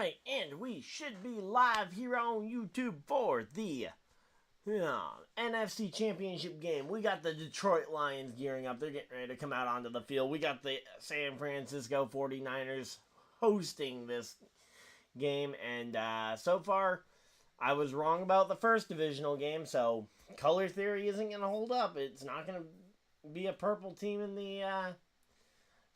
FootballNight, and we should be live here on YouTube for the NFC Championship game. We got the Detroit Lions gearing up. They're getting ready to come out onto the field. We got the San Francisco 49ers hosting this game, and so far, I was wrong about the first divisional game, so color theory isn't going to hold up. It's not going to be a purple team in the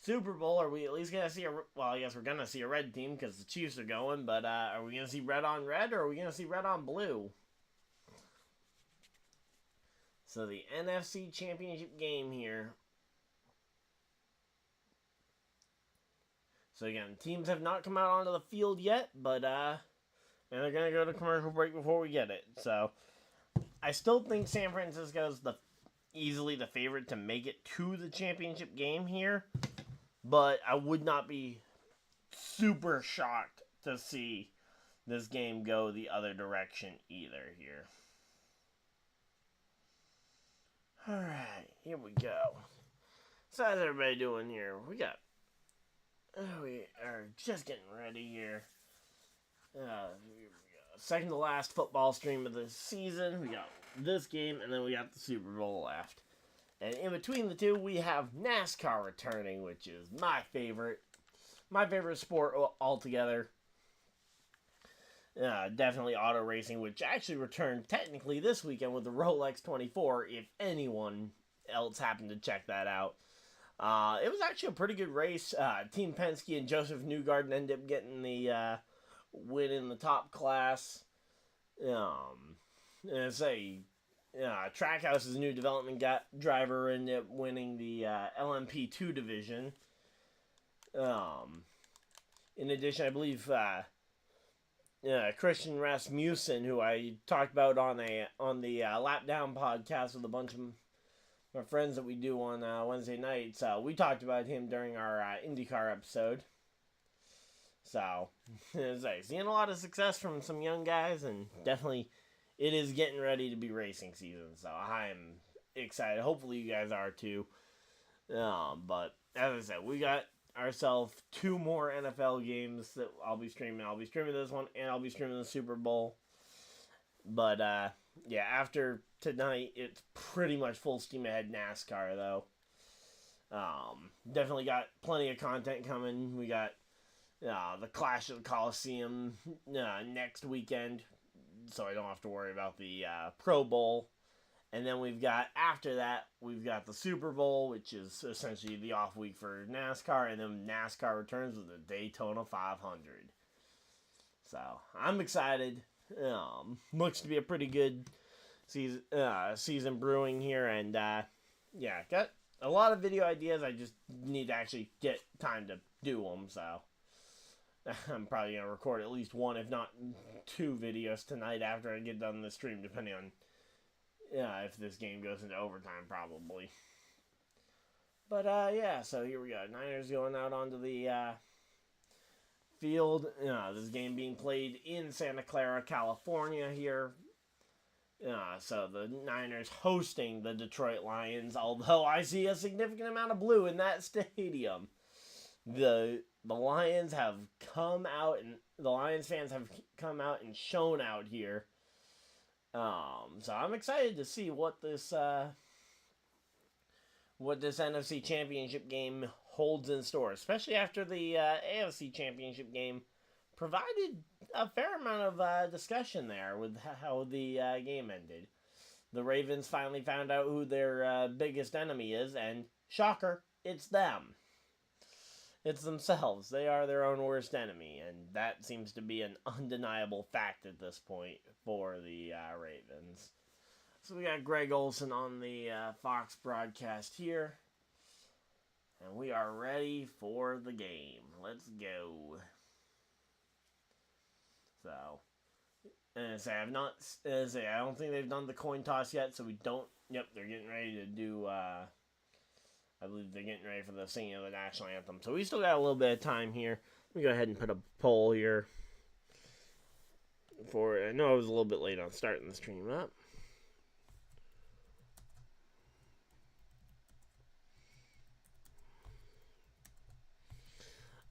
Super Bowl. Are we at least going to see well, I guess we're going to see a red team because the Chiefs are going, but are we going to see red on red, or are we going to see red on blue? So the NFC Championship game here. So again, teams have not come out onto the field yet, but and they're going to go to commercial break before we get it. So I still think San Francisco is easily the favorite to make it to the championship game here. But I would not be super shocked to see this game go the other direction either here. Alright, here we go. So how's everybody doing here? We are just getting ready here. Here we go. Second to last football stream of the season. We got this game, and then we got the Super Bowl left. And in between the two, we have NASCAR returning, which is my favorite sport altogether. Definitely auto racing, which actually returned technically this weekend with the Rolex 24, if anyone else happened to check that out. It was actually a pretty good race. Team Penske and Joseph Newgarden ended up getting the win in the top class. Trackhouse's new development driver ended up winning the LMP2 division. In addition, I believe Christian Rasmussen, who I talked about on the Lap Down podcast with a bunch of my friends that we do on Wednesday nights, we talked about him during our IndyCar episode. So, seeing a lot of success from some young guys, and definitely it is getting ready to be racing season, so I'm excited. Hopefully you guys are too. But as I said, we got ourselves 2 more NFL games that I'll be streaming. I'll be streaming this one, and I'll be streaming the Super Bowl. But, after tonight, it's pretty much full steam ahead NASCAR, though. Definitely got plenty of content coming. We got the Clash of the Coliseum next weekend, so I don't have to worry about the Pro Bowl. And then after that, we've got the Super Bowl, which is essentially the off week for NASCAR, and then NASCAR returns with the Daytona 500. So, I'm excited. Looks to be a pretty good season brewing here, and got a lot of video ideas. I just need to actually get time to do them, so I'm probably going to record at least 1, if not 2 videos tonight after I get done the stream, depending on if this game goes into overtime, probably. But, so here we go. Niners going out onto the field. This game being played in Santa Clara, California here. So the Niners hosting the Detroit Lions, although I see a significant amount of blue in that stadium. The Lions have come out, and the Lions fans have come out and shown out here. So I'm excited to see what this NFC Championship game holds in store, especially after the AFC Championship game provided a fair amount of discussion there with how the game ended. The Ravens finally found out who their biggest enemy is, and shocker, it's them. It's themselves. They are their own worst enemy, and that seems to be an undeniable fact at this point for the Ravens. So we got Greg Olsen on the Fox broadcast here, and we are ready for the game. Let's go. So, I don't think they've done the coin toss yet, so we don't. Yep, they're getting ready to do. I believe they're getting ready for the singing of the national anthem. So we still got a little bit of time here. Let me go ahead and put a poll here. I know I was a little bit late on starting the stream up.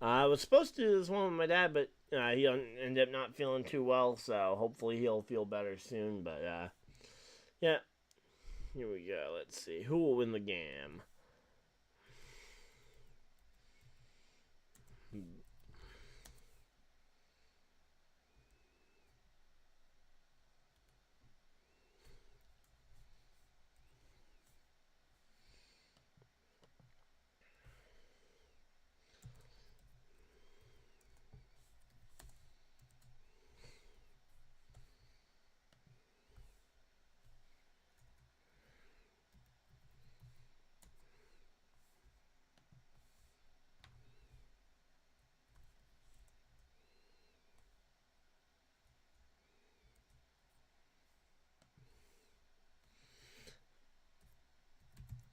I was supposed to do this one with my dad, but he ended up not feeling too well, so hopefully he'll feel better soon. But yeah, here we go. Let's see who will win the game.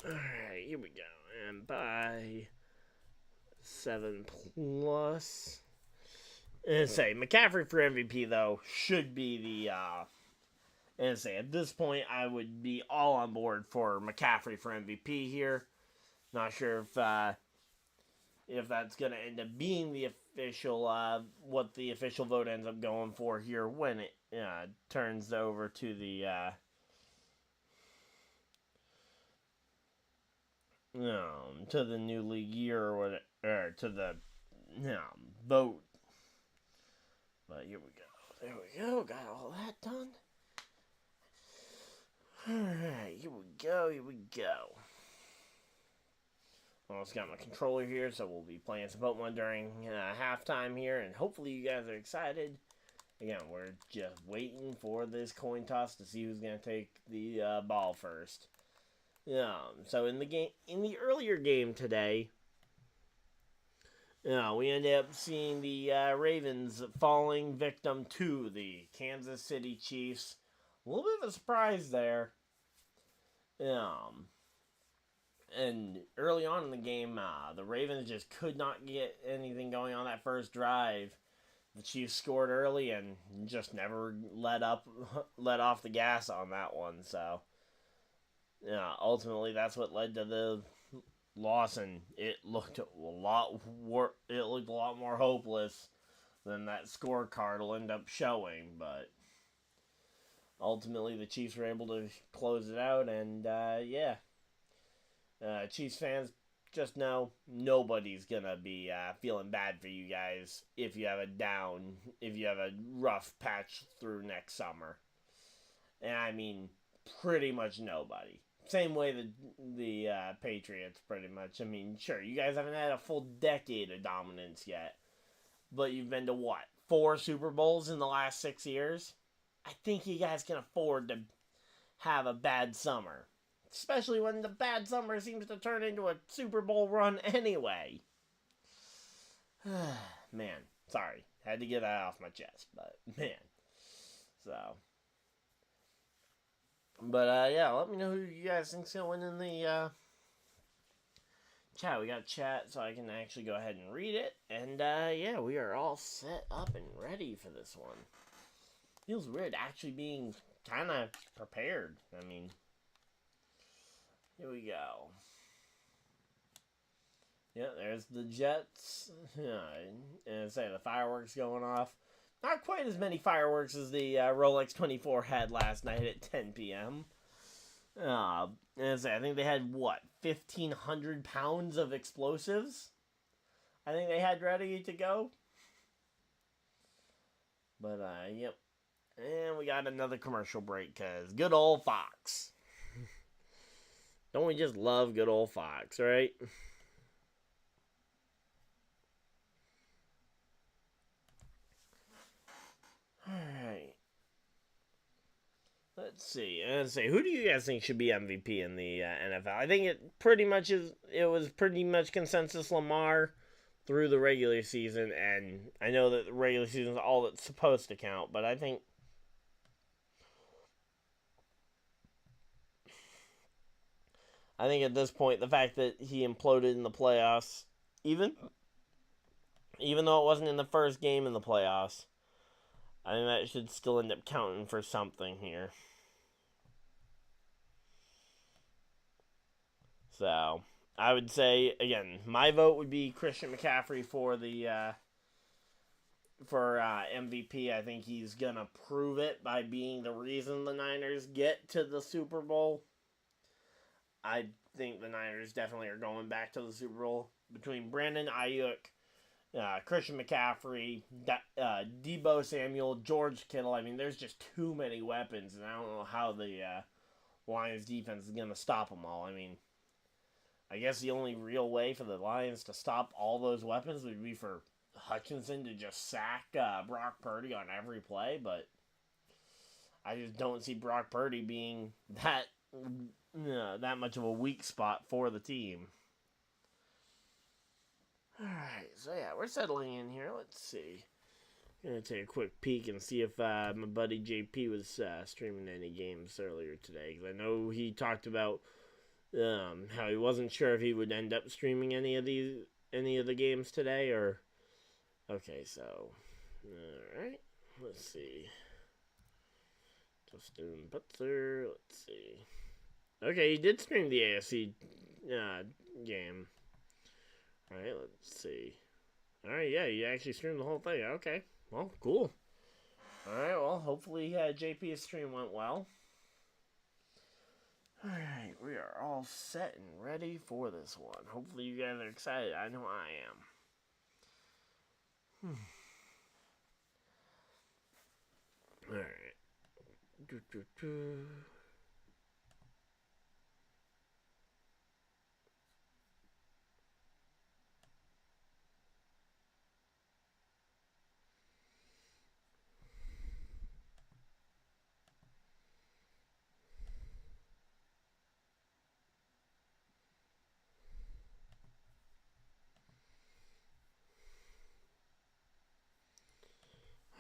Alright, here we go. And by 7+. And say McCaffrey for MVP though should be the and say at this point I would be all on board for McCaffrey for MVP here. Not sure if that's gonna end up being the official what the official vote ends up going for here when it turns over to the to the new league year or whatever, or to the vote. But here we go. There we go. Got all that done. Alright, here we go. Here we go. Almost got my controller here, so we'll be playing some Pokemon during halftime here, and hopefully you guys are excited. Again, we're just waiting for this coin toss to see who's going to take the ball first. So in the earlier game today, we ended up seeing the Ravens falling victim to the Kansas City Chiefs. A little bit of a surprise there. And early on in the game, the Ravens just could not get anything going on that first drive. The Chiefs scored early and just never let off the gas on that one. So, ultimately that's what led to the loss, and it looked a lot more hopeless than that scorecard will end up showing. But ultimately, the Chiefs were able to close it out, and Chiefs fans, just know nobody's gonna be feeling bad for you guys if you have a rough patch through next summer. And I mean, pretty much nobody. Same way the Patriots, pretty much. I mean, sure, you guys haven't had a full decade of dominance yet, but you've been to what, 4 Super Bowls in the last 6 years? I think you guys can afford to have a bad summer. Especially when the bad summer seems to turn into a Super Bowl run anyway. Man, sorry. Had to get that off my chest, but man. So. But let me know who you guys think's going to win in the chat. We got chat, so I can actually go ahead and read it. And we are all set up and ready for this one. Feels weird actually being kind of prepared. I mean, here we go. Yeah, there's the Jets. And say the fireworks going off. Not quite as many fireworks as the Rolex 24 had last night at 10 p.m. And say I think they had, 1,500 pounds of explosives? I think they had ready to go. But, yep. And we got another commercial break, because good old Fox. Don't we just love good old Fox, right? Alright. Let's see. Who do you guys think should be MVP in the NFL? I think it was pretty much consensus Lamar through the regular season, and I know that the regular season is all that's supposed to count, but I think at this point, the fact that he imploded in the playoffs, even though it wasn't in the first game in the playoffs, I think that should still end up counting for something here. So, I would say, again, my vote would be Christian McCaffrey for the for MVP. I think he's going to prove it by being the reason the Niners get to the Super Bowl. I think the Niners definitely are going back to the Super Bowl. Between Brandon Ayuk, Christian McCaffrey, Deebo Samuel, George Kittle. I mean, there's just too many weapons, and I don't know how the Lions defense is going to stop them all. I mean, I guess the only real way for the Lions to stop all those weapons would be for Hutchinson to just sack Brock Purdy on every play, but I just don't see Brock Purdy being that much of a weak spot for the team. Alright, so yeah, we're settling in here. Let's see. I'm going to take a quick peek and see if my buddy JP was streaming any games earlier today. Because I know he talked about how he wasn't sure if he would end up streaming any of the games today. Or okay, so alright, let's see. Justin Butler, let's see. Okay, he did stream the AFC game. Alright, let's see. Alright, yeah, you actually streamed the whole thing. Okay, well, cool. Alright, well, hopefully JP's stream went well. Alright, we are all set and ready for this one. Hopefully you guys are excited. I know I am. Alright.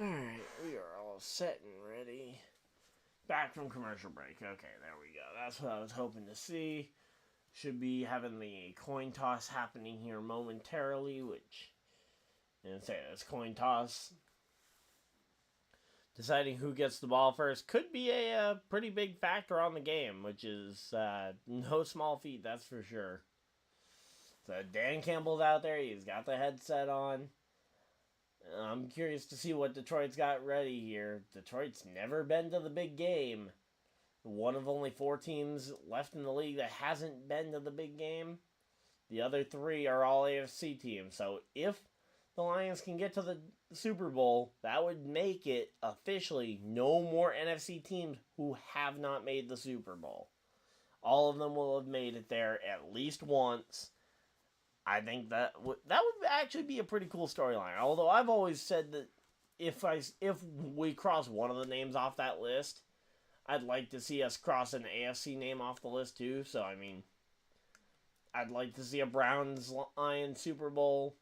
Alright, we are all set and ready. Back from commercial break. Okay, there we go. That's what I was hoping to see. Should be having the coin toss happening here momentarily, which, and say this coin toss, deciding who gets the ball first, could be a pretty big factor on the game, which is no small feat, that's for sure. So Dan Campbell's out there. He's got the headset on. I'm curious to see what Detroit's got ready here. Detroit's never been to the big game. One of only 4 teams left in the league that hasn't been to the big game. The other 3 are all AFC teams. So if the Lions can get to the Super Bowl, that would make it officially no more NFC teams who have not made the Super Bowl. All of them will have made it there at least once. I think that would actually be a pretty cool storyline. Although I've always said that if we cross one of the names off that list, I'd like to see us cross an AFC name off the list too. So I mean, I'd like to see a Browns-Lions Super Bowl.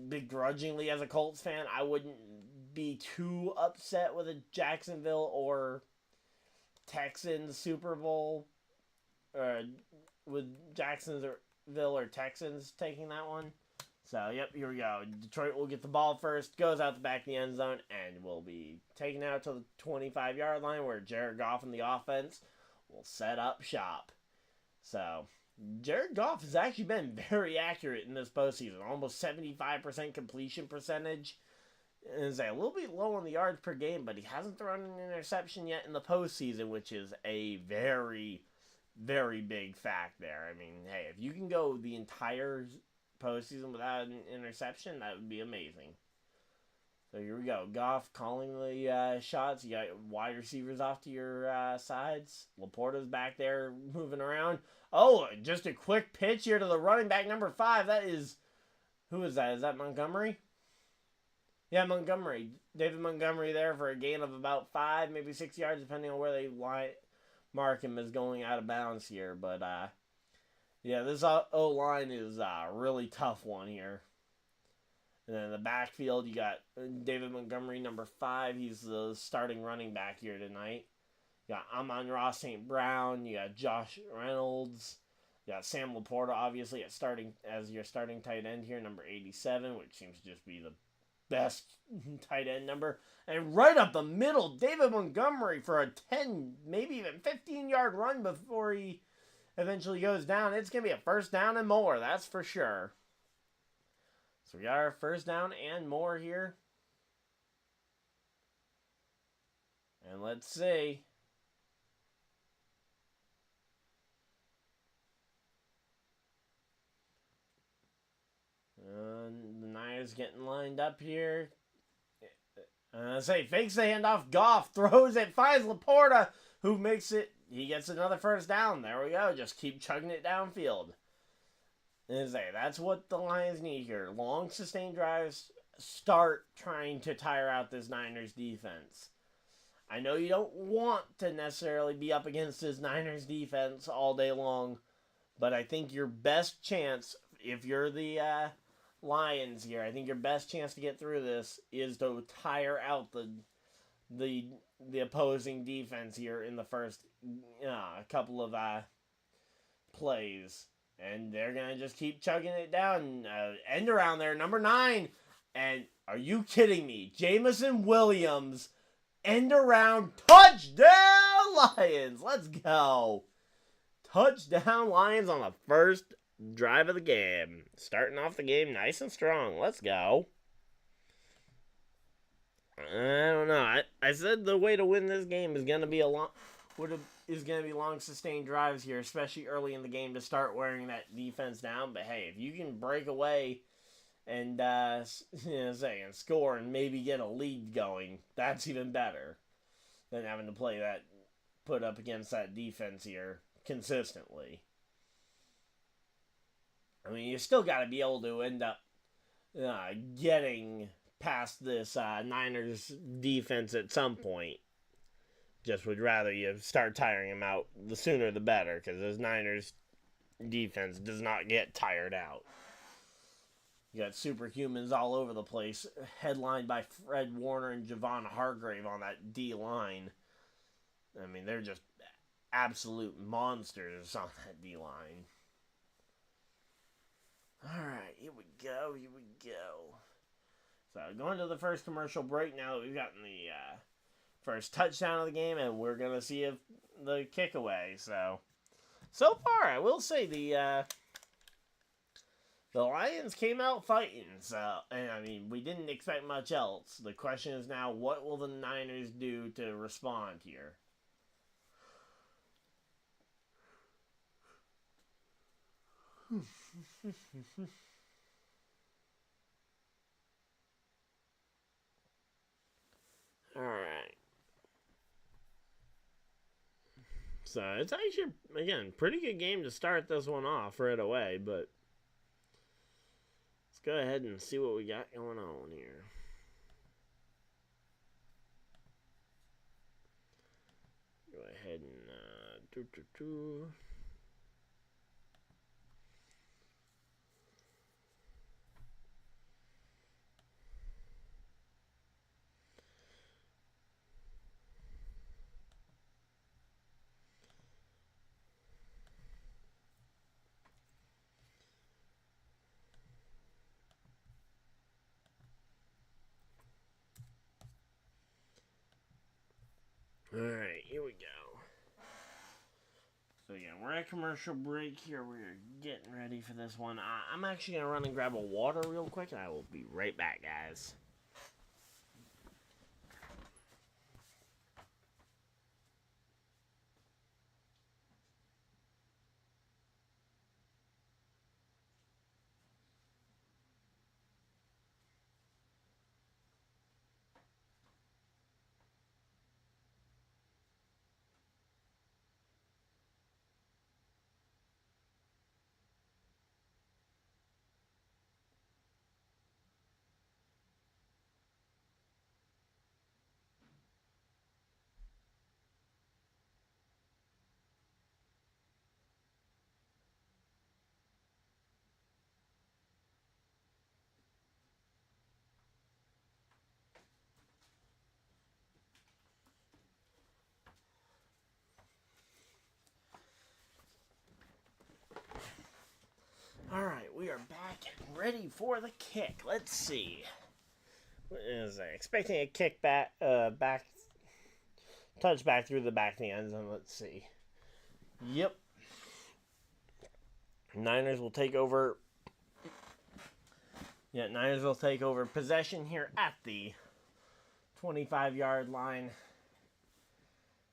Begrudgingly, as a Colts fan, I wouldn't be too upset with a Jacksonville or Texans Super Bowl, with Jacksonville or Texans taking that one. So, yep, here we go. Detroit will get the ball first, goes out the back of the end zone, and will be taken out to the 25-yard line where Jared Goff and the offense will set up shop. So, Jared Goff has actually been very accurate in this postseason. Almost 75% completion percentage. It's a little bit low on the yards per game, but he hasn't thrown an interception yet in the postseason, which is a very, very big fact there. I mean, hey, if you can go the entire postseason without an interception, that would be amazing. So here we go. Goff calling the shots. You got wide receivers off to your sides. Laporta's back there moving around. Oh, just a quick pitch here to the running back, number 5. That is, who is that? Is that Montgomery? Yeah, Montgomery. David Montgomery there for a gain of about 5, maybe 6 yards, depending on where they mark him as going out of bounds here. But, yeah, this O-line is a really tough one here. And then in the backfield, you got David Montgomery, number 5. He's the starting running back here tonight. You got Amon-Ra St. Brown. You got Josh Reynolds. You got Sam Laporta, obviously, as your starting tight end here, number 87, which seems to just be the best tight end number. And right up the middle, David Montgomery for a 10, maybe even 15-yard run before he eventually goes down. It's going to be a first down and more, that's for sure. So we got our first down and more here. And let's see. The Niners getting lined up here. Fakes the handoff. Goff throws it, finds Laporta, who makes it. He gets another first down. There we go. Just keep chugging it downfield. That's what the Lions need here. Long, sustained drives. Start trying to tire out this Niners defense. I know you don't want to necessarily be up against this Niners defense all day long, but I think your best chance, if you're the Lions here, I think your best chance to get through this is to tire out the opposing defense here in the first couple of plays. And they're going to just keep chugging it down. End around there, number 9. And are you kidding me? Jamison Williams, end around, touchdown Lions. Let's go. Touchdown Lions on the first drive of the game. Starting off the game nice and strong. Let's go. I don't know. I said the way to win this game is going to be long sustained drives here, especially early in the game to start wearing that defense down. But hey, if you can break away and and score and maybe get a lead going, that's even better than having to put up against that defense here consistently. I mean, you still got to be able to end up getting past this Niners defense at some point. Just would rather you start tiring them out the sooner the better, because this Niners defense does not get tired out. You got superhumans all over the place, headlined by Fred Warner and Javon Hargrave on that D-line. I mean, they're just absolute monsters on that D-line. Alright, here we go. So, going to the first commercial break now that we've gotten the first touchdown of the game, and we're going to see if the kick away. So far, I will say the Lions came out fighting. And I mean, we didn't expect much else. The question is now, what will the Niners do to respond here? Alright. So, it's actually, again, pretty good game to start this one off right away, but let's go ahead and see what we got going on here. Go ahead and Alright, here we go. So yeah, we're at commercial break here. We're getting ready for this one. I'm actually going to run and grab a water real quick, and I will be right back, guys. Alright, we are back and ready for the kick. Let's see. What is I expecting a kick back, touch back through the back of the end zone. Let's see. Yep. Niners will take over Yeah, Niners will take over possession here at the 25-yard line.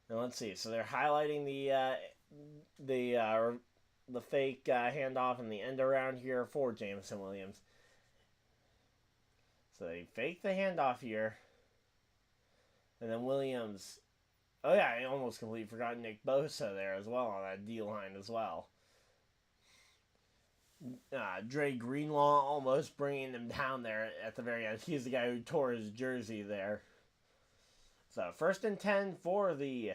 Now let's see. So they're highlighting the fake handoff and the end around here for Jameson Williams. So they fake the handoff here, and then Williams. Oh yeah, I almost completely forgot Nick Bosa there as well on that D line as well. Dre Greenlaw almost bringing him down there at the very end. He's the guy who tore his jersey there. So 1st and 10 for the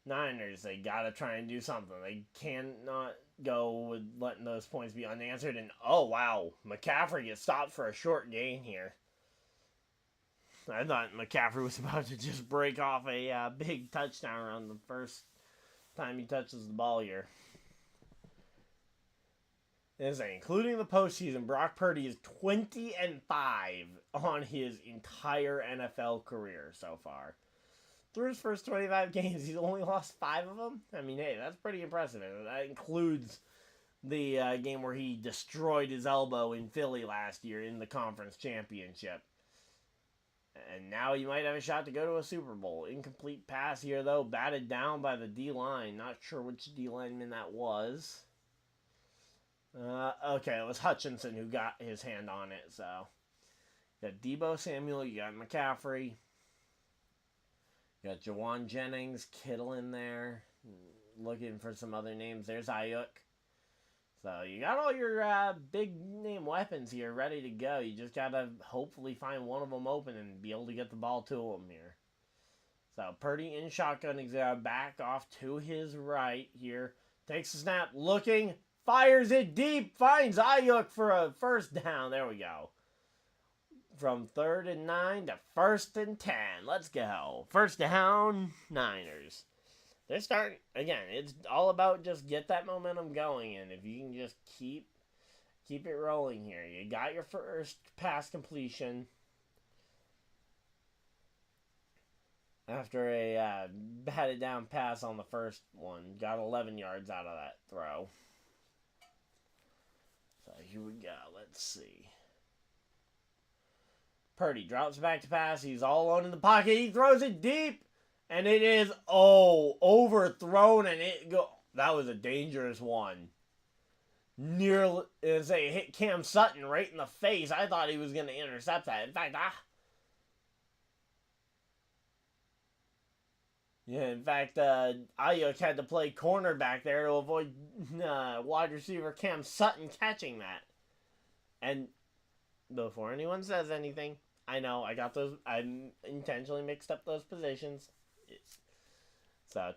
Niners. They got to try and do something. They cannot go with letting those points be unanswered. And oh wow, McCaffrey gets stopped for a short gain here. I thought McCaffrey was about to just break off a big touchdown around the first time he touches the ball here. Including the postseason, Brock Purdy is 20-5 on his entire NFL career so far. Through his first 25 games, he's only lost 5 of them. I mean, hey, that's pretty impressive. And that includes the game where he destroyed his elbow in Philly last year in the conference championship. And now he might have a shot to go to a Super Bowl. Incomplete pass here, though. Batted down by the D-line. Not sure which D-lineman that was. Okay, it was Hutchinson who got his hand on it, so. You got Deebo Samuel, you got McCaffrey. You got Jawan Jennings, Kittle in there. Looking for some other names. There's Ayuk. So you got all your big name weapons here ready to go. You just got to hopefully find one of them open and be able to get the ball to them here. So Purdy in shotgun. He's back off to his right here. Takes the snap, looking. Fires it deep, finds Ayuk for a first down. There we go. From 3rd and 9 to 1st and 10. Let's go. First down, Niners. They're starting, again, it's all about just get that momentum going. And if you can just keep it rolling here. You got your first pass completion. After a batted down pass on the first one. Got 11 yards out of that throw. So here we go. Let's see. Purdy drops back to pass. He's all alone in the pocket. He throws it deep. And it is, overthrown. And that was a dangerous one. Nearly, it hit Cam Sutton right in the face. I thought he was going to intercept that. In fact, Ayuk had to play cornerback there to avoid wide receiver Cam Sutton catching that. And before anyone says anything, I know I intentionally mixed up those positions. So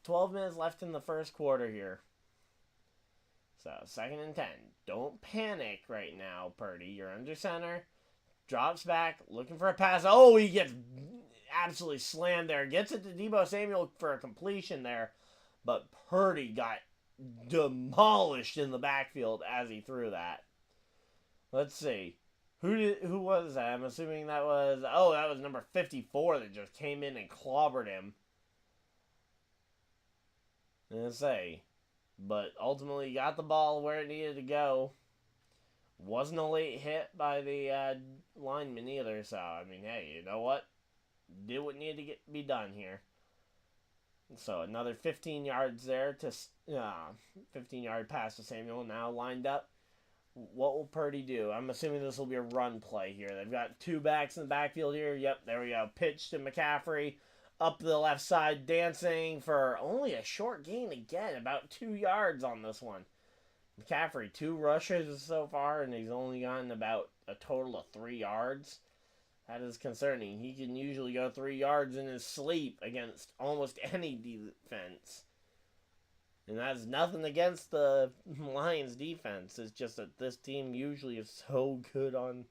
12 minutes left in the first quarter here. So 2nd and 10. Don't panic right now, Purdy. You're under center. Drops back, looking for a pass. Oh, he gets absolutely slammed there. Gets it to Deebo Samuel for a completion there. But Purdy got demolished in the backfield as he threw that. Let's see. Who was that? I'm assuming that was number 54 that just came in and clobbered him. Let's say. But ultimately got the ball where it needed to go. Wasn't a late hit by the lineman either. So, I mean, hey, you know what? Did what needed to be done here. So, another 15 yards there to 15-yard pass to Samuel. Now lined up. What will Purdy do? I'm assuming this will be a run play here. They've got 2 backs in the backfield here. Yep, there we go. Pitch to McCaffrey. Up the left side, dancing for only a short gain again. About 2 yards on this one. McCaffrey, 2 rushes so far, and he's only gotten about a total of 3 yards. That is concerning. He can usually go 3 yards in his sleep against almost any defense. And that's nothing against the Lions defense. It's just that this team usually is so good on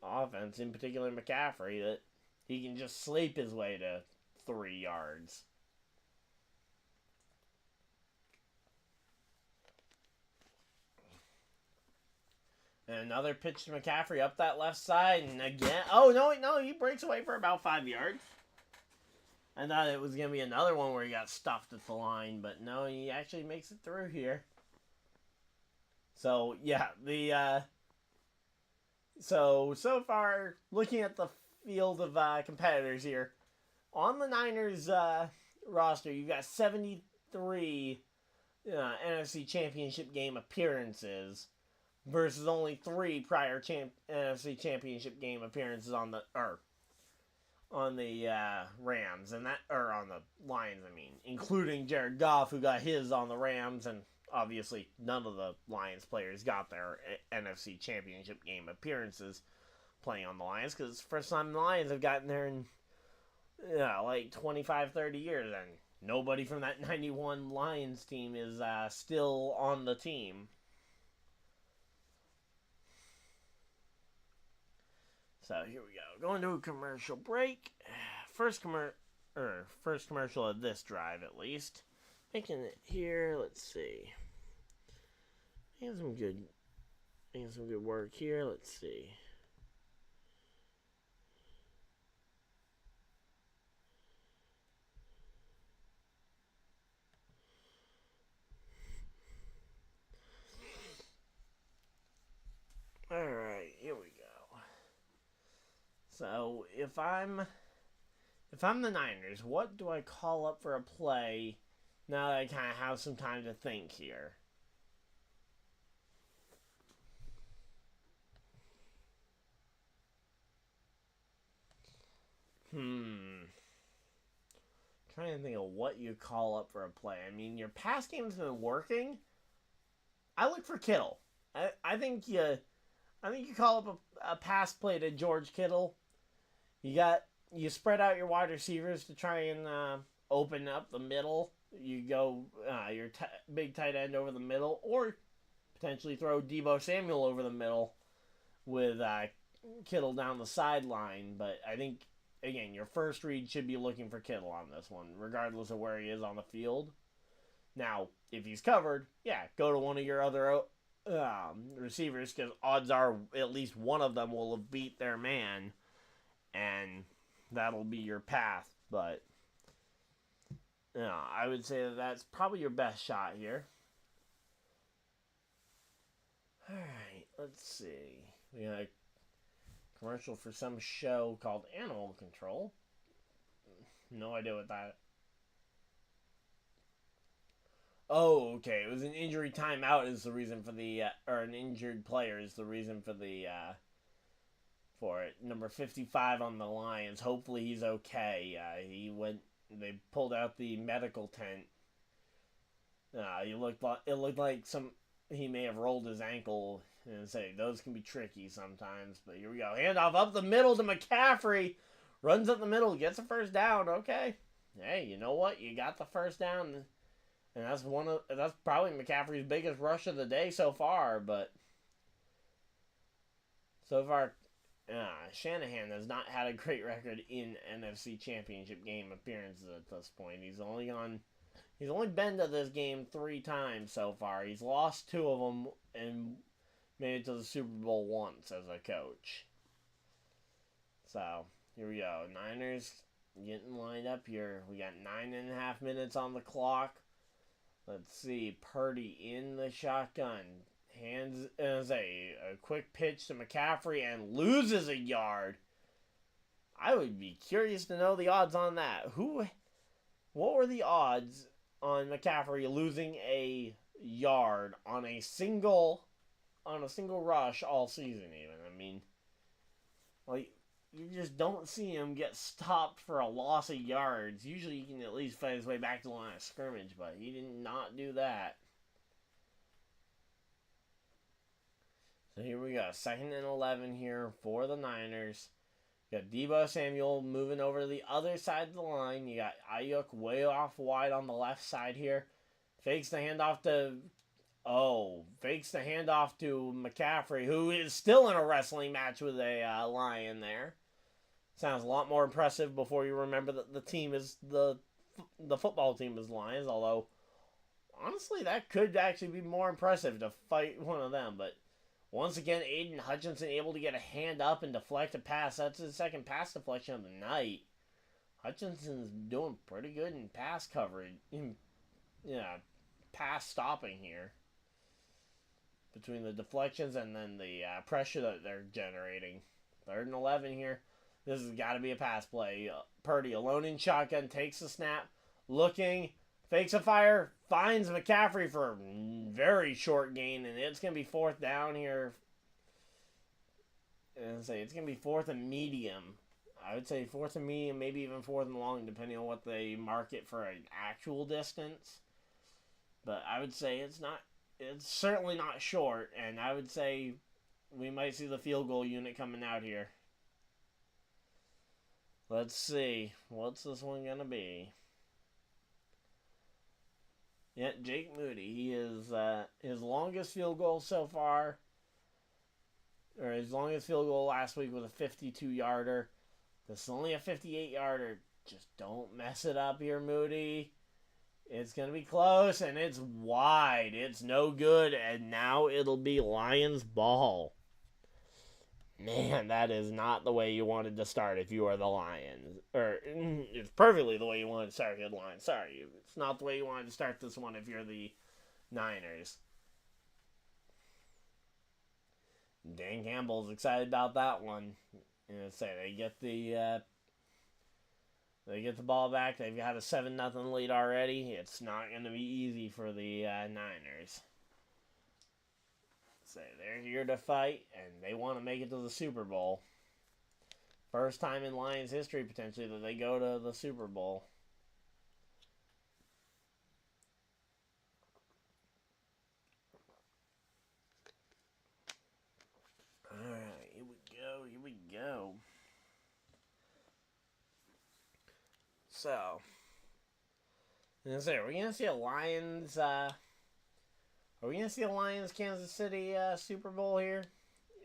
offense, in particular McCaffrey, that he can just sleep his way to 3 yards. And another pitch to McCaffrey up that left side. And again, he breaks away for about 5 yards. I thought it was going to be another one where he got stuffed at the line, but no, he actually makes it through here. So, yeah, the So far, looking at the field of competitors here, on the Niners roster, you've got 73 NFC Championship game appearances versus only 3 prior NFC Championship game appearances on the Rams and on the Lions. I mean, including Jared Goff, who got his on the Rams, and obviously none of the Lions players got their NFC Championship game appearances playing on the Lions, because it's the first time the Lions have gotten there in like 25, 30 years, and nobody from that 91 Lions team is still on the team. So here we go. Going to a commercial break. First commercial of this drive, at least. Making it here. Let's see. Making some good work here. Let's see. All right, here we go. So if I'm the Niners, what do I call up for a play now that I kind of have some time to think here? Trying to think of what you call up for a play. I mean, your pass game's been working. I look for Kittle. I think you call up a pass play to George Kittle. You spread out your wide receivers to try and open up the middle. You go your big tight end over the middle, or potentially throw Deebo Samuel over the middle with Kittle down the sideline. But I think, again, your first read should be looking for Kittle on this one, regardless of where he is on the field. Now, if he's covered, go to one of your other receivers, because odds are at least one of them will have beat their man, and that'll be your path. But I would say that's probably your best shot here. All right, let's see. We got a commercial for some show called Animal Control. No idea what that. Oh, okay. It was an injury timeout is the reason for the or an injured player is the reason for the for it. Number 55 on the Lions. Hopefully he's okay. They pulled out the medical tent. It looked like he may have rolled his ankle, and say those can be tricky sometimes. But here we go. Handoff up the middle to McCaffrey. Runs up the middle, gets a first down. Okay. Hey, you know what? You got the first down. And that's probably McCaffrey's biggest rush of the day so far. But so far, Shanahan has not had a great record in NFC Championship game appearances at this point. He's only been to this game 3 times so far. He's lost 2 of them and made it to the Super Bowl once as a coach. So here we go. Niners getting lined up here. We got 9.5 minutes on the clock. Let's see, Purdy in the shotgun. Hands as a quick pitch to McCaffrey and loses a yard. I would be curious to know the odds on that. What were the odds on McCaffrey losing a yard on a single rush all season even? I mean, like, you just don't see him get stopped for a loss of yards. Usually he can at least fight his way back to the line of scrimmage, but he did not do that. So here we go. 2nd and 11 here for the Niners. You got Deebo Samuel moving over to the other side of the line. You got Ayuk way off wide on the left side here. Fakes the handoff to McCaffrey, who is still in a wrestling match with a Lion there. Sounds a lot more impressive before you remember that the team is the football team is Lions. Although, honestly, that could actually be more impressive to fight one of them. But once again, Aiden Hutchinson able to get a hand up and deflect a pass. That's his second pass deflection of the night. Hutchinson's doing pretty good in pass coverage, pass stopping here. between the deflections and then the pressure that they're generating. 3rd and 11 here. This has got to be a pass play. Purdy alone in shotgun, takes the snap, looking, fakes a fire, finds McCaffrey for a very short gain, and it's going to be 4th down here. It's going to be 4th and medium. I would say 4th and medium, maybe even 4th and long, depending on what they mark it for an actual distance. But I would say it's certainly not short, and I would say we might see the field goal unit coming out here. Let's see. What's this one going to be? Yeah, Jake Moody. He is his longest field goal so far, or his longest field goal last week was a 52-yarder. This is only a 58-yarder. Just don't mess it up here, Moody. It's going to be close, and it's wide. It's no good, and now it'll be Lions ball. Man, that is not the way you wanted to start if you are the Lions. Or, it's perfectly the way you wanted to start the Lions. Sorry, it's not the way you wanted to start this one if you're the Niners. Dan Campbell's excited about that one. They get the ball back. They've got a 7-0 lead already. It's not going to be easy for the Niners. They're here to fight, and they want to make it to the Super Bowl. First time in Lions history, potentially, that they go to the Super Bowl. Alright, here we go. So, we're going to see a Lions... Are we going to see a Lions-Kansas City Super Bowl here?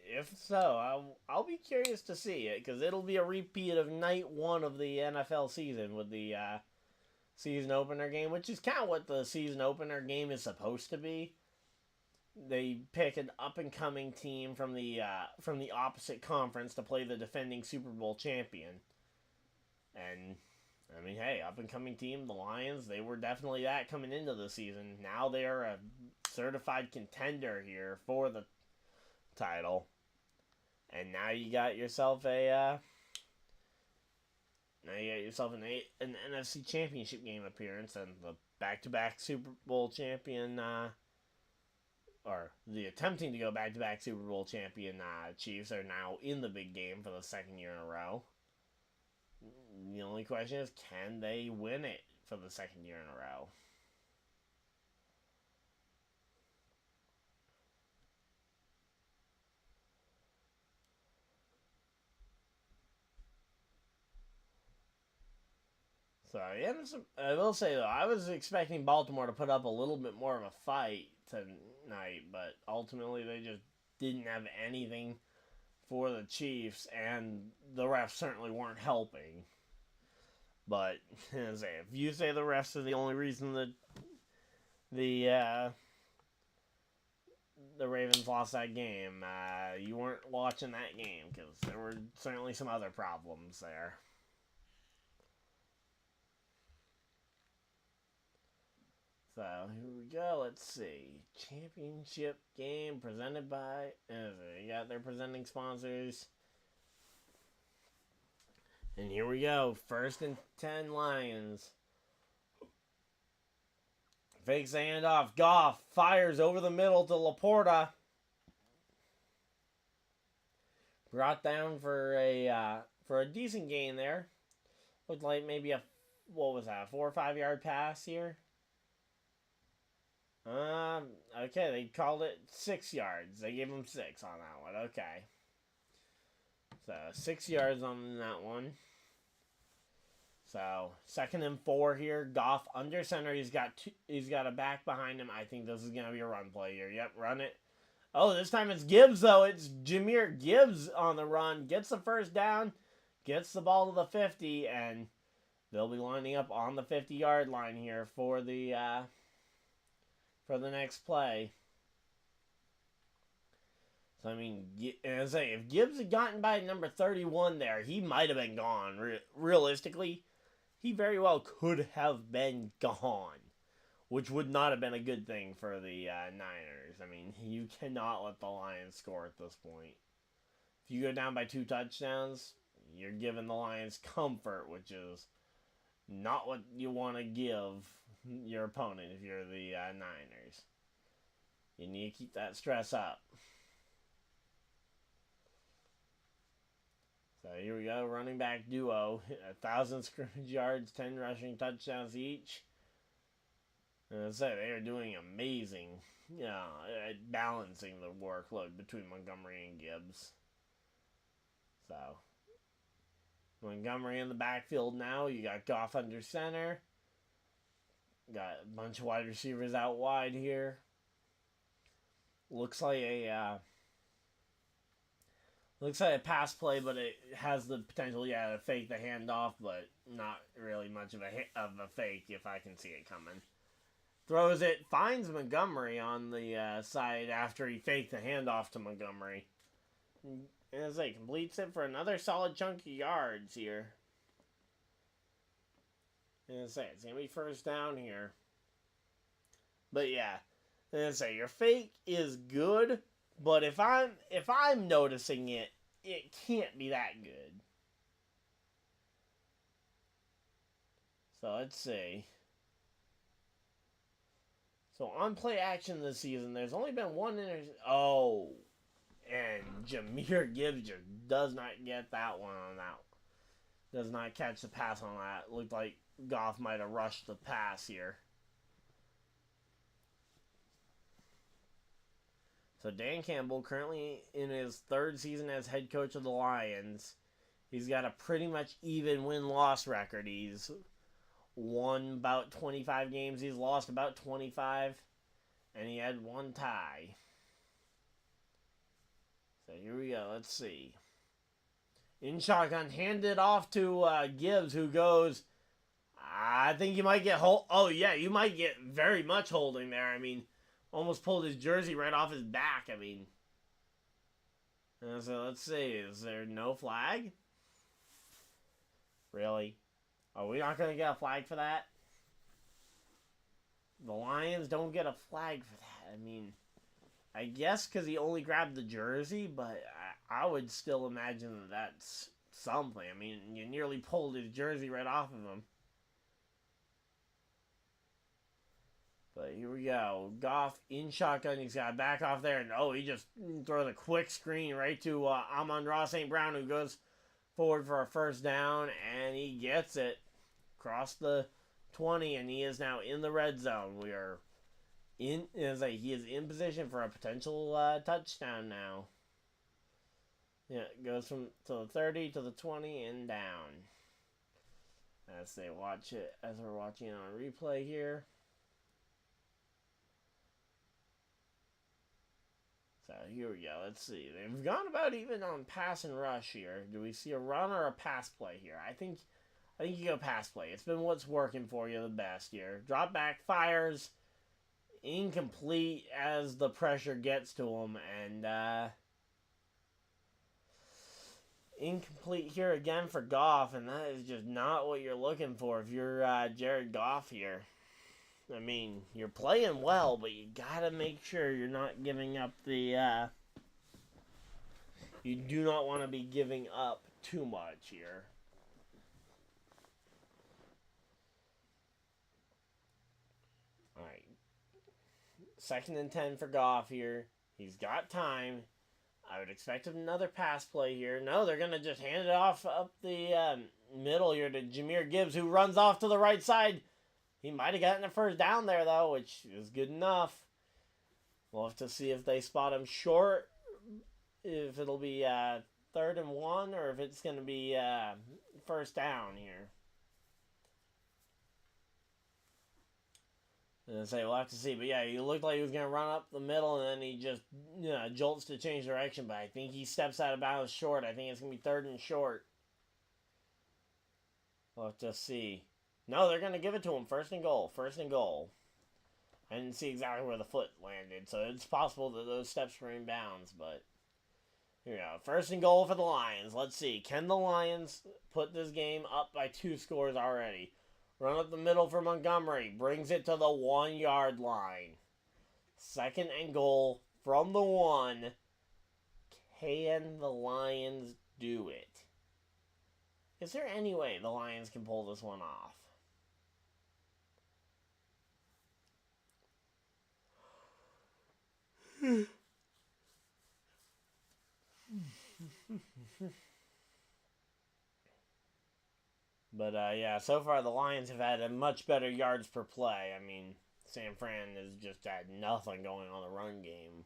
If so, I'll be curious to see it, because it'll be a repeat of night 1 of the NFL season with the season opener game, which is kind of what the season opener game is supposed to be. They pick an up-and-coming team from the opposite conference to play the defending Super Bowl champion. And, I mean, hey, up-and-coming team, the Lions, they were definitely that coming into the season. Now they are a certified contender here for the title. And now you got yourself an NFC Championship game appearance, and the back-to-back Super Bowl champion, or the attempting to go back-to-back Super Bowl champion Chiefs are now in the big game for the 2nd year in a row. The only question is, can they win it for the 2nd year in a row? So, yeah, I will say, though, I was expecting Baltimore to put up a little bit more of a fight tonight, but ultimately they just didn't have anything for the Chiefs, and the refs certainly weren't helping. But, if you say the refs are the only reason that the Ravens lost that game, you weren't watching that game, because there were certainly some other problems there. So, here we go. Let's see. Championship game presented by... You got their presenting sponsors. And here we go. 1st and 10 Lions. Fakes the handoff. Goff fires over the middle to Laporta. Brought down for a decent gain there. Looked like maybe a 4 or 5 yard pass here. Okay, they called it 6 yards. They gave him 6 on that one. Okay. So, 6 yards on that one. So, 2nd and 4 here. Goff under center. He's got a back behind him. I think this is going to be a run play here. Yep, run it. Oh, this time it's Gibbs, though. It's Jahmyr Gibbs on the run. Gets the 1st down. Gets the ball to the 50. And they'll be lining up on the 50-yard line here for the next play. So, I mean, if Gibbs had gotten by number 31 there, he might have been gone. Realistically, he very well could have been gone which would not have been a good thing for the Niners. I mean, you cannot let the Lions score at this point. If you go down by 2 touchdowns, you're giving the Lions comfort, which is not what you want to give your opponent if you're the Niners. You need to keep that stress up. So here we go, running back duo, 1,000 scrimmage yards, 10 rushing touchdowns each. And I say they are doing amazing, at balancing the workload between Montgomery and Gibbs. So Montgomery in the backfield now. You got Goff under center. Got a bunch of wide receivers out wide here. Looks like a pass play, but it has the potential, to fake the handoff, but not really much of a fake if I can see it coming. Throws it, finds Montgomery on the side after he faked the handoff to Montgomery. And as he completes it for another solid chunk of yards here. And it's going to be first down here. But yeah, your fake is good, but if I'm noticing it, it can't be that good. So let's see. So on play action this season, there's only been one interception. Oh, and Jahmyr Gibbs just does not get that one on that. Does not catch the pass on that. Looked like Goff might have rushed the pass here. So Dan Campbell, currently in his 3rd season as head coach of the Lions, he's got a pretty much even win-loss record. He's won about 25 games. He's lost about 25. And he had 1 tie. So here we go. Let's see. In shotgun, handed off to Gibbs, who goes, I think you might get you might get very much holding there. I mean, almost pulled his jersey right off his back. I mean, so let's see. Is there no flag? Really? Are we not going to get a flag for that? The Lions don't get a flag for that. I mean, I guess because he only grabbed the jersey, but I would still imagine that that's something. I mean, you nearly pulled his jersey right off of him. But here we go. Goff in shotgun. He's got to back off there. And, he just throws a quick screen right to Amon-Ra St. Brown, who goes forward for a first down. And he gets it across the 20. And he is now in the red zone. He is in position for a potential touchdown now. Yeah, it goes to the 30 to the 20 and down. As they watch it, as we're watching it on replay here. So here we go. Let's see. They've gone about even on pass and rush here. Do we see a run or a pass play here? I think you go pass play. It's been what's working for you the best here. Drop back, fires, incomplete as the pressure gets to him, and incomplete here again for Goff, and that is just not what you're looking for if you're Jared Goff here. I mean, you're playing well, but you gotta make sure you're not giving up the, you do not want to be giving up too much here. Alright. 2nd and 10 for Goff here. He's got time. I would expect another pass play here. No, they're going to just hand it off up the middle here to Jahmyr Gibbs, who runs off to the right side. He might have gotten a first down there, though, which is good enough. We'll have to see if they spot him short, if it'll be 3rd and 1, or if it's going to be first down here. And say we'll have to see, but yeah, he looked like he was going to run up the middle, and then he just jolts to change direction, but I think he steps out of bounds short. I think it's going to be 3rd and short. We'll have to see. No, they're going to give it to him. 1st and goal. 1st and goal. I didn't see exactly where the foot landed, so it's possible that those steps were in bounds, but here we go. 1st and goal for the Lions. Let's see. Can the Lions put this game up by 2 scores already? Run up the middle for Montgomery. Brings it to the 1-yard line. 2nd and goal from the 1. Can the Lions do it? Is there any way the Lions can pull this one off? But, yeah, so far the Lions have had a much better yards per play. I mean, San Fran has just had nothing going on the run game.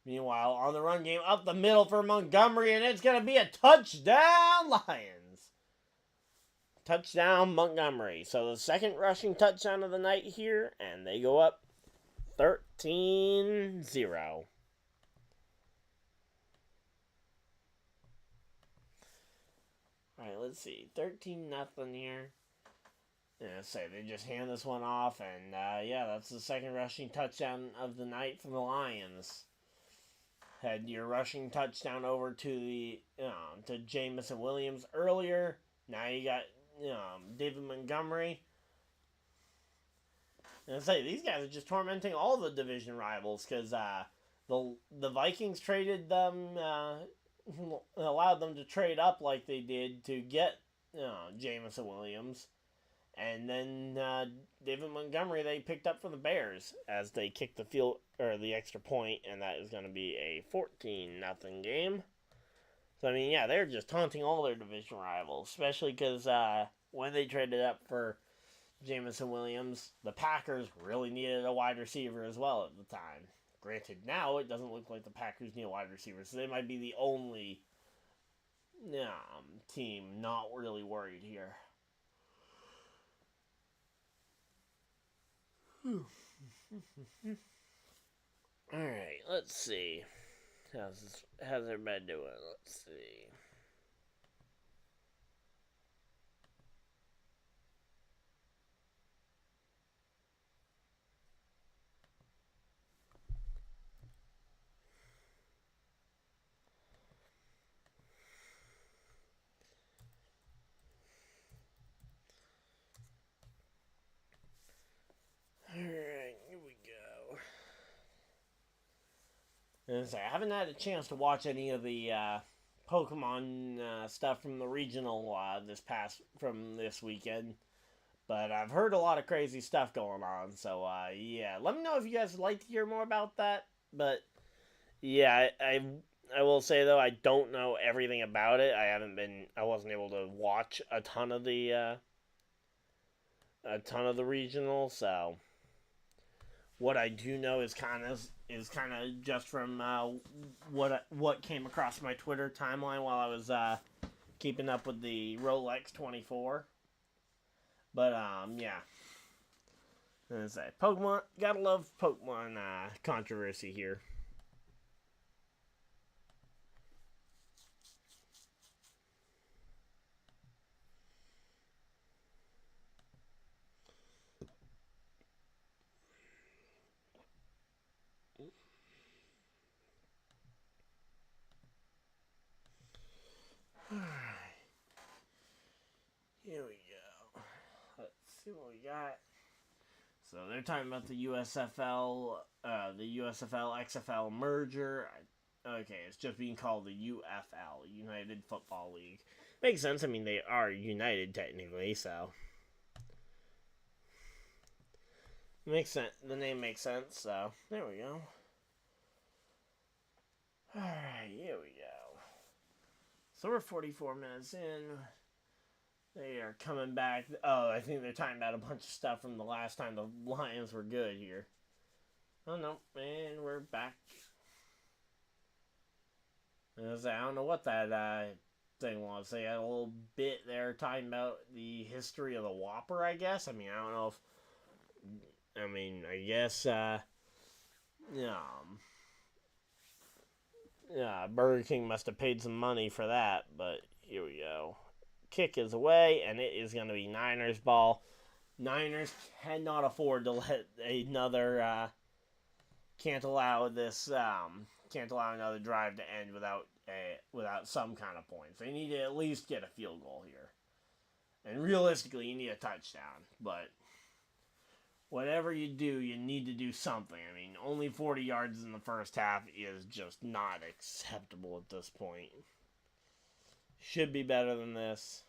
Meanwhile, on the run game, up the middle for Montgomery, and it's going to be a touchdown, Lions. Touchdown, Montgomery. So the 2nd rushing touchdown of the night here, and they go up 13-0. Alright, let's see. 13-0 here. Yeah, they just hand this one off, and yeah, that's the 2nd rushing touchdown of the night from the Lions. Had your rushing touchdown over to to Jameson Williams earlier. Now you got David Montgomery. And these guys are just tormenting all the division rivals because the Vikings traded them. Allowed them to trade up like they did to get Jameson Williams. And then David Montgomery they picked up for the Bears as they kicked the extra point, and that is going to be a 14-0 game. So I mean, yeah, they're just taunting all their division rivals, especially because when they traded up for Jameson Williams, the Packers really needed a wide receiver as well at the time. Granted, now it doesn't look like the Packers need a wide receiver, so they might be the only team not really worried here. Alright, let's see. How's everybody doing? Let's see. Alright, here we go. And I haven't had a chance to watch any of the Pokemon stuff from the regional from this weekend. But I've heard a lot of crazy stuff going on. So, yeah. Let me know if you guys would like to hear more about that. But, yeah, I will say, though, I don't know everything about it. I wasn't able to watch a ton of the regional, so what I do know is kind of just from what came across my Twitter timeline while I was keeping up with the Rolex 24. But yeah, as I say, Pokemon, gotta love Pokemon controversy here. Here we go. Let's see what we got. So they're talking about the USFL XFL merger. Okay, it's just being called the UFL, United Football League. Makes sense. I mean, they are united technically, so makes sense. The name makes sense. So there we go. All right, here we go. So we're 44 minutes in. They are coming back. Oh, I think they're talking about a bunch of stuff from the last time the Lions were good here. Oh, no. And we're back. I don't know what that thing was. They had a little bit there talking about the history of the Whopper, I guess. I mean, I don't know if... I mean, I guess... Burger King must have paid some money for that, but here we go. Kick is away, and it is going to be Niners ball. Niners cannot afford to let another can't allow another drive to end without some kind of points. They need to at least get a field goal here. And realistically, you need a touchdown. But whatever you do, you need to do something. I mean, only 40 yards in the first half is just not acceptable at this point. Should be better than this.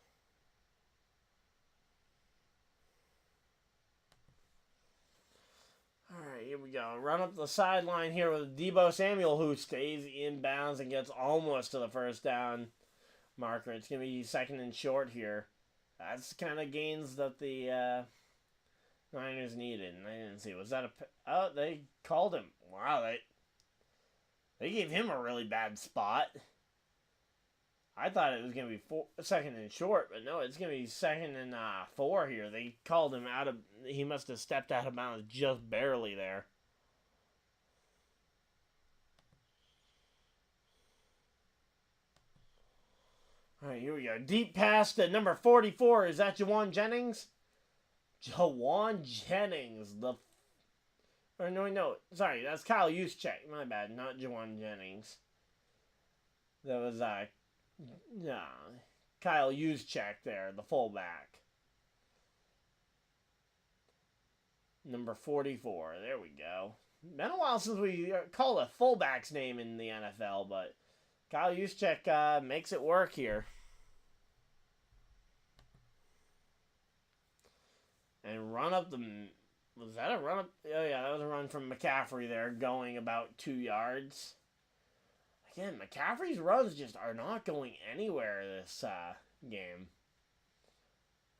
Alright, here we go. Run up the sideline here with Deebo Samuel, who stays in bounds and gets almost to the first down marker. It's going to be second and short here. That's the kind of gains that the Niners needed. And I didn't see. Was that a... Oh, they called him. Wow, they gave him a really bad spot. I thought it was going to be second and short, but no, it's going to be second and 4 here. They called him out of... He must have stepped out of bounds just barely there. All right, here we go. Deep pass to number 44. Is that Jawan Jennings? Jawan Jennings. Or no. Sorry, that's Kyle Juszczyk. My bad. Not Jawan Jennings. That was Kyle Juszczyk there, the fullback. Number 44. There we go. Been a while since we called a fullback's name in the NFL, but Kyle Juszczyk makes it work here. And run up the... Was that a run up? Oh, yeah, that was a run from McCaffrey there, going about 2 yards. Again, McCaffrey's runs just are not going anywhere this game.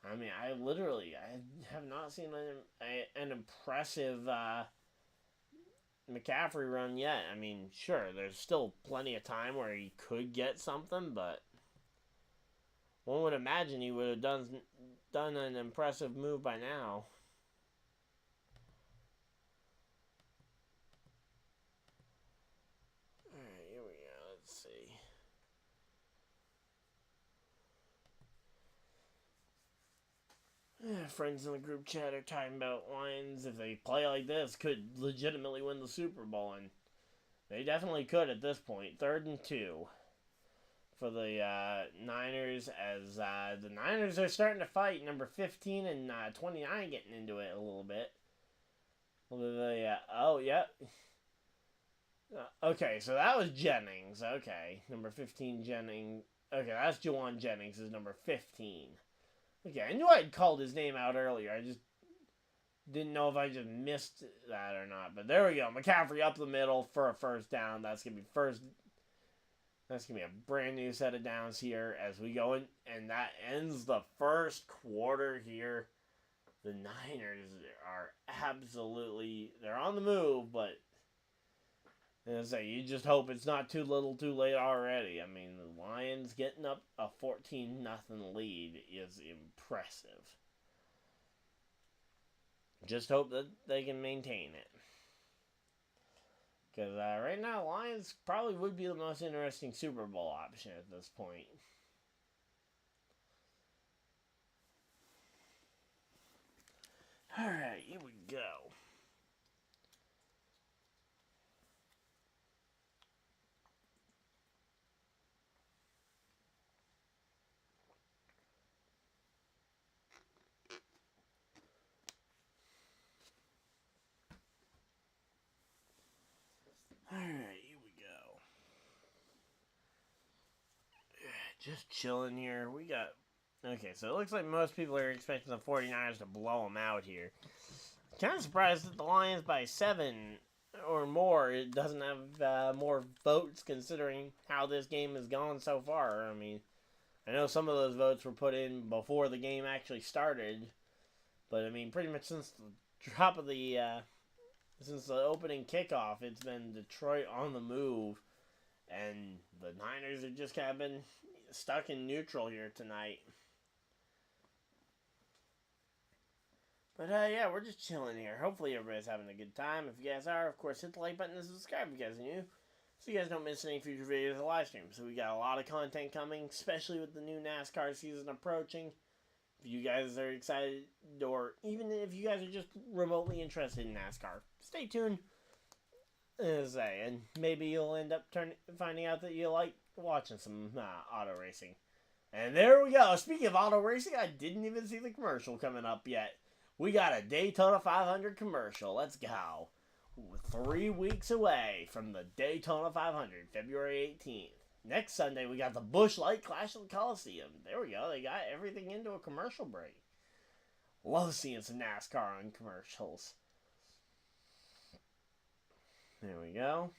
I mean, I have not seen an impressive McCaffrey run yet. I mean, sure, there's still plenty of time where he could get something, but one would imagine he would have done an impressive move by now. Alright, here we go. Let's see. Friends in the group chat are talking about Lions, if they play like this, could legitimately win the Super Bowl, and they definitely could at this point. 3rd and 2 for the Niners, as the Niners are starting to fight. Number 15 and 29 getting into it a little bit. Oh, yeah. Okay, so that was Jennings. Okay, number 15 Jennings. Okay, that's Jawan Jennings is number 15. Okay, I knew I'd called his name out earlier. I just didn't know if I just missed that or not. But there we go. McCaffrey up the middle for a first down. That's going to be That's going to be a brand new set of downs here as we go in. And that ends the first quarter here. The Niners are absolutely... They're on the move, but... As I say, you just hope it's not too little too late already. I mean, the Lions getting up a 14-0 lead is impressive. Just hope that they can maintain it. Because right now, Lions probably would be the most interesting Super Bowl option at this point. Alright, here we go. Alright, here we go. Just chilling here. We got... Okay, so it looks like most people are expecting the 49ers to blow them out here. Kind of surprised that the Lions by 7 or more, it doesn't have more votes considering how this game has gone so far. I mean, I know some of those votes were put in before the game actually started. But, I mean, pretty much since the drop of the... Since the opening kickoff, it's been Detroit on the move, and the Niners have just kind of been stuck in neutral here tonight. But, yeah, we're just chilling here. Hopefully everybody's having a good time. If you guys are, of course, hit the like button and subscribe if you guys are new, so you guys don't miss any future videos or live streams. So we got a lot of content coming, especially with the new NASCAR season approaching. If you guys are excited, or even if you guys are just remotely interested in NASCAR, stay tuned. And maybe you'll end up finding out that you like watching some auto racing. And there we go. Speaking of auto racing, I didn't even see the commercial coming up yet. We got a Daytona 500 commercial. Let's go. 3 weeks away from the Daytona 500, February 18th. Next Sunday, we got the Busch Light Clash of the Coliseum. There we go. They got everything into a commercial break. Love seeing some NASCAR on commercials. There we go.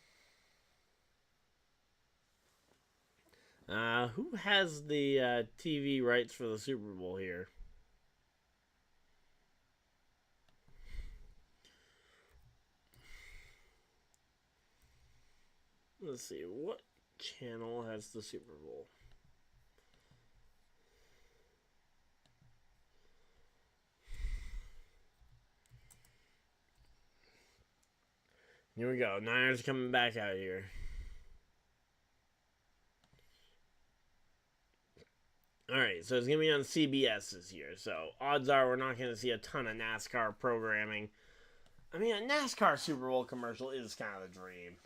Who has the TV rights for the Super Bowl here? Let's see, what channel has the Super Bowl? Here we go. Niners coming back out here. Alright, so it's going to be on CBS this year. So odds are we're not going to see a ton of NASCAR programming. I mean, a NASCAR Super Bowl commercial is kind of the dream.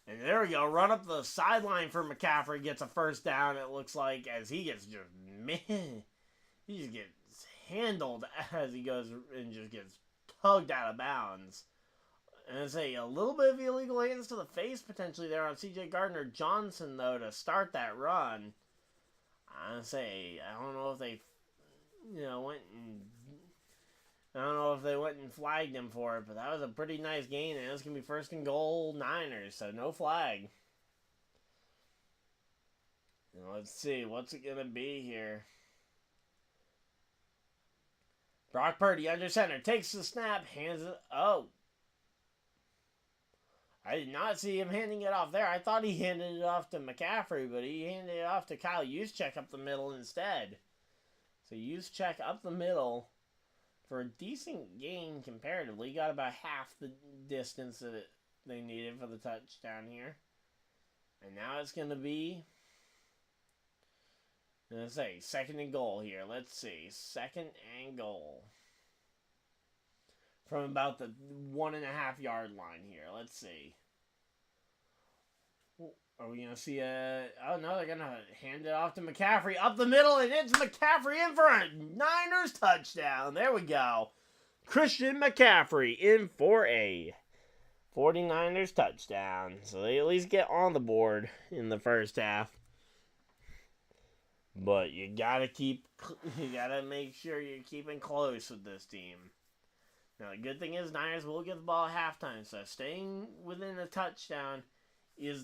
And there we go. Run up the sideline for McCaffrey. Gets a first down, it looks like, as he gets just, man, he just gets handled as he goes and just gets tugged out of bounds. And I say a little bit of illegal hands to the face potentially there on C.J. Gardner-Johnson, though, to start that run. I say, I don't know if they, went and flagged him for it, but that was a pretty nice gain, and it's going to be 1st and goal Niners, so no flag. And let's see, what's it going to be here? Brock Purdy under center, takes the snap, hands it, oh. I did not see him handing it off there. I thought he handed it off to McCaffrey, but he handed it off to Kyle Juszczyk up the middle instead. So Juszczyk up the middle for a decent gain comparatively. Got about half the distance that they needed for the touchdown here. And now it's going to be, let's say, 2nd and goal here. Let's see. 2nd and goal. From about the 1.5 yard line here. Let's see. Are we going to see a... Oh, no, they're going to hand it off to McCaffrey up the middle, and it's McCaffrey in for a Niners touchdown. There we go. Christian McCaffrey in for a 49ers touchdown. So they at least get on the board in the first half. But you got to make sure you're keeping close with this team. Now, the good thing is Niners will get the ball at halftime, so staying within a touchdown is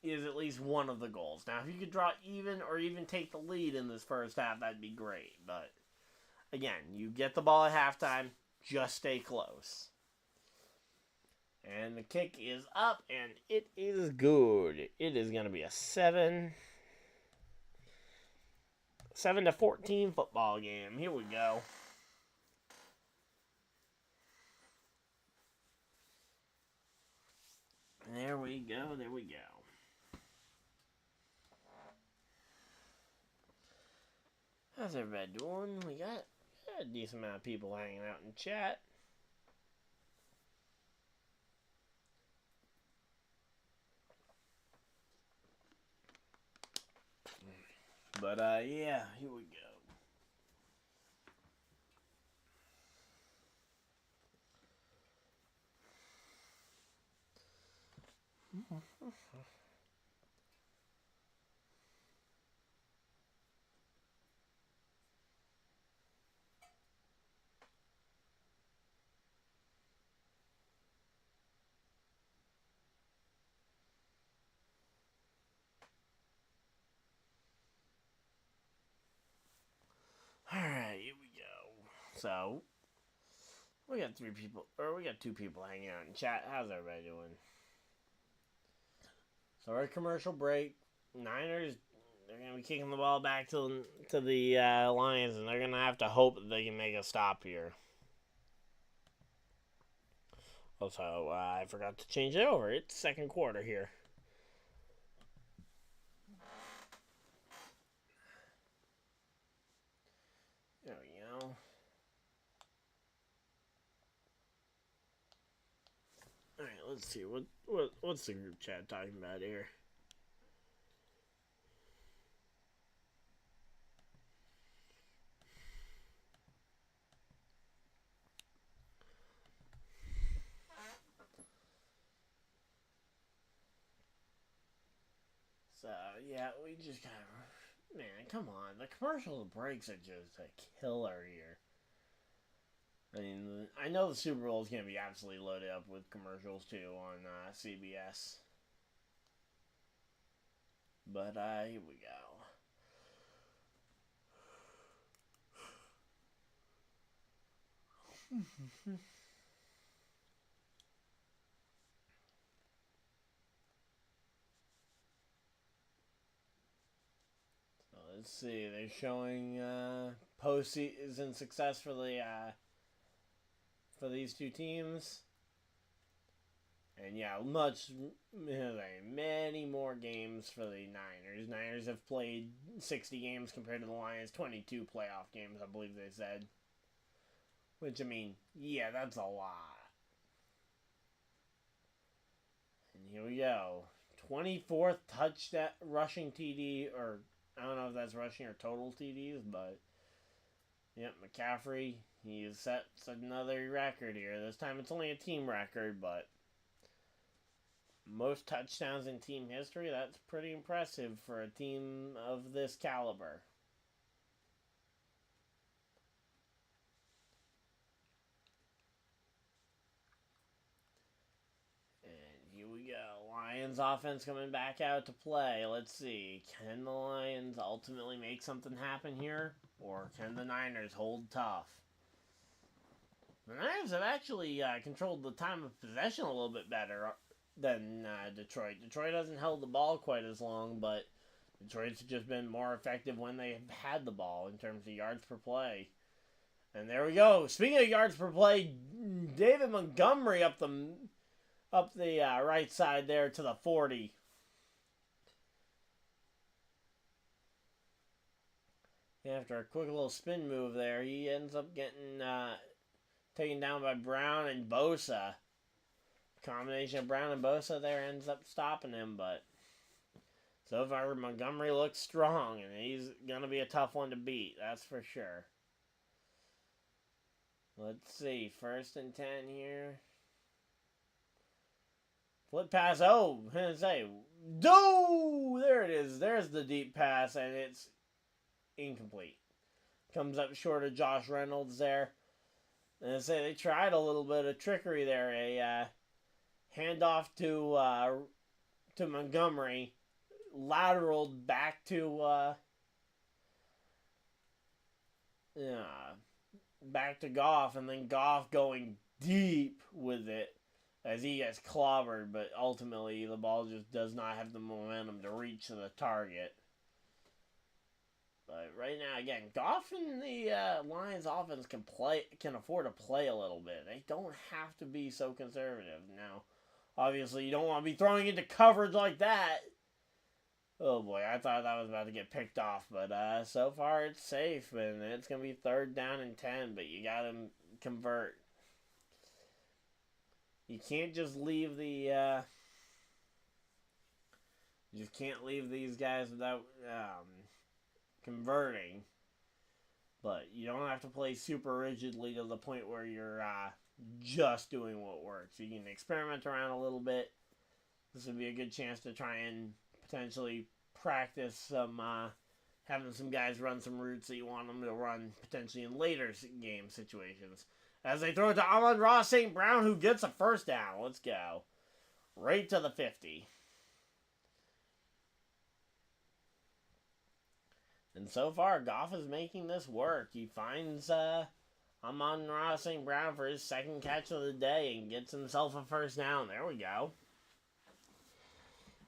at least one of the goals. Now, if you could draw even or even take the lead in this first half, that'd be great. But, again, you get the ball at halftime, just stay close. And the kick is up, and it is good. It is going to be a 7-14 football game. Here we go. There we go, there we go. How's everybody doing? We got a decent amount of people hanging out in chat. But, yeah, here we go. Alright, here we go. So, we got 2 people hanging out in chat. How's everybody doing? So, our commercial break. Niners, they're going to be kicking the ball back to the Lions, and they're going to have to hope that they can make a stop here. Also, I forgot to change it over. It's 2nd quarter here. There we go. Alright, let's see. What's the group chat talking about here? So, yeah, we just kind of... Man, come on. The commercial breaks are just a killer here. I mean, I know the Super Bowl is going to be absolutely loaded up with commercials, too, on CBS. But, here we go. So let's see. They're showing postseason success for the for these two teams. And yeah, many more games for the Niners. Niners have played 60 games compared to the Lions, 22 playoff games, I believe they said. Which, I mean, yeah, that's a lot. And here we go. 24th touchdown rushing TD, or I don't know if that's rushing or total TDs, but yep, McCaffrey, he has set another record here. This time it's only a team record, but most touchdowns in team history, that's pretty impressive for a team of this caliber. Here we go. Lions offense coming back out to play. Let's see. Can the Lions ultimately make something happen here? Or can the Niners hold tough? The Niners have actually controlled the time of possession a little bit better than Detroit. Detroit hasn't held the ball quite as long, but Detroit's just been more effective when they have had the ball in terms of yards per play. And there we go. Speaking of yards per play, David Montgomery up the right side there to the 40. After a quick little spin move there, he ends up getting taken down by Brown and Bosa. Combination of Brown and Bosa there ends up stopping him, but so far Montgomery looks strong, and he's going to be a tough one to beat, that's for sure. Let's see, 1st and 10 here. Flip pass. Oh, I didn't say. There it is. There's the deep pass, and it's incomplete. Comes up short of Josh Reynolds there. And I say they tried a little bit of trickery there. A handoff to Montgomery, lateraled back to Goff, and then Goff going deep with it as he gets clobbered, but ultimately the ball just does not have the momentum to reach the target. But right now, again, Goff and the Lions offense can afford to play a little bit. They don't have to be so conservative. Now, obviously, you don't want to be throwing into coverage like that. Oh boy, I thought that was about to get picked off, but so far it's safe, and it's going to be 3rd down and 10, but you got to convert. You can't just leave the, you just can't leave these guys without converting. But you don't have to play super rigidly to the point where you're just doing what works. You can experiment around a little bit. This would be a good chance to try and potentially practice some, having some guys run some routes that you want them to run potentially in later game situations. As they throw it to Amon-Ra St. Brown, who gets a 1st down. Let's go. Right to the 50. And so far, Goff is making this work. He finds Amon-Ra St. Brown for his 2nd catch of the day and gets himself a 1st down. There we go.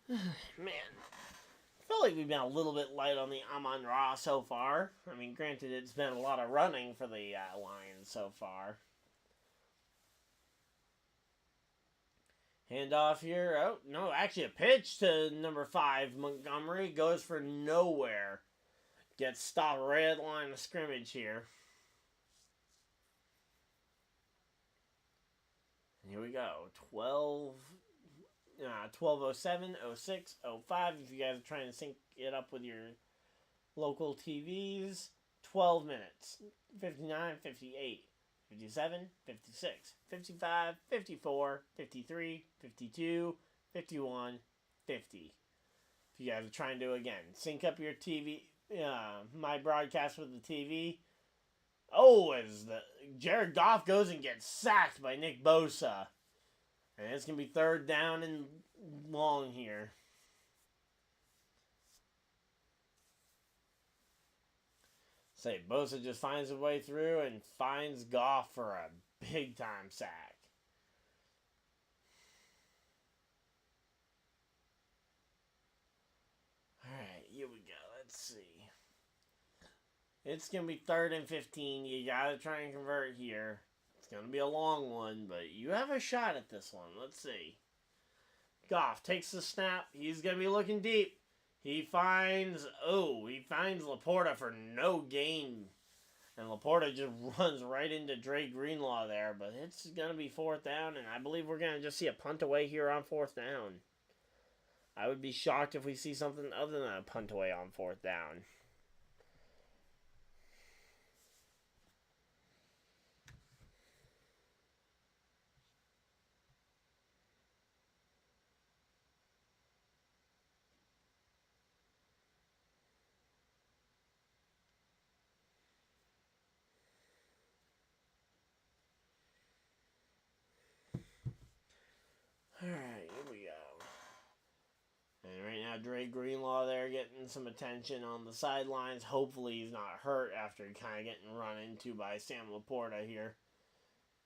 Man, I feel like we've been a little bit light on the Amon-Ra so far. I mean, granted, it's been a lot of running for the Lions so far. Handoff here. Oh, no, actually a pitch to number 5. Montgomery goes for nowhere. Gets stopped right at the line of scrimmage here. Here we go. 12:07, 06, 05. If you guys are trying to sync it up with your local TVs. 12 minutes. 59, 58, 57, 56, 55, 54, 53, 52, 51, 50. If If you guys are trying to, again, sync up your TV, my broadcast with the TV. Oh, as the Jared Goff goes and gets sacked by Nick Bosa. And it's going to be 3rd down and long here. Say, Bosa just finds his way through and finds Goff for a big-time sack. Alright, here we go. Let's see. It's going to be 3rd and 15. You got to try and convert here. It's going to be a long one, but you have a shot at this one. Let's see. Goff takes the snap. He's going to be looking deep. He finds Laporta for no gain. And Laporta just runs right into Dre Greenlaw there. But it's going to be 4th down, and I believe we're going to just see a punt away here on 4th down. I would be shocked if we see something other than a punt away on 4th down. Alright, here we go. And right now, Dre Greenlaw there getting some attention on the sidelines. Hopefully he's not hurt after kind of getting run into by Sam Laporta here.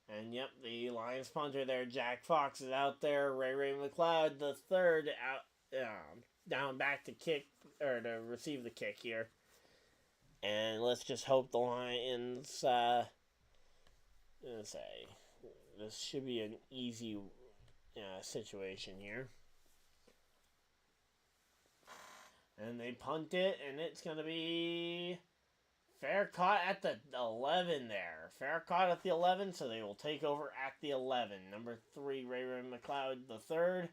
And yep, the Lions punter there, Jack Fox, is out there. Ray McLeod, the 3rd, out, down back to kick, or to receive the kick here. And let's just hope the Lions, this should be an easy situation here. And they punt it, and it's going to be fair caught at the 11 there. Fair caught at the 11, so they will take over at the 11. Number 3, Ray McLeod the 3rd.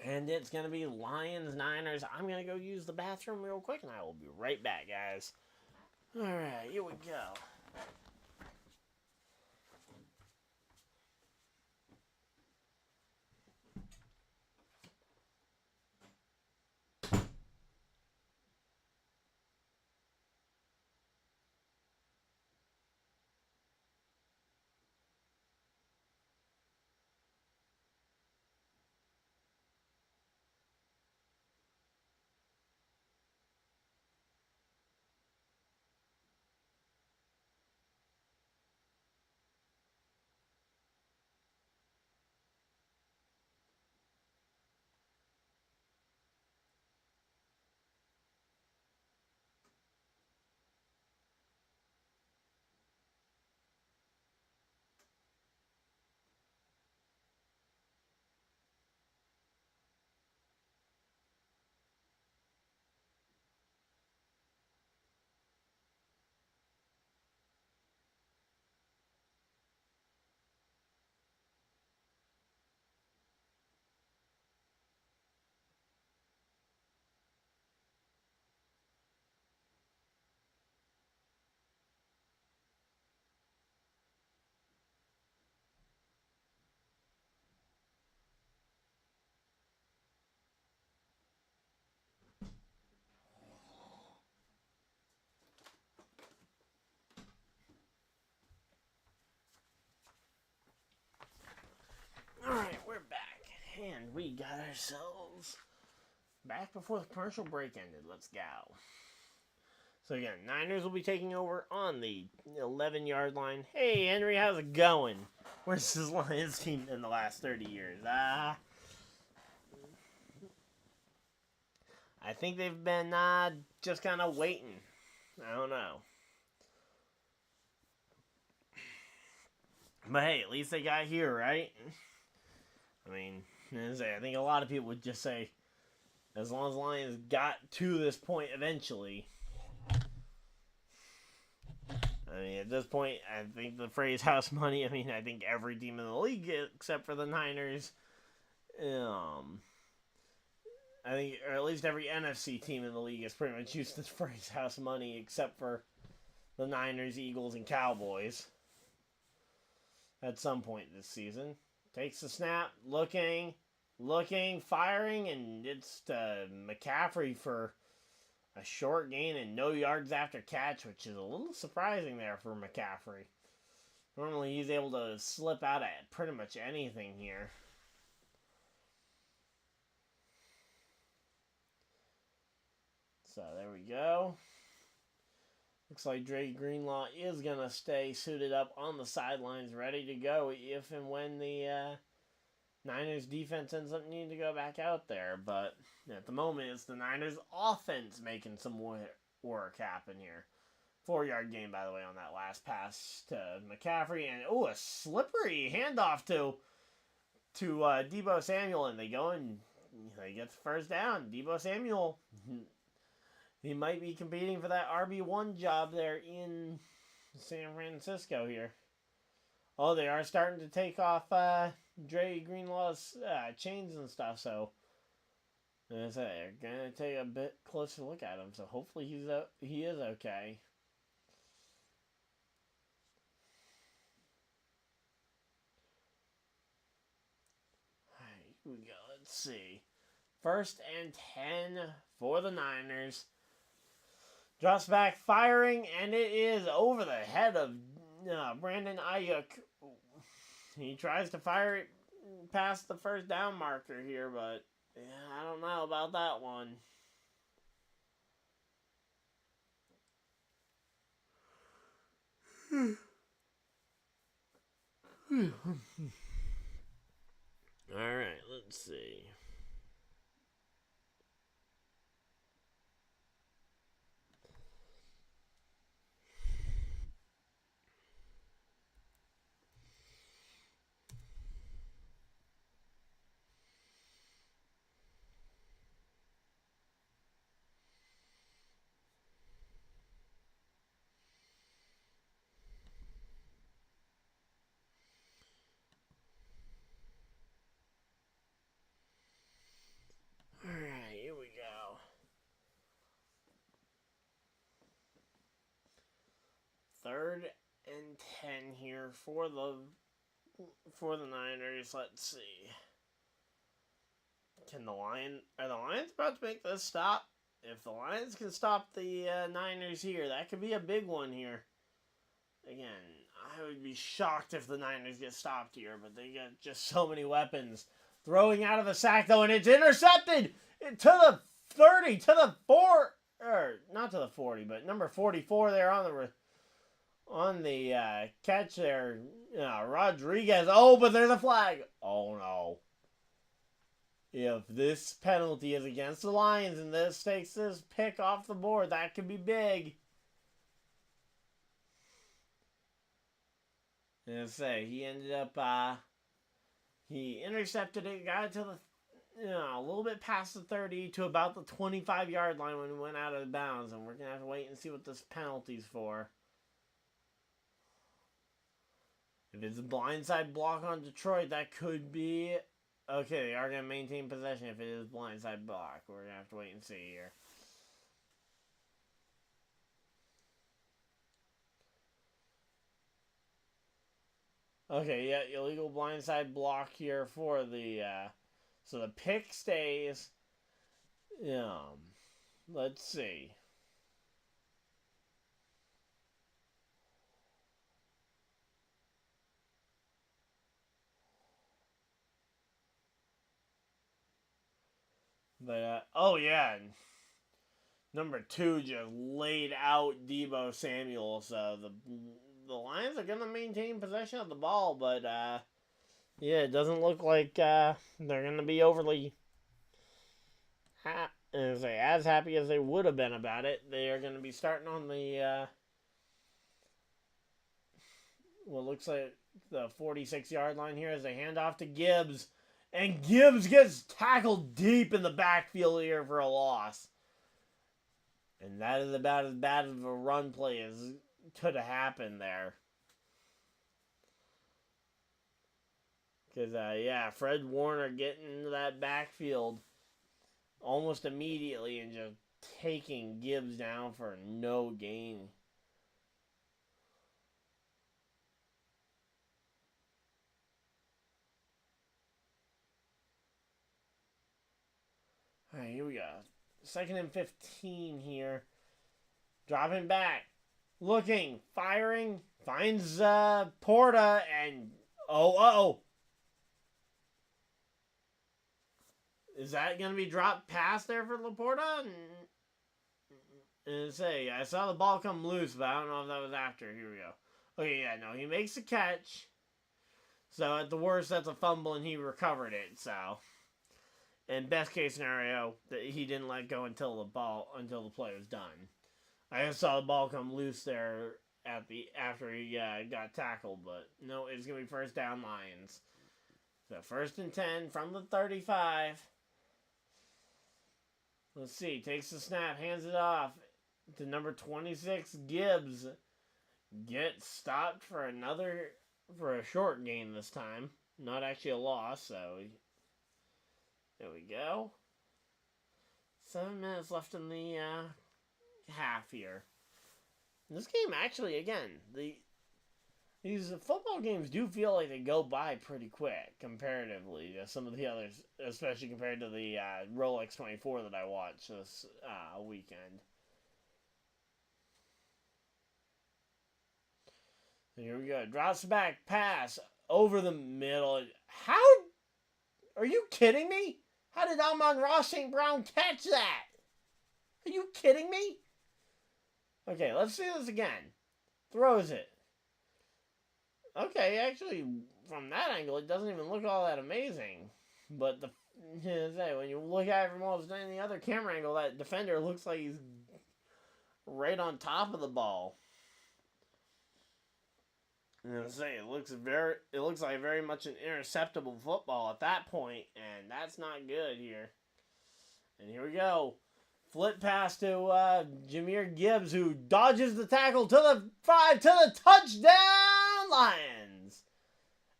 And it's going to be Lions-Niners. I'm going to go use the bathroom real quick, and I will be right back, guys. Alright, here we go. Alright, we're back. And we got ourselves back before the commercial break ended. Let's go. So again, Niners will be taking over on the 11-yard line. Hey, Henry, how's it going? Where's this Lions team in the last 30 years? I think they've been just kind of waiting. I don't know. But hey, at least they got here, right? I mean, I think a lot of people would just say, as long as Lions got to this point eventually. I mean, at this point, I think the phrase house money, I mean, I think every team in the league, except for the Niners, I think, or at least every NFC team in the league has pretty much used this phrase house money, except for the Niners, Eagles, and Cowboys at some point this season. Takes the snap, looking, looking, firing, and it's to McCaffrey for a short gain and no yards after catch, which is a little surprising there for McCaffrey. Normally he's able to slip out at pretty much anything here. So there we go. Looks like Dre Greenlaw is going to stay suited up on the sidelines, ready to go if and when the Niners defense ends up needing to go back out there. But at the moment, it's the Niners offense making some work happen here. 4-yard gain, by the way, on that last pass to McCaffrey. And, a slippery handoff to Deebo Samuel. And they go and they get the first down. Deebo Samuel, he might be competing for that RB1 job there in San Francisco here. Oh, they are starting to take off Dre Greenlaw's chains and stuff, so as I say, they're going to take a bit closer look at him, so hopefully he is okay. Alright, here we go. Let's see. 1st and 10 for the Niners. Drops back, firing, and it is over the head of Brandon Ayuk. He tries to fire it past the first down marker here, but I don't know about that one. All right, let's see. Alright, here we go. 3rd and 10 here for the Niners. Let's see. Are the Lions about to make this stop? If the Lions can stop the Niners here, that could be a big one here. Again, I would be shocked if the Niners get stopped here, but they got just so many weapons. Throwing out of the sack, though, and it's intercepted to the 30, to the 4, or not to the 40, but number 44 there on the catch there. Rodriguez. Oh, but there's a flag. Oh, no. If this penalty is against the Lions and this takes this pick off the board, that could be big. And I say, he ended up, he intercepted it, got it to the, a little bit past the 30 to about the 25-yard line when he went out of bounds. And we're going to have to wait and see what this penalty's for. If it's a blindside block on Detroit, that could be... Okay, they are going to maintain possession if it is blindside block. We're going to have to wait and see here. Okay, yeah, illegal blindside block here for the, so the pick stays. Let's see. But, oh yeah, number 2 just laid out Deebo Samuel, so the Lions are going to maintain possession of the ball, but, yeah, it doesn't look like they're going to be overly as happy as they would have been about it. They are going to be starting on the, what looks like the 46-yard line here as they hand off to Gibbs. And Gibbs gets tackled deep in the backfield here for a loss. And that is about as bad of a run play as could have happened there. Because, yeah, Fred Warner getting into that backfield almost immediately and just taking Gibbs down for no gain. Alright, here we go. 2nd and 15 here. Dropping back. Looking. Firing. Finds Porta and... Oh. Is that going to be dropped past there for Laporta? And say, I saw the ball come loose, but I don't know if that was after. Here we go. Okay, yeah, no, he makes a catch. So at the worst, that's a fumble, and he recovered it. So, in best case scenario, that he didn't let go until the play was done. I just saw the ball come loose there after he got tackled, but no, it's gonna be first down Lions. So 1st and 10 from the 35. Let's see, takes the snap, hands it off to number 26 Gibbs. Gets stopped for a short gain this time. Not actually a loss, so there we go. 7 minutes left in the half here. This game actually, again, these football games do feel like they go by pretty quick comparatively to some of the others, especially compared to the Rolex 24 that I watched this weekend. Here we go. Drops back, pass over the middle. How? Are you kidding me? How did Amon-Ra St. Brown catch that? Are you kidding me? Okay, let's see this again. Throws it. Okay, actually, from that angle, it doesn't even look all that amazing. But when you look at it from almost any other camera angle, that defender looks like he's right on top of the ball. And it looks like very much an interceptable football at that point, and that's not good here. And here we go. Flip pass to Jahmyr Gibbs, who dodges the tackle to the 5, to the touchdown Lions.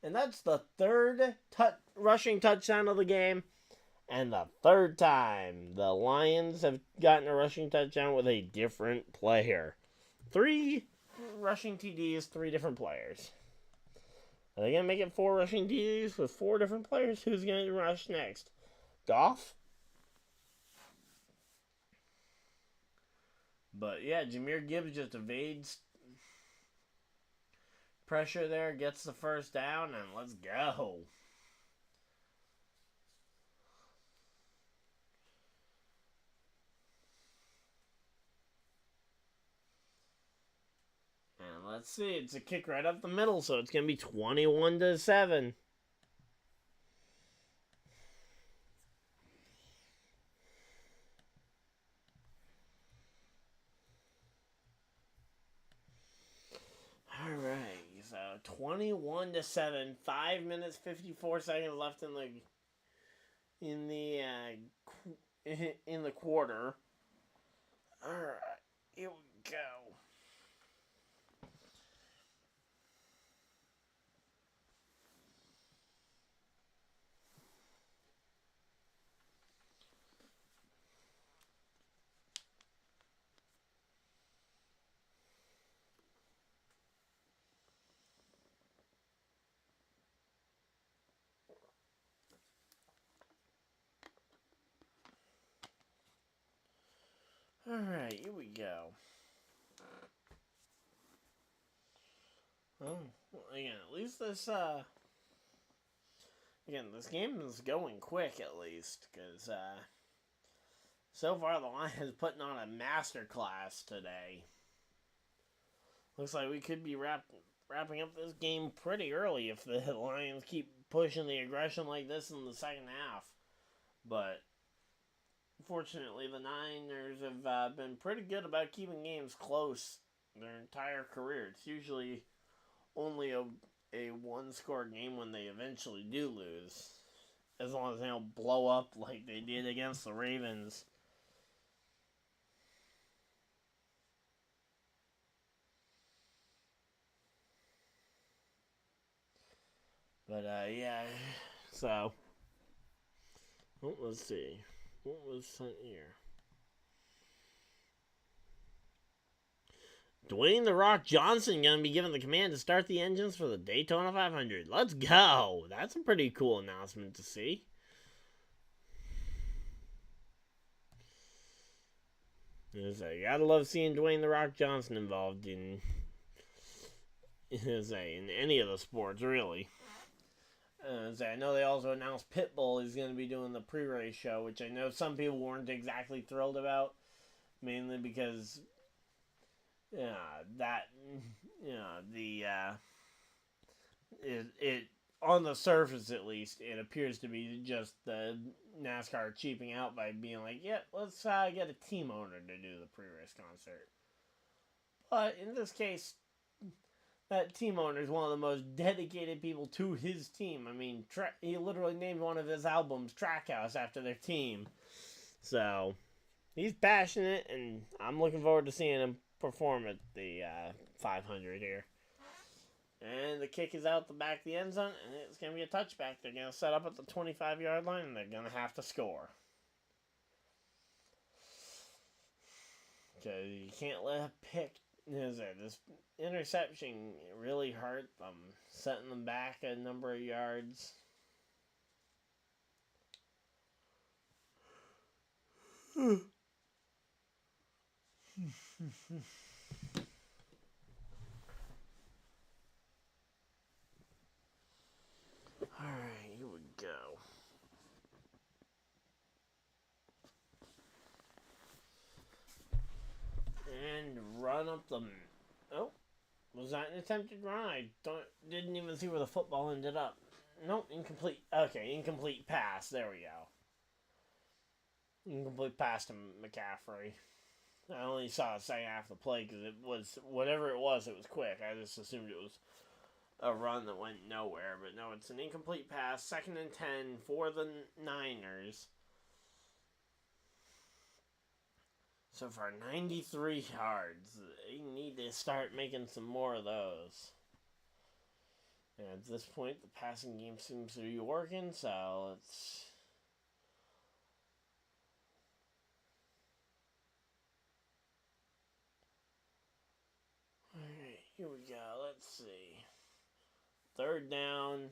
And that's the 3rd rushing touchdown of the game, and the 3rd time the Lions have gotten a rushing touchdown with a different player. 3 rushing TDs, 3 different players. Are they going to make it 4 rushing TDs with 4 different players? Who's going to rush next? Goff? But yeah, Jahmyr Gibbs just evades pressure there, gets the first down, and let's go. And let's see, it's a kick right up the middle, so it's going to be 21-7. Alright, so 21-7, 5 minutes 54 seconds left in the quarter. Alright, here we go. Alright, here we go. Well, again, at least this game is going quick at least, because so far the Lions putting on a masterclass today. Looks like we could be wrapping up this game pretty early if the Lions keep pushing the aggression like this in the second half. But fortunately, the Niners have been pretty good about keeping games close their entire career. It's usually only a one-score game when they eventually do lose, as long as they don't blow up like they did against the Ravens. But, yeah, so, let's see. What was sent here? Dwayne "The Rock" Johnson going to be given the command to start the engines for the Daytona 500. Let's go! That's a pretty cool announcement to see. So you gotta love seeing Dwayne "The Rock" Johnson involved in any of the sports, really. I know they also announced Pitbull is going to be doing the pre-race show, which I know some people weren't exactly thrilled about, mainly because it on the surface at least, it appears to be just the NASCAR cheaping out by being like, yeah, let's get a team owner to do the pre-race concert. But in this case, that team owner is one of the most dedicated people to his team. I mean, he literally named one of his albums Trackhouse after their team. So, he's passionate, and I'm looking forward to seeing him perform at the 500 here. And the kick is out the back of the end zone, and it's going to be a touchback. They're going to set up at the 25-yard line, and they're going to have to score. Because you can't let a pick. This interception really hurt them, setting them back a number of yards. Alright, here we go. And run up the... Oh, was that an attempted run? I didn't even see where the football ended up. Nope, incomplete. Okay, incomplete pass. There we go. Incomplete pass to McCaffrey. I only saw the second half of the play because it was, whatever it was quick. I just assumed it was a run that went nowhere. But no, it's an incomplete pass. 2nd and 10 for the Niners. So far, 93 yards. They need to start making some more of those. And at this point, the passing game seems to be working, so let's... Alright, here we go. Let's see. 3rd down.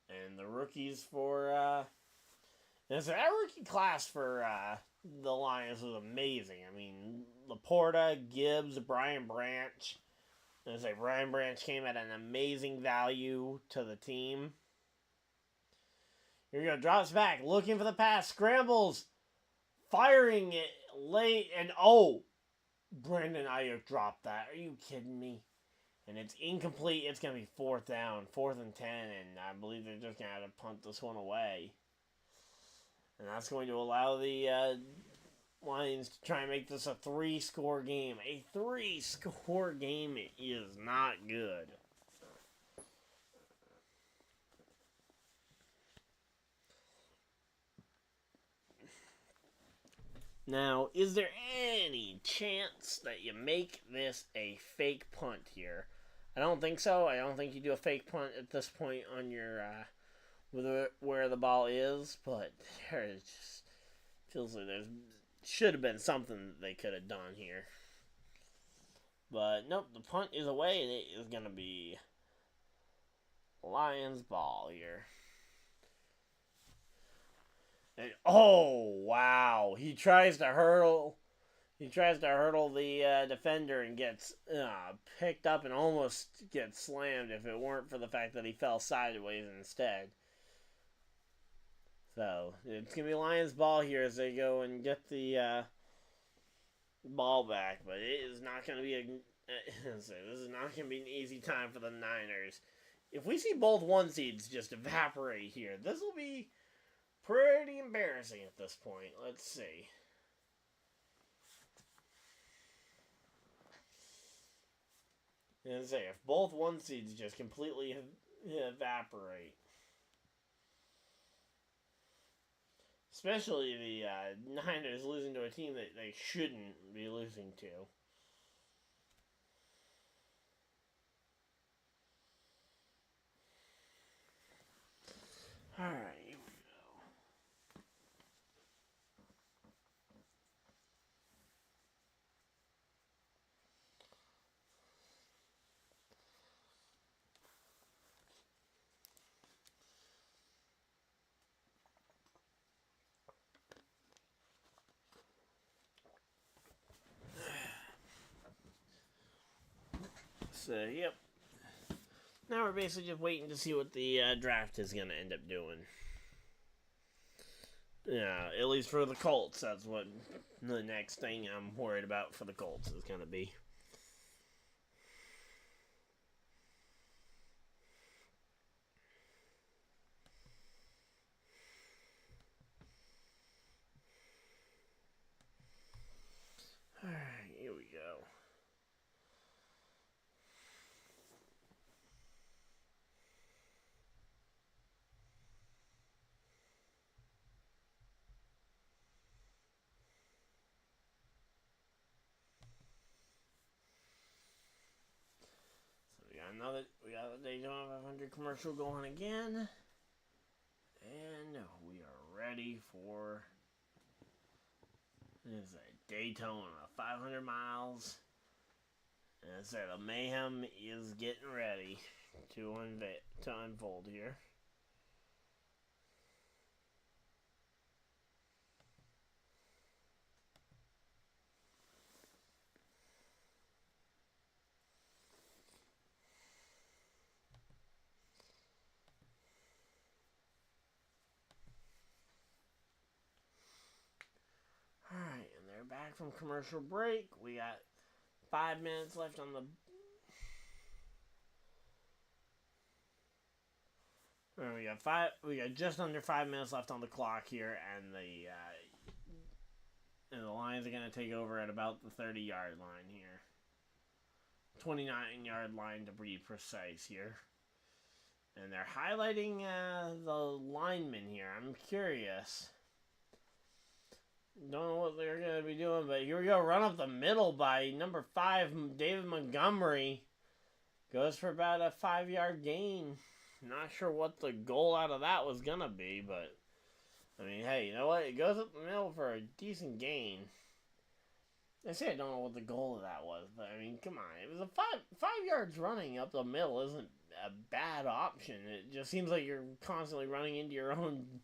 And the rookies for... And so that rookie class for the Lions was amazing. I mean, Laporta, Gibbs, Brian Branch. And say Brian Branch came at an amazing value to the team. Here we go, drops back, looking for the pass, scrambles, firing it late, and Brandon Ayuk dropped that. Are you kidding me? And it's incomplete. It's going to be 4th down, 4th and 10, and I believe they're just going to have to punt this one away. And that's going to allow the Lions to try and make this a 3-score game. A 3-score game is not good. Now, is there any chance that you make this a fake punt here? I don't think so. I don't think you do a fake punt at this point on your where the ball is, but there just feels like there should have been something that they could have done here. But nope, the punt is away, and it is going to be Lions ball here. And wow, he tries to hurdle the defender and gets picked up and almost gets slammed if it weren't for the fact that he fell sideways instead. So it's gonna be Lions ball here as they go and get the ball back, but it is not gonna be this is not gonna be an easy time for the Niners. If we see both 1 seeds just evaporate here, this will be pretty embarrassing at this point. Let's see. And say if both 1 seeds just completely evaporate. Especially the Niners losing to a team that they shouldn't be losing to. Alright, here we go. So, yep. Now we're basically just waiting to see what the draft is going to end up doing. Yeah, at least for the Colts, that's what the next thing I'm worried about for the Colts is going to be. Alright, here we go. We got the Daytona 500 commercial going again. And we are ready for this Daytona 500 miles. And I said the mayhem is getting ready to unfold here. Alright, and they're back from commercial break. We got 5 minutes left on the... We got just under 5 minutes left on the clock here, and the Lions are going to take over at about the 30-yard line here. 29-yard line to be precise here. And they're highlighting the linemen here. I'm curious. Don't know what they're going to be doing, but here we go. Run up the middle by number 5, David Montgomery. Goes for about a 5-yard gain. Not sure what the goal out of that was going to be, but... I mean, hey, you know what? It goes up the middle for a decent gain. I say I don't know what the goal of that was, but I mean, come on. It was a 5 yards running up the middle isn't a bad option. It just seems like you're constantly running into your own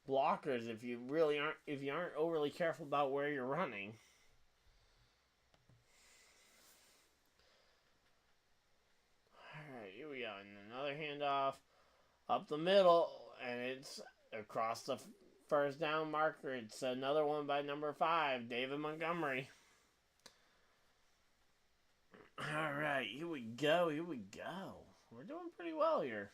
blockers if you aren't overly careful about where you're running. Alright, here we go. And another handoff up the middle, and it's across the first down marker. It's another one by number 5, David Montgomery. Alright, here we go. We're doing pretty well here.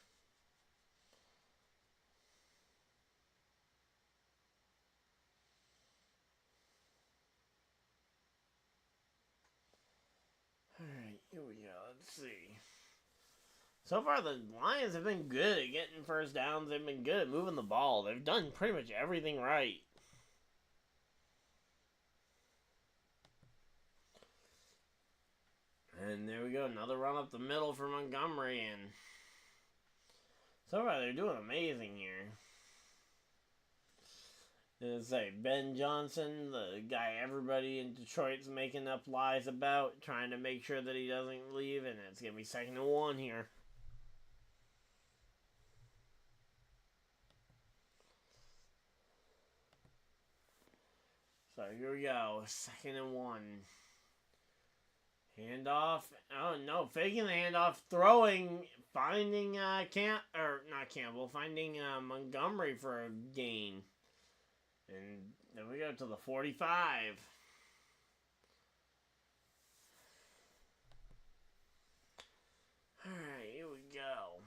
Alright, here we go. Let's see. So far, the Lions have been good at getting first downs. They've been good at moving the ball. They've done pretty much everything right. And there we go. Another run up the middle for Montgomery. And so far, they're doing amazing here. And say Ben Johnson, the guy everybody in Detroit's making up lies about, trying to make sure that he doesn't leave, and it's going to be 2nd and 1 here. So here we go, 2nd and 1. Handoff. Oh no, faking the handoff, throwing, finding finding Montgomery for a gain. And then we go to the 45. Alright, here we go.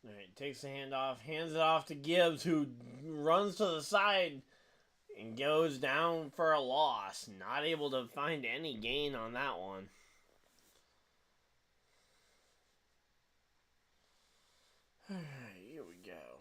Alright, takes the handoff, hands it off to Gibbs, who runs to the side and goes down for a loss. Not able to find any gain on that one. Alright, here we go.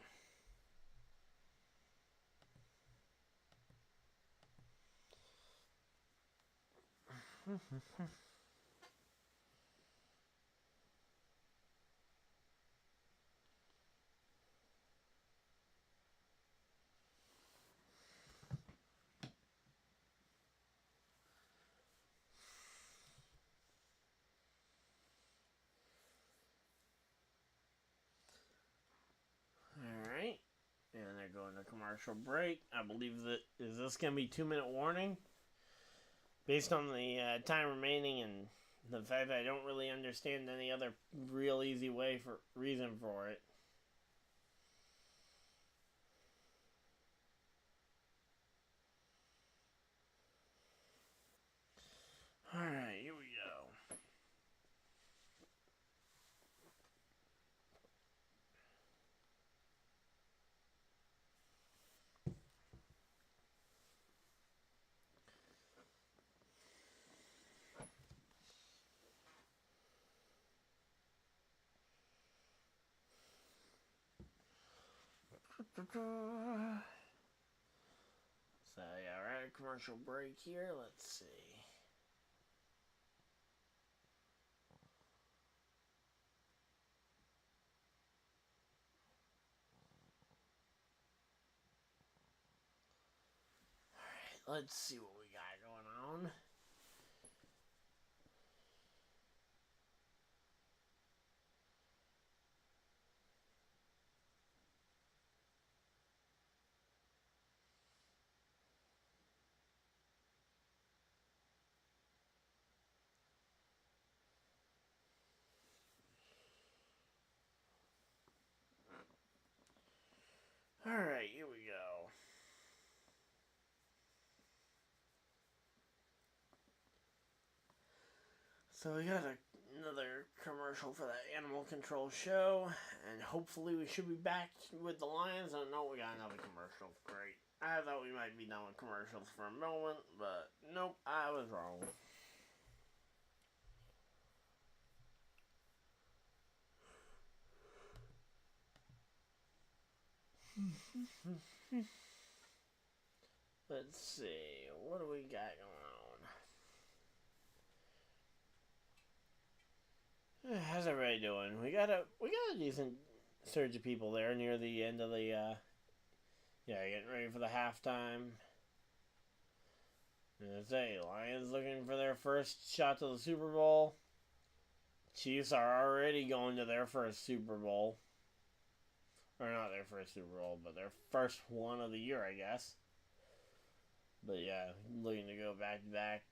commercial break. I believe that, is this going to be 2-minute warning? Based on the time remaining and the fact that I don't really understand any other real easy reason for it. Alright, here we go. So yeah, we're at a commercial break here. Let's see. Alright, let's see what we got going on. Alright, here we go. So we got another commercial for that animal control show, and hopefully we should be back with the Lions. I know we got another commercial. Great. I thought we might be done with commercials for a moment, but nope, I was wrong. Let's see, what do we got going on? How's everybody doing? We got a decent surge of people there near the end of the getting ready for the halftime. And I say, Lions looking for their first shot to the Super Bowl. Chiefs are already going to their first Super Bowl. Or not their first Super Bowl, but their first one of the year, I guess. But yeah, looking to go back to back.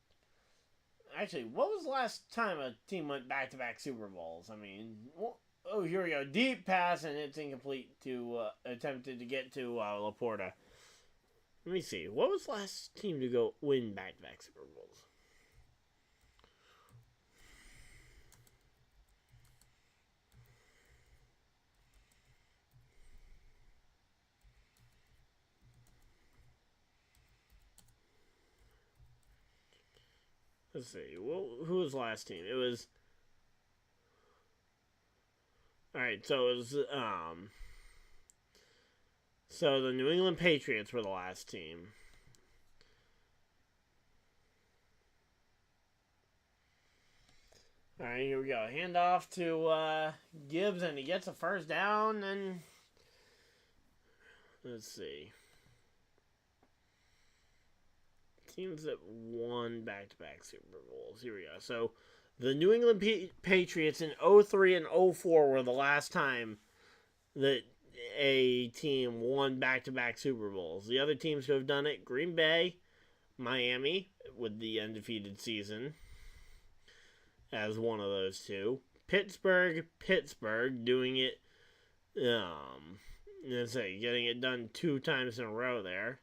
Actually, what was the last time a team went back to back Super Bowls? I mean, oh, here we go. Deep pass, and it's incomplete to attempted to get to Laporta. Let me see. What was the last team to go win back to back Super Bowls? Let's see. Who was the last team? It was. Alright, so it was. So the New England Patriots were the last team. Alright, here we go. Handoff to Gibbs, and he gets a first down, and. Let's see. Teams that won back-to-back Super Bowls. Here we go. So, the New England Patriots in 03 and 04 were the last time that a team won back-to-back Super Bowls. The other teams who have done it, Green Bay, Miami, with the undefeated season as one of those two. Pittsburgh, doing it, let's say, getting it done 2 times in a row there.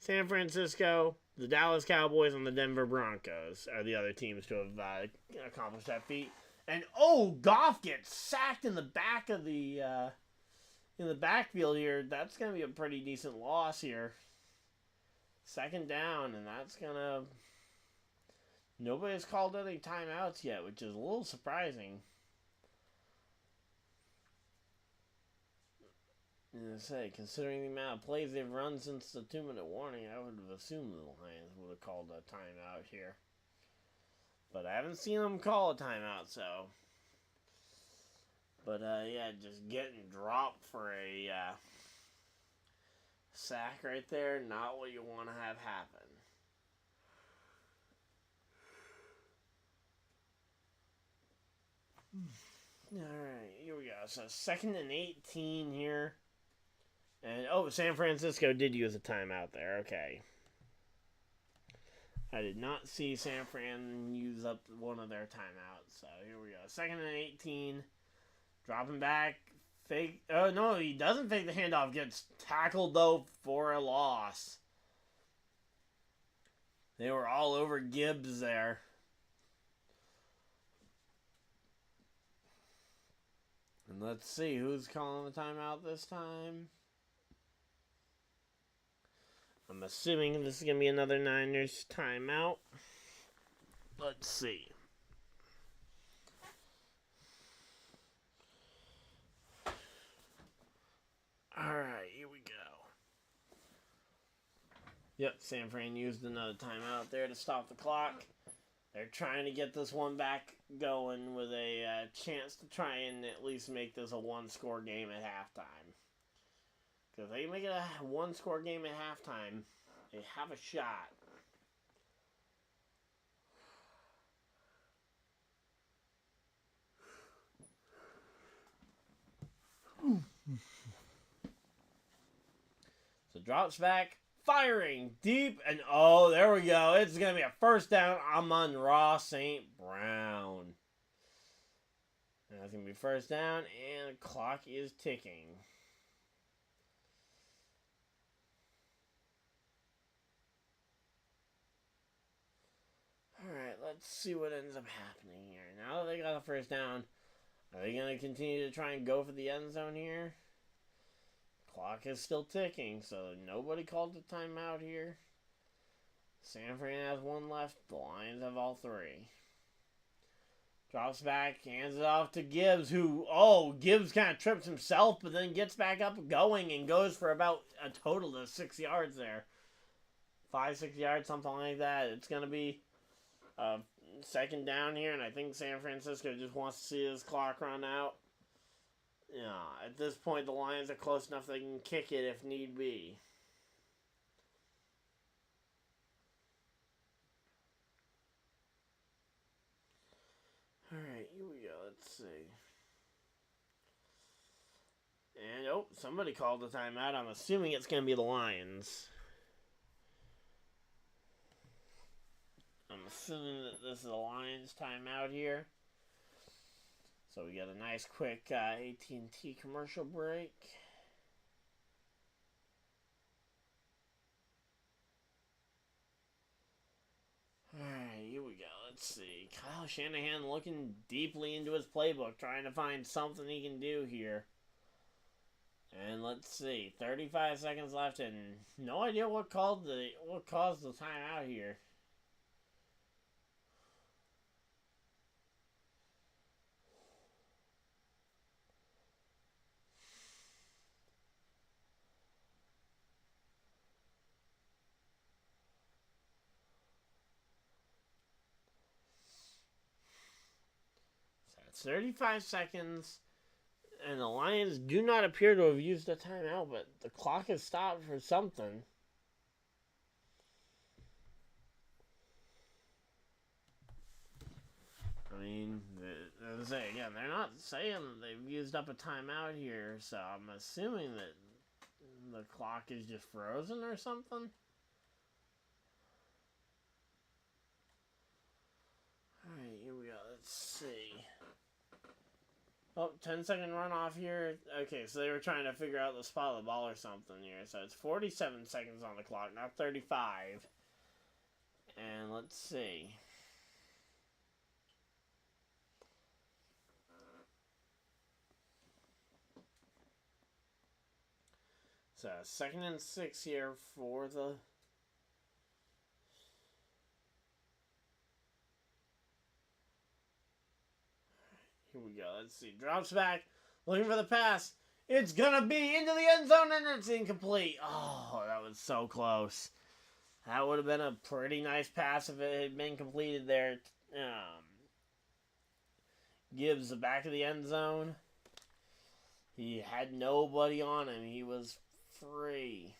San Francisco, the Dallas Cowboys, and the Denver Broncos are the other teams to have accomplished that feat. And Goff gets sacked in the back of the in the backfield here. That's gonna be a pretty decent loss here. 2nd down, and that's gonna. Nobody's called any timeouts yet, which is a little surprising. I say, considering the amount of plays they've run since the 2-minute warning, I would have assumed the Lions would have called a timeout here. But I haven't seen them call a timeout, so. But, yeah, just getting dropped for a sack right there, not what you want to have happen. Alright, here we go. So, 2nd and 18 here. And, oh, San Francisco did use a timeout there. Okay. I did not see San Fran use up one of their timeouts. So, here we go. 2nd and 18. Dropping back. Fake. Oh, no, he doesn't fake the handoff. Gets tackled, though, for a loss. They were all over Gibbs there. And let's see who's calling the timeout this time. I'm assuming this is going to be another Niners timeout. Let's see. Alright, here we go. Yep, San Fran used another timeout there to stop the clock. They're trying to get this one back going with a chance to try and at least make this a one-score game at halftime. Because they make it a one-score game at halftime, they have a shot. So drops back, firing deep, and oh, there we go. It's going to be a first down. Amon-Ra St. Brown. That's going to be first down, and the clock is ticking. Alright, let's see what ends up happening here. Now that they got the first down, are they going to continue to try and go for the end zone here? Clock is still ticking, so nobody called the timeout here. San Fran has one left. The Lions have all three. Drops back, hands it off to Gibbs, who, Gibbs kind of trips himself, but then gets back up going and goes for about a total of 6 yards there. 5-6 yards, something like that. It's going to be second down here, and I think San Francisco just wants to see this clock run out. Yeah, at this point, the Lions are close enough they can kick it if need be. Alright, here we go. Let's see. And, somebody called the timeout. I'm assuming it's going to be the Lions. I'm assuming that this is the Lions timeout here. So we got a nice quick AT&T commercial break. Alright, here we go. Let's see. Kyle Shanahan looking deeply into his playbook, trying to find something he can do here. And let's see. 35 seconds left, and no idea what caused the timeout here. It's 35 seconds, and the Lions do not appear to have used a timeout, but the clock is stopped for something. I mean, as I say, again, they're not saying that they've used up a timeout here, so I'm assuming that the clock is just frozen or something. Alright, here we go. Let's see. 10-second runoff here. Okay, so they were trying to figure out the spot of the ball or something here. So it's 47 seconds on the clock, not 35. And let's see. So 2nd and 6 here for the... Here we go. Let's see. Drops back. Looking for the pass. It's going to be into the end zone, and it's incomplete. Oh, that was so close. That would have been a pretty nice pass if it had been completed there. Gibbs the back of the end zone. He had nobody on him. He was free.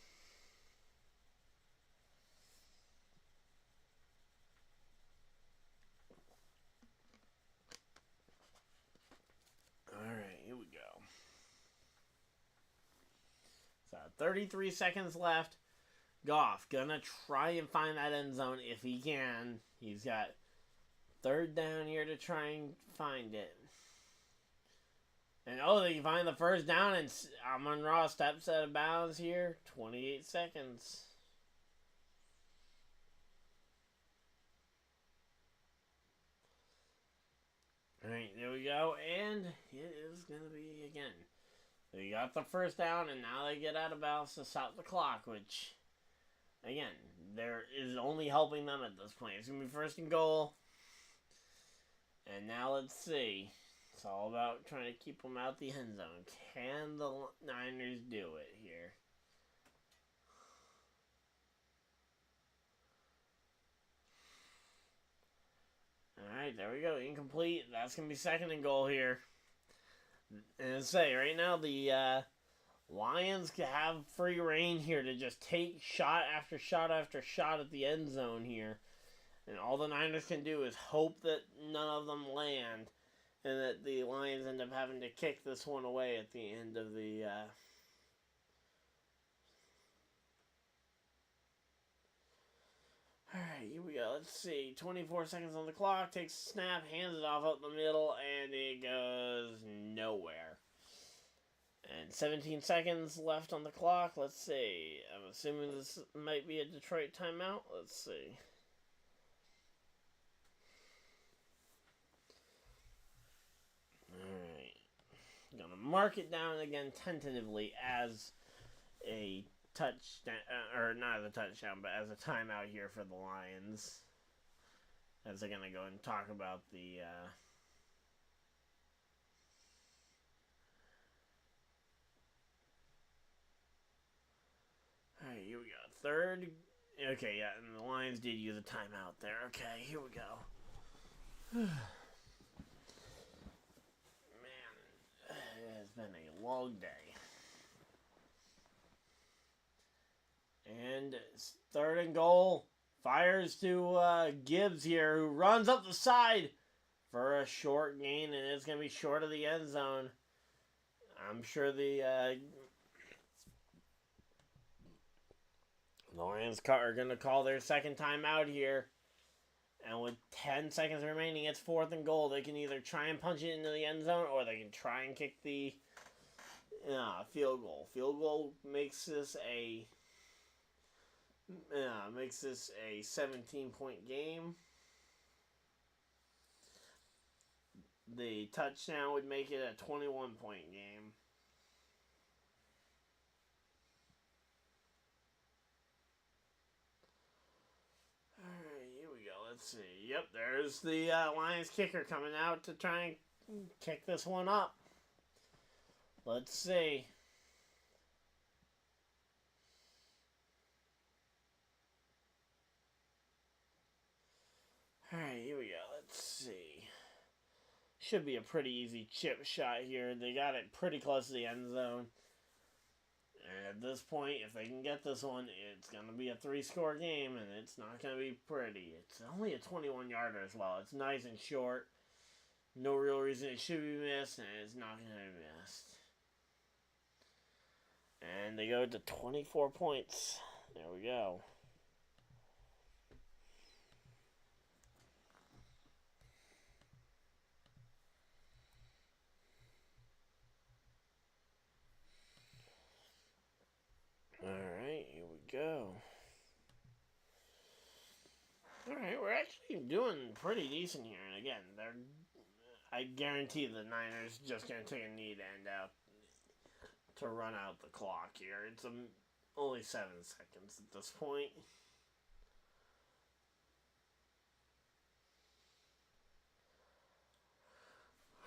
Alright, here we go. So 33 seconds left. Goff gonna try and find that end zone if he can. He's got third down here to try and find it. And they can find the first down, and Amon-Ra steps out of bounds here. 28 seconds. Alright, there we go. And it is going to be again. They got the first down, and now they get out of bounds to stop the clock, which, again, there is only helping them at this point. It's going to be first and goal. And now let's see. It's all about trying to keep them out the end zone. Can the Niners do it here? Alright, there we go. Incomplete. That's going to be second and goal here. And I say, right now, the Lions have free reign here to just take shot after shot after shot at the end zone here. And all the Niners can do is hope that none of them land. And that the Lions end up having to kick this one away at the end of the... Alright, here we go. Let's see. 24 seconds on the clock. Takes a snap, hands it off up the middle, and it goes nowhere. And 17 seconds left on the clock. Let's see. I'm assuming this might be a Detroit timeout. Let's see. Gonna mark it down again tentatively as a touchdown, or not as a touchdown, but as a timeout here for the Lions. As they're gonna go and talk about the Alright, here we go. Third. Okay, yeah, and the Lions did use a timeout there. Okay, here we go. Been a long day. And it's third and goal. Fires to Gibbs here, who runs up the side for a short gain, and it's going to be short of the end zone. I'm sure the Lions are going to call their second timeout here. And with 10 seconds remaining, it's fourth and goal. They can either try and punch it into the end zone, or they can try and kick the field goal. Field goal makes this a 17-point game. The touchdown would make it a 21-point game. Let's see. Yep, there's the Lions kicker coming out to try and kick this one up. Let's see. Alright, here we go. Let's see. Should be a pretty easy chip shot here. They got it pretty close to the end zone. And at this point, if they can get this one, it's going to be a 3-score game, and it's not going to be pretty. It's only a 21-yarder as well. It's nice and short. No real reason it should be missed, and it's not going to be missed. And they go to 24 points. There we go. Alright, here we go. Alright, we're actually doing pretty decent here. And again, I guarantee the Niners just going to take a knee to end out to run out the clock here. It's only 7 seconds at this point.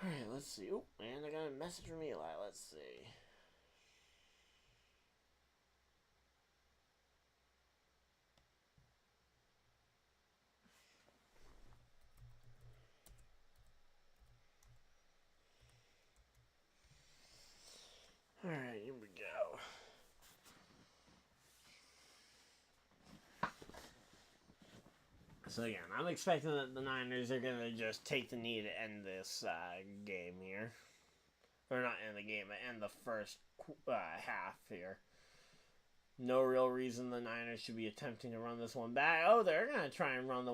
Alright, let's see. Oh, and I got a message from Eli. Let's see. Alright, here we go. So again, I'm expecting that the Niners are going to just take the knee to end this game here. Or not end the game, but end the first half here. No real reason the Niners should be attempting to run this one back. Oh, they're going to try and run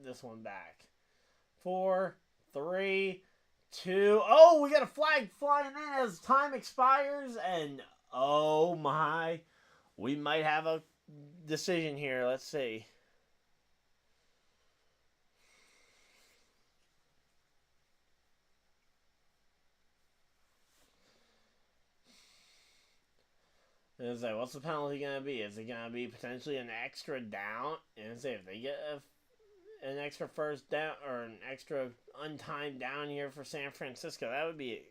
this one back. 4, 3, 2. Oh, we got a flag flying in as time expires. And, oh my, we might have a decision here. Let's see. And say, what's the penalty going to be? Is it going to be potentially an extra down? And say, if they get an extra first down or an extra untimed down here for San Francisco, that would be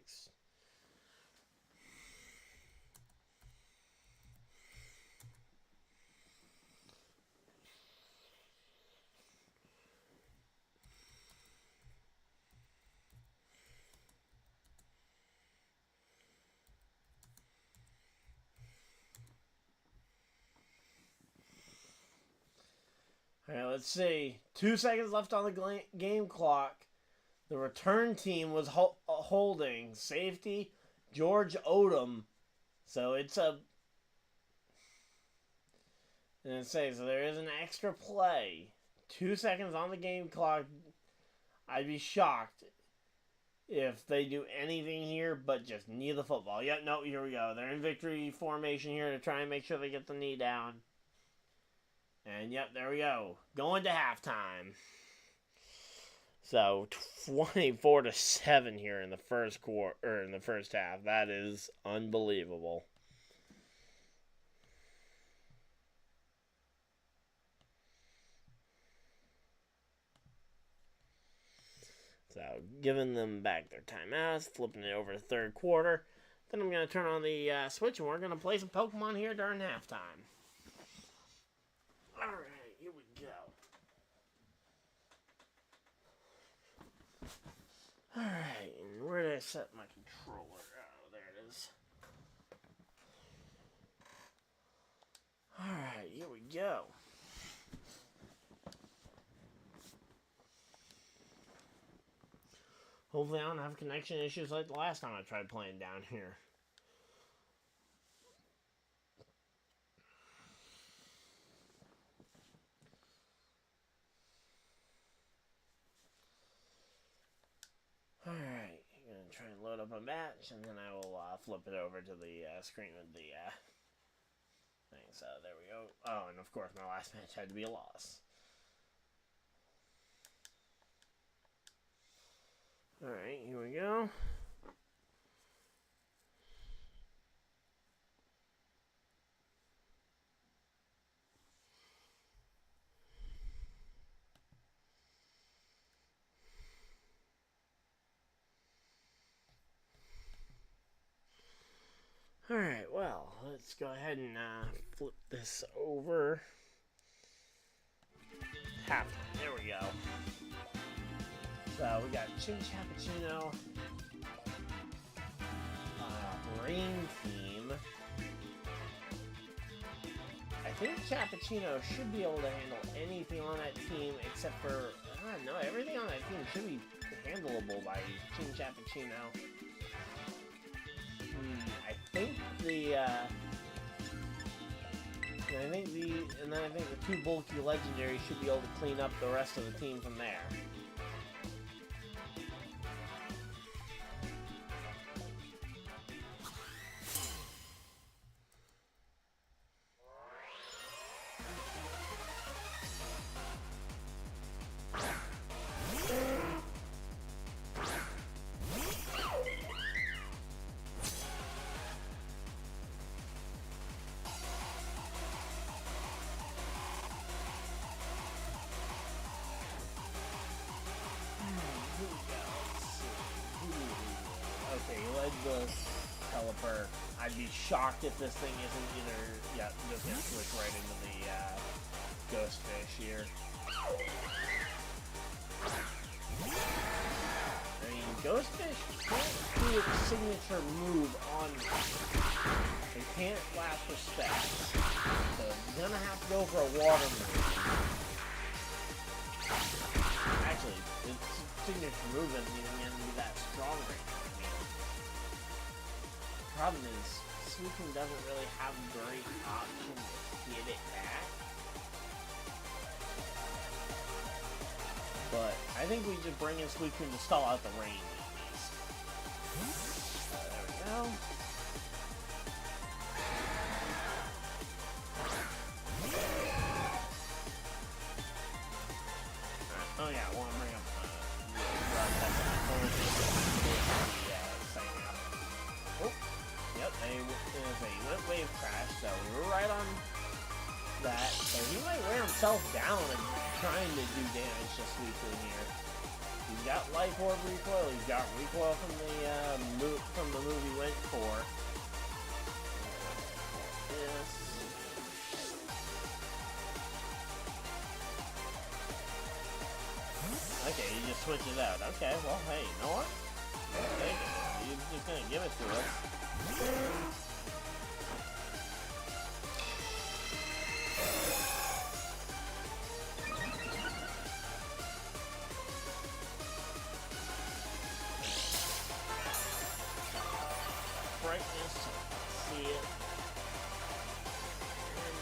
Alright, let's see. 2 seconds left on the game clock. The return team was holding safety George Odom. So it's a... And it says, so there is an extra play. 2 seconds on the game clock. I'd be shocked if they do anything here but just knee the football. Yep, no, here we go. They're in victory formation here to try and make sure they get the knee down. And yep, there we go. Going to halftime. So 24-7 here in the first quarter, or in the first half. That is unbelievable. So giving them back their timeouts, flipping it over to third quarter. Then I'm going to turn on the switch and we're going to play some Pokemon here during halftime. Alright, here we go. Alright, and where did I set my controller? Oh, there it is. Alright, here we go. Hopefully I don't have connection issues like the last time I tried playing down here. Alright, I'm going to try and load up a match, and then I will flip it over to the screen with the thing. So there we go. Oh, and of course my last match had to be a loss. Alright, here we go. Alright, well, let's go ahead and flip this over. Half. There we go. So we got Chin Cappuccino, Brain Team. I think Cappuccino should be able to handle anything on that team except for, I don't know, everything on that team should be handleable by Chin Cappuccino. I think the two bulky legendaries should be able to clean up the rest of the team from there. The Pelipper. I'd be shocked if this thing isn't either, just gonna switch right into the Ghost Fish here. I mean, Ghost Fish can't do its signature move on, it can't last for specs, so it's gonna have to go for a water move. Actually, its signature move isn't even gonna be that strong right now. Problem is, Suicune doesn't really have a great option to get it back. But I think we just bring in Suicune to stall out the rain at least. There we go. Oh yeah, I want to bring up oh, yep, they went wave crash, so we were right on that. So he might wear himself down and trying to do damage to Suicune here. He's got Life Orb recoil, he's got recoil from the move he went for. Yes. Okay, he just switches out. Okay, well, hey, you know what? Take it. He's just gonna give it to us. Brightness, see it. And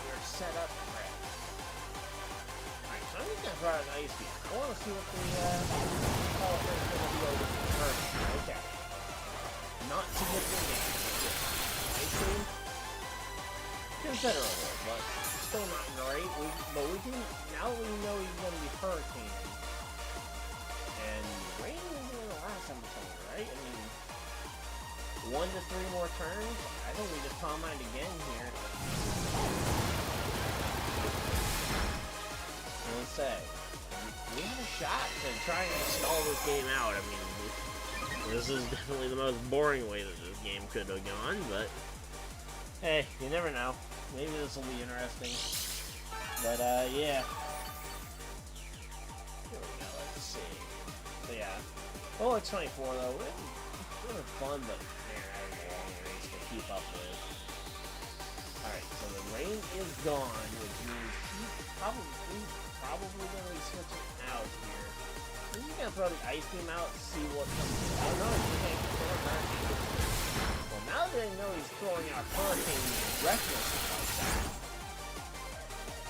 we're set up correct. Alright, so I'm just gonna throw out an ice beam. I want to see what the Hall of Fame is going to be over to first. Okay. Not significant damage. Ice beam? Considerable, but still not great. But we can, now that we know he's going to be hurricaning, and rain isn't going to last that much longer, right? I mean, 1 to 3 more turns? I think we just calm mind again here. Let's say, we have a shot to try and stall this game out. I mean, this is definitely the most boring way that this game could have gone, but hey, you never know. Maybe this will be interesting. But, yeah. Here we go, let's see. So, yeah. Oh, it's 24, though. It's sort of fun, but man, I have a long race to keep up with. Alright, so the rain is gone, which means he's probably going to be switching out here. I'm just going to throw the ice beam out to see what comes out. No, he's going to throw hurricane. Well, now that I know he's throwing out hurricane recklessly like that,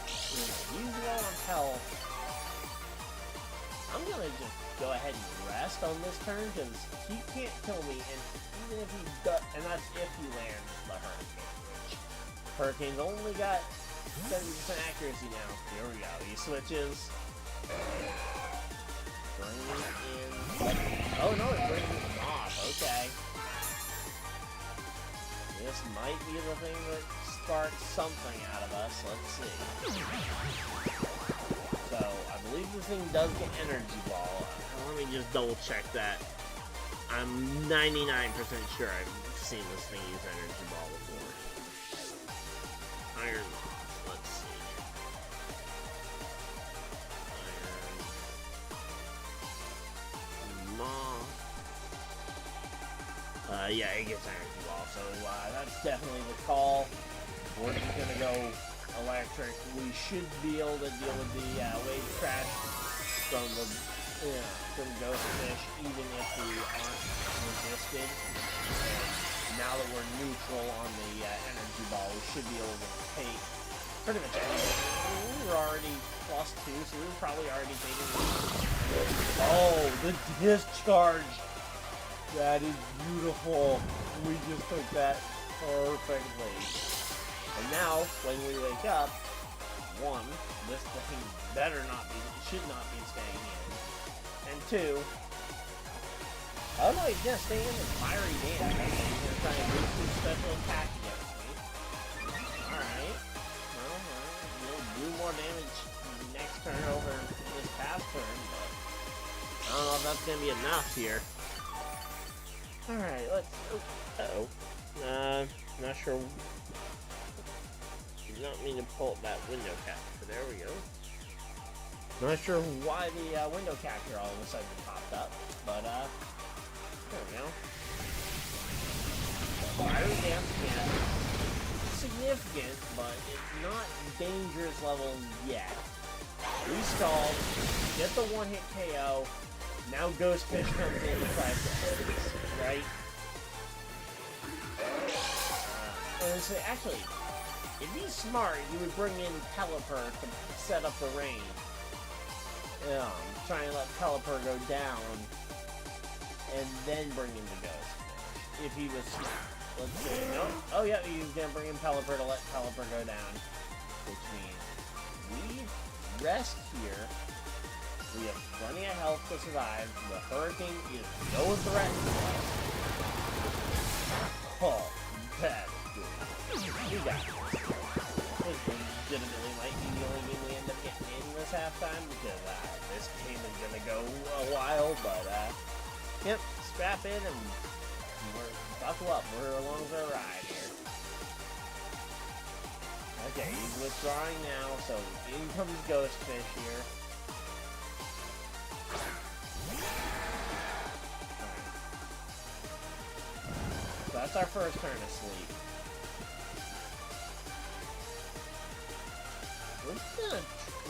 he's low on health. I'm going to just go ahead and rest on this turn because he can't kill me, and even if he does, and that's if he lands the hurricane, which hurricane's only got 70% accuracy now. Here we go. He switches. Bring in. Oh no, it brings him off. Okay. This might be the thing that sparks something out of us. Let's see. So, I believe this thing does get energy ball. Let me just double check that. I'm 99% sure I've seen this thing use energy ball before. Iron Moth, let's see. Iron Moth. Yeah, it gets energy ball, so that's definitely the call. We're just gonna go electric. We should be able to deal with the wave crash from the Ghost Fish, even if we aren't resisted. And now that we're neutral on the energy ball, we should be able to take pretty much anything. We were already +2, so we were probably already taking. Oh, the discharge! That is beautiful. We just took that perfectly. And now, when we wake up, 1, this thing should not be staying in. And 2, oh no, he's gonna stay in the fiery dance. He's gonna try and boost his special attack against me. Alright. Well, he'll do more damage next turn over this past turn, but I don't know if that's gonna be enough here. Alright, let's. Not sure. Did not mean to pull that window capture. There we go. Not sure why the window capture all of a sudden popped up, but there we go. Fiery dance again. Significant, but it's not dangerous level yet. We stalled, get the one-hit KO. Now Ghostfish comes in to try to right? honestly, actually, if he's smart, he would bring in Pelipper to set up the range. Try and let Pelipper go down, and then bring in the Ghost. If he was smart. Let's see. No. Oh, yeah, he's going to bring in Pelipper to let Pelipper go down. Which means we rest here. We have plenty of health to survive. The Hurricane is no threat to us. Oh, that is good. We got this. This legitimately might be the only game we end up getting in this halftime because this game is going to go a while. But, yep, strap in and buckle up. We're along for a ride here. Okay, he's withdrawing now, so in comes Ghostfish here. So that's our first turn of sleep.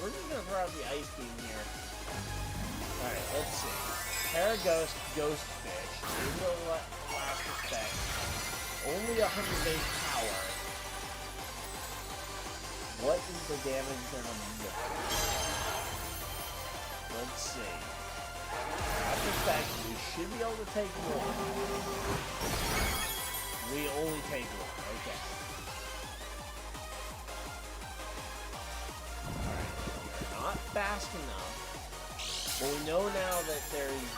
We're just gonna throw out the ice beam here. Alright, let's see. Paraghost, Ghostfish. Here's the last effect. Only 100 base power. What is the damage gonna do? Let's see. Last effect, we should be able to take one. We only take one, okay. Alright, we're not fast enough. But we know now that there's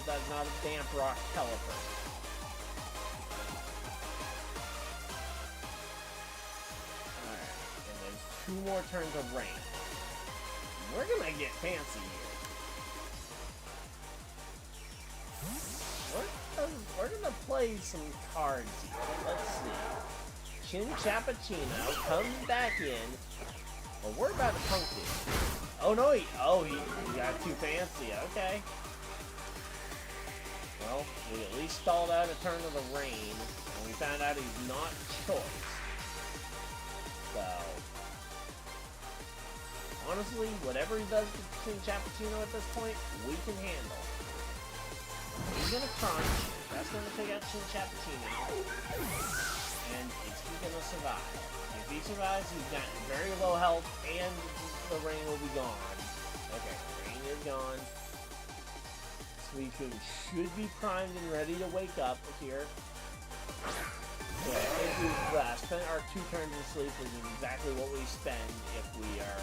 that's not a damp rock Pelipper. Alright, and then 2 more turns of rain. We're gonna get fancy here. We're gonna play some cards here. Let's see. Chin Chappuccino comes back in. Well, we're about to punk it. Oh no, he got too fancy. Okay. Well, we at least stalled out a turn of the rain, and we found out he's not choice. So, honestly, whatever he does to Chappuccino at this point, we can handle. He's gonna crunch. That's gonna take out Chin Chappuccino. And is he gonna survive? If he survives, he's got very low health, and the rain will be gone. Okay, rain is gone. Suicune should be primed and ready to wake up here. Okay, I think we've spent our 2 turns of sleep, which is exactly what we spend if we are,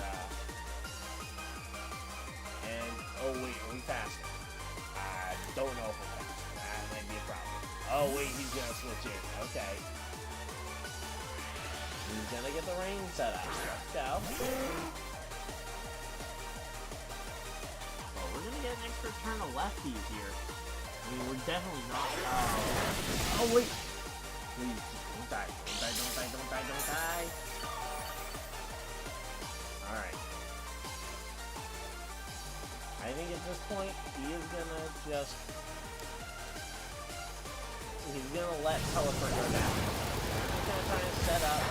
and, oh wait, are we fasting? I don't know if we're fasting. That might be a problem. Oh wait, he's gonna switch in. Okay. He's gonna get the rain set up. Let's go. Well, we're gonna get an extra turn of lefties here. I mean, we're definitely not. Oh wait! Please, don't die! Don't die! Don't die! Don't die! Don't die! All right. I think at this point he is gonna just. He's gonna let Pelipper go down. He's gonna try and set up.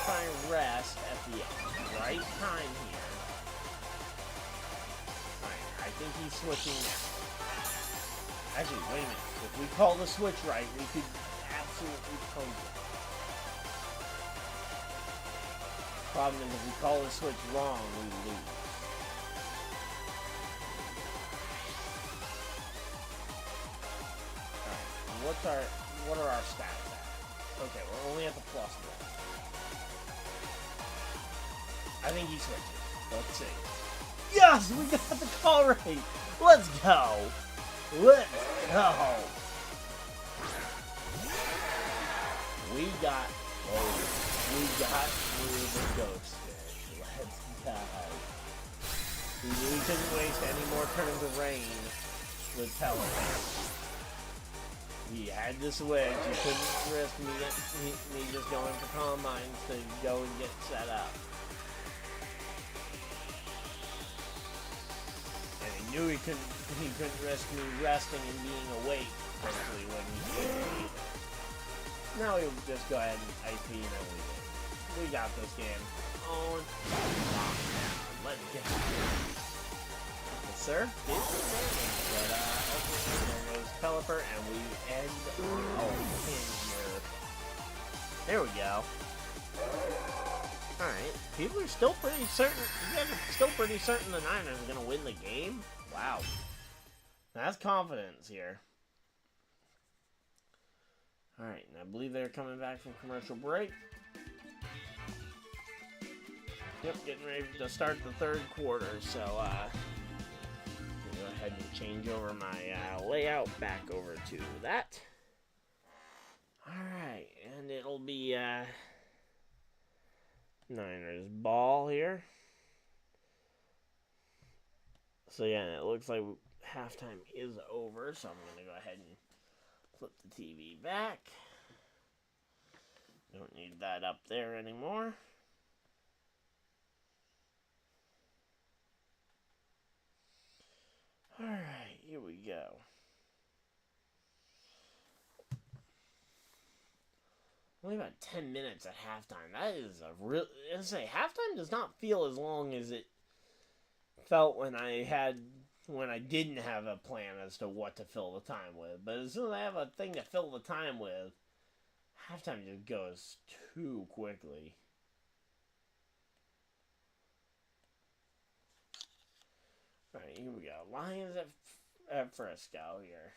Try and rest at the right time here. Alright, I think he's switching now. Actually, wait a minute. If we call the switch right, we could absolutely punk it. Problem is, if we call the switch wrong, we lose. Alright, what are our stats at? Okay, we're only at the +1. I think he switches. Let's see. Yes! We got the call right! Let's go! Let's go! We got through the Ghostfish. Let's go. We couldn't waste any more turns of rain with Pelipper. He had to switch. He couldn't risk me just going for combines to go and get set up. Knew he couldn't risk me resting and being awake, especially when he couldn't either. Now he'll just go ahead and IP and then we win. We got this game. On. Let's get it. The sir. But there goes Pelipper, and we end on a pin here. There we go. Alright, people are still pretty certain. You guys are still pretty certain the Niners are going to win the game? Wow. That's confidence here. Alright, and I believe they're coming back from commercial break. Yep, getting ready to start the third quarter, so go ahead and change over my layout back over to that. Alright, and it'll be Niners ball here. So yeah, it looks like halftime is over, so I'm going to go ahead and flip the TV back. Don't need that up there anymore. Alright, here we go. Only about 10 minutes at halftime. That is a real... I say, halftime does not feel as long as it felt when I didn't have a plan as to what to fill the time with. But as soon as I have a thing to fill the time with, halftime just goes too quickly. Alright, here we go. Lions at Frisco here.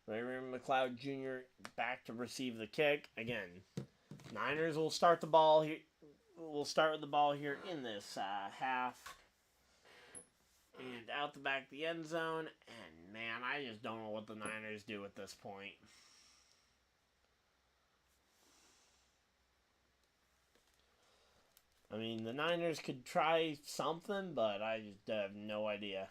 Raymond McLeod Jr. back to receive the kick. Again, Niners will start the ball here. We'll start with the ball here in this half. And out the back of the end zone. And, man, I just don't know what the Niners do at this point. I mean, the Niners could try something, but I just have no idea.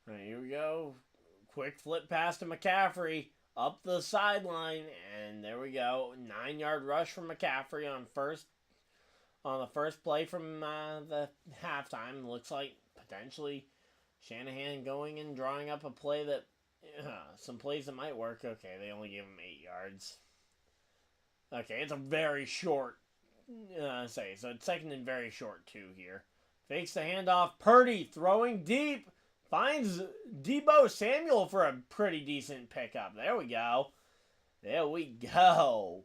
All right, here we go. Quick flip pass to McCaffrey. Up the sideline, and there we go. 9-yard rush from McCaffrey on the first play from the halftime. Looks like potentially Shanahan going and drawing up a play that some plays that might work. Okay, they only gave him 8 yards. Okay, it's a very short so it's second and very short too here. Fakes the handoff. Purdy throwing deep. Finds Deebo Samuel for a pretty decent pickup. There we go. There we go.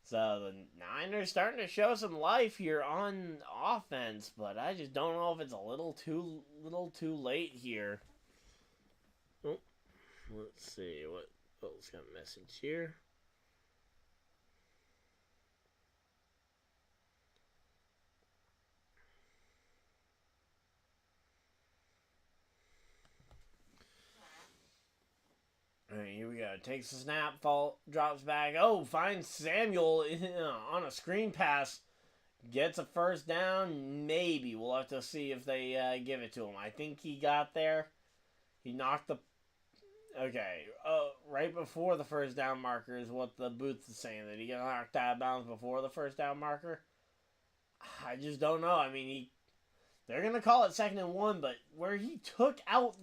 So the Niners starting to show some life here on offense, but I just don't know if it's a little too late here. Oh, let's see what else got a message here. Alright, here we go. Takes the snap, drops back. Oh, finds Samuel on a screen pass. Gets a first down. Maybe. We'll have to see if they give it to him. I think he got there. He knocked the... Okay. Right before the first down marker is what the booth is saying. That he got knocked out of bounds before the first down marker. I just don't know. I mean, they're going to call it 2nd and 1, but where he took out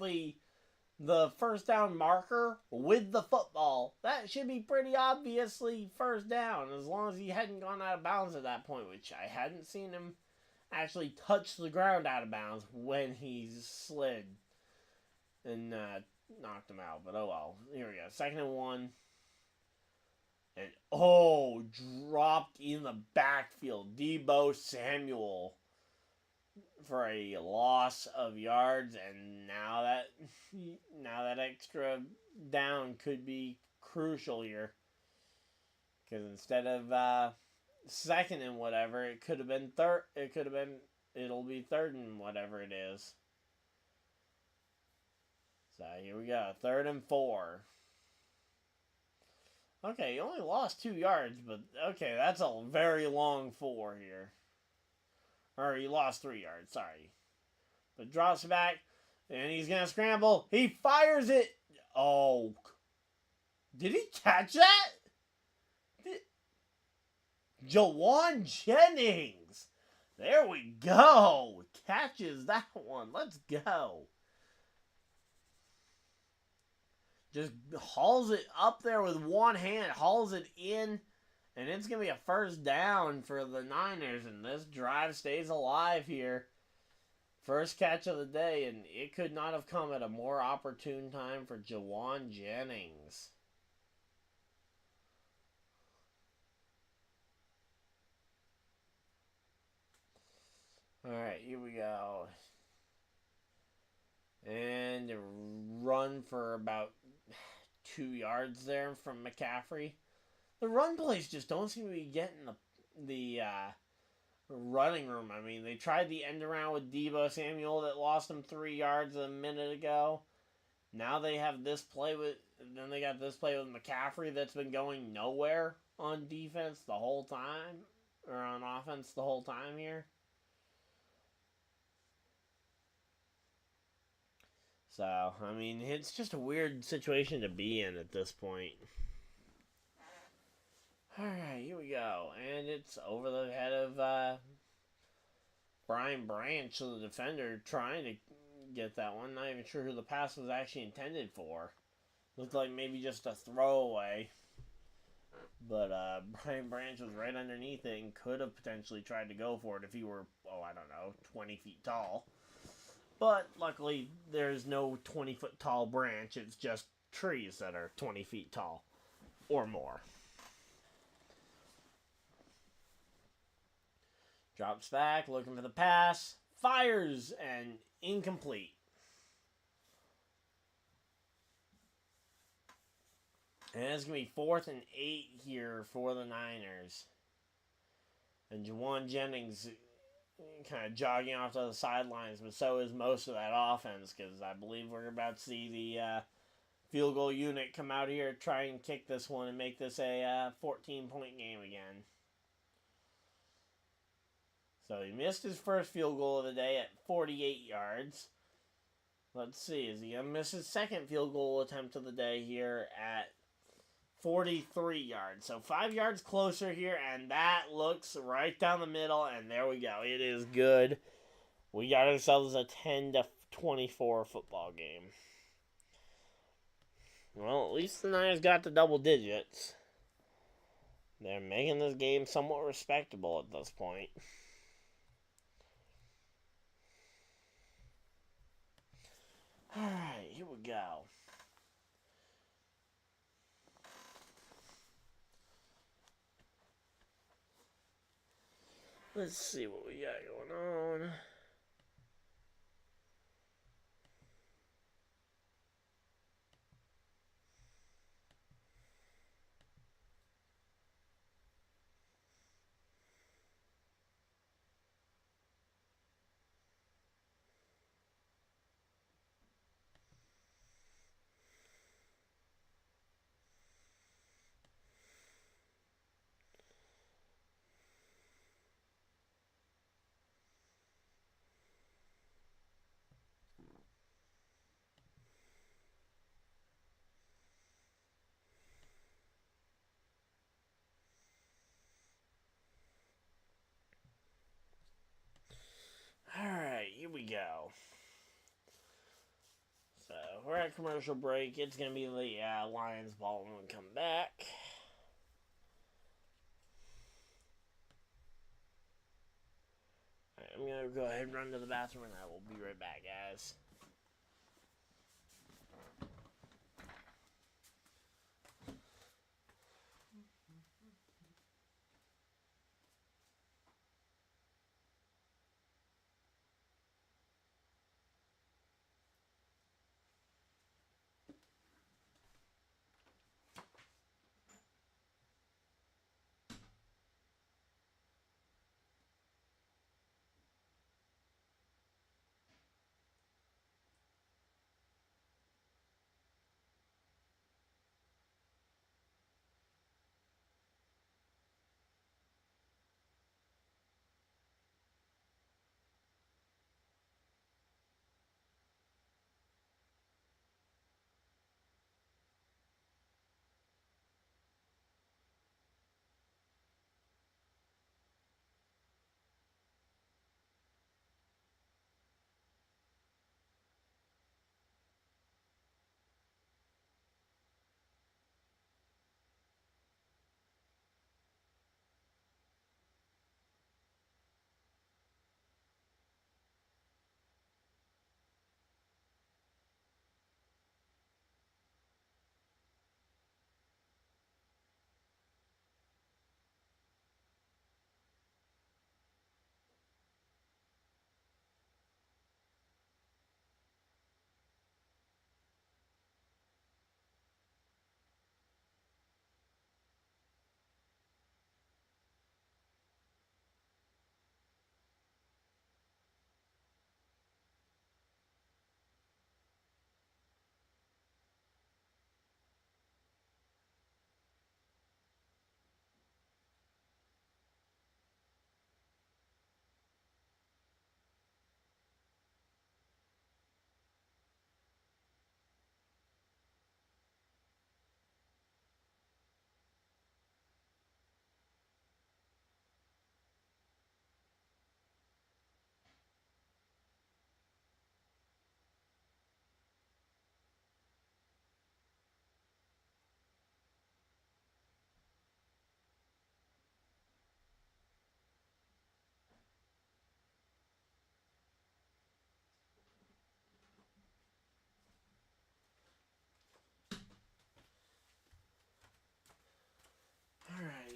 the first down marker with the football, that should be pretty obviously first down, as long as he hadn't gone out of bounds at that point, which I hadn't seen him actually touch the ground out of bounds when he slid and knocked him out. But oh well. Here we go. 2nd and 1. And dropped in the backfield. Deebo Samuel for a loss of yards, and now that extra down could be crucial here, because instead of second and whatever, it could have been third. It'll be 3rd and whatever it is. So here we go, 3rd and 4. Okay, he only lost 2 yards, but okay, that's a very long 4 here. Or he lost 3 yards, sorry. But drops back, and he's going to scramble. He fires it. Oh. Did he catch that? Jawan Jennings. There we go. Catches that one. Let's go. Just hauls it up there with one hand. Hauls it in. And it's going to be a first down for the Niners. And this drive stays alive here. First catch of the day. And it could not have come at a more opportune time for Jawan Jennings. Alright, here we go. And a run for about 2 yards there from McCaffrey. The run plays just don't seem to be getting the running room. I mean, they tried the end around with Deebo Samuel that lost him 3 yards a minute ago. Now they have this play then they got this play with McCaffrey that's been going nowhere on defense the whole time. Or on offense the whole time here. So, I mean, it's just a weird situation to be in at this point. Alright, here we go. And it's over the head of Brian Branch, the defender, trying to get that one. Not even sure who the pass was actually intended for. Looked like maybe just a throwaway. But Brian Branch was right underneath it and could have potentially tried to go for it if he were, 20 feet tall. But luckily, there's no 20-foot tall branch. It's just trees that are 20 feet tall or more. Drops back, looking for the pass. Fires, and incomplete. And it's going to be 4th and 8 here for the Niners. And Jawan Jennings kind of jogging off to the sidelines, but so is most of that offense, because I believe we're about to see the field goal unit come out here, try and kick this one and make this a 14-point game again. So he missed his first field goal of the day at 48 yards. Let's see, is he going to miss his second field goal attempt of the day here at 43 yards. So 5 yards closer here, and that looks right down the middle, and there we go. It is good. We got ourselves a 10-24 football game. Well, at least the Niners got the double digits. They're making this game somewhat respectable at this point. Alright, here we go. Let's see what we got going on. Alright, here we go. So, we're at commercial break. It's going to be the Lions ball when we come back. Alright, I'm going to go ahead and run to the bathroom, and I will be right back, guys.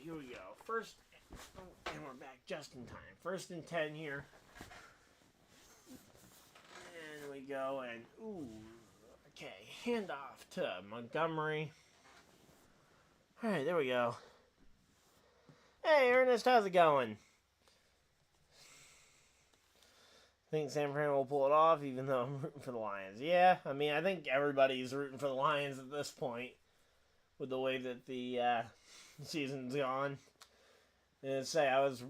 here we go. First, and we're back just in time. 1st and 10 here. And we go and, okay, handoff to Montgomery. Alright, there we go. Hey, Ernest, how's it going? Think San Fran will pull it off, even though I'm rooting for the Lions. Yeah, I mean, I think everybody's rooting for the Lions at this point, with the way that the season's gone. And I was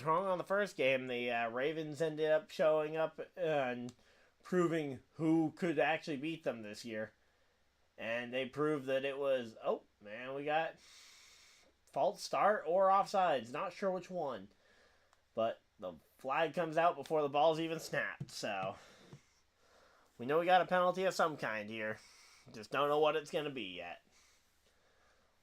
wrong on the first game. The Ravens ended up showing up and proving who could actually beat them this year, and they proved that it was, oh man, we got false start or offsides. Not sure which one, but the flag comes out before the ball's even snapped, so we know we got a penalty of some kind here. Just don't know what it's going to be yet.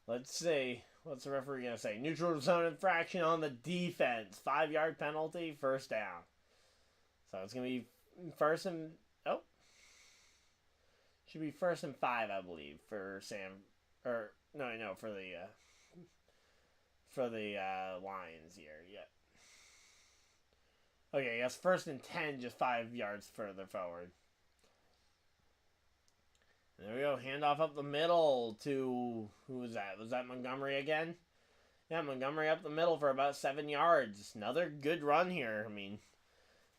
Let's see. What's the referee going to say? Neutral zone infraction on the defense. 5-yard penalty, 1st down. So it's going to be should be 1st and 5, I believe, for for the Lions here. Yeah. Okay, yes, 1st and 10, just 5 yards further forward. And there we go, handoff up the middle to, who was that? Was that Montgomery again? Yeah, Montgomery up the middle for about 7 yards. Another good run here. I mean,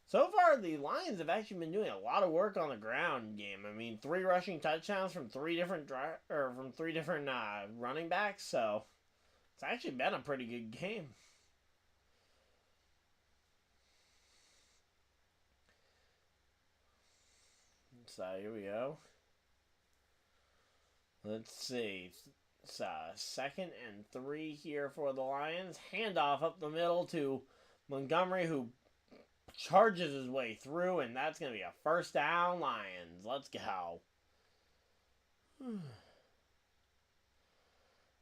so far the Lions have actually been doing a lot of work on the ground game. I mean, 3 rushing touchdowns from 3 different running backs, so it's actually been a pretty good game. So here we go. Let's see. It's 2nd and 3 here for the Lions. Handoff up the middle to Montgomery, who charges his way through, and that's going to be a 1st down, Lions. Let's go.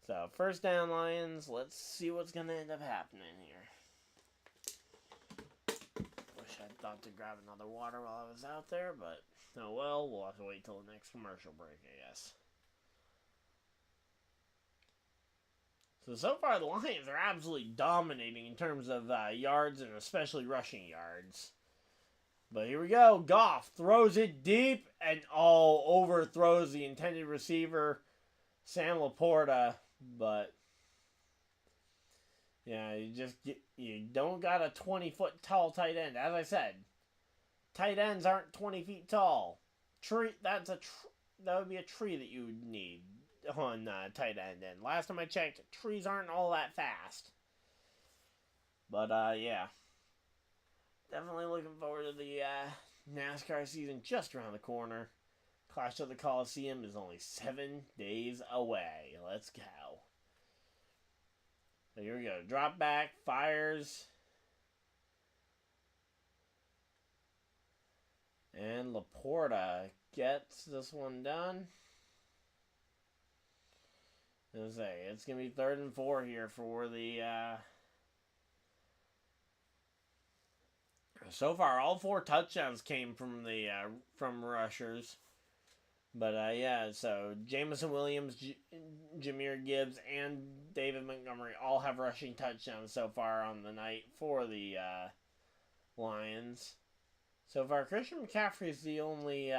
So, 1st down, Lions. Let's see what's going to end up happening here. Wish I thought to grab another water while I was out there, but oh well, we'll have to wait till the next commercial break, I guess. So far, the Lions are absolutely dominating in terms of yards and especially rushing yards. But here we go. Goff throws it deep and overthrows the intended receiver, Sam Laporta. But yeah, you don't got a 20-foot tall tight end. As I said, tight ends aren't 20 feet tall. That would be a tree that you would need on tight end. And last time I checked, trees aren't all that fast. But yeah, definitely looking forward to the NASCAR season just around the corner. Clash of the Coliseum is only 7 days away. Let's go. So here we go. Drop back, fires. And Laporta gets this one done. As I say, it's going to be 3rd and 4 here for the... So far, all 4 touchdowns came from the from rushers. But yeah, so Jamison Williams, Jahmyr Gibbs, and David Montgomery all have rushing touchdowns so far on the night for the Lions. So far, Christian McCaffrey is the only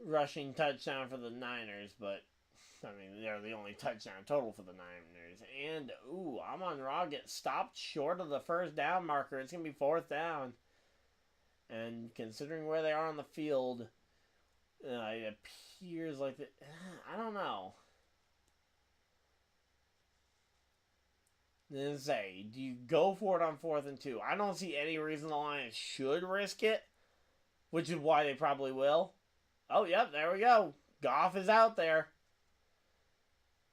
rushing touchdown for the Niners, but I mean, they're the only touchdown total for the Niners. And, Amon-Ra gets stopped short of the 1st down marker. It's going to be 4th down. And considering where they are on the field, it appears like I don't know. Then say, do you go for it on 4th and 2? I don't see any reason the Lions should risk it, which is why they probably will. Oh, yep, there we go. Goff is out there.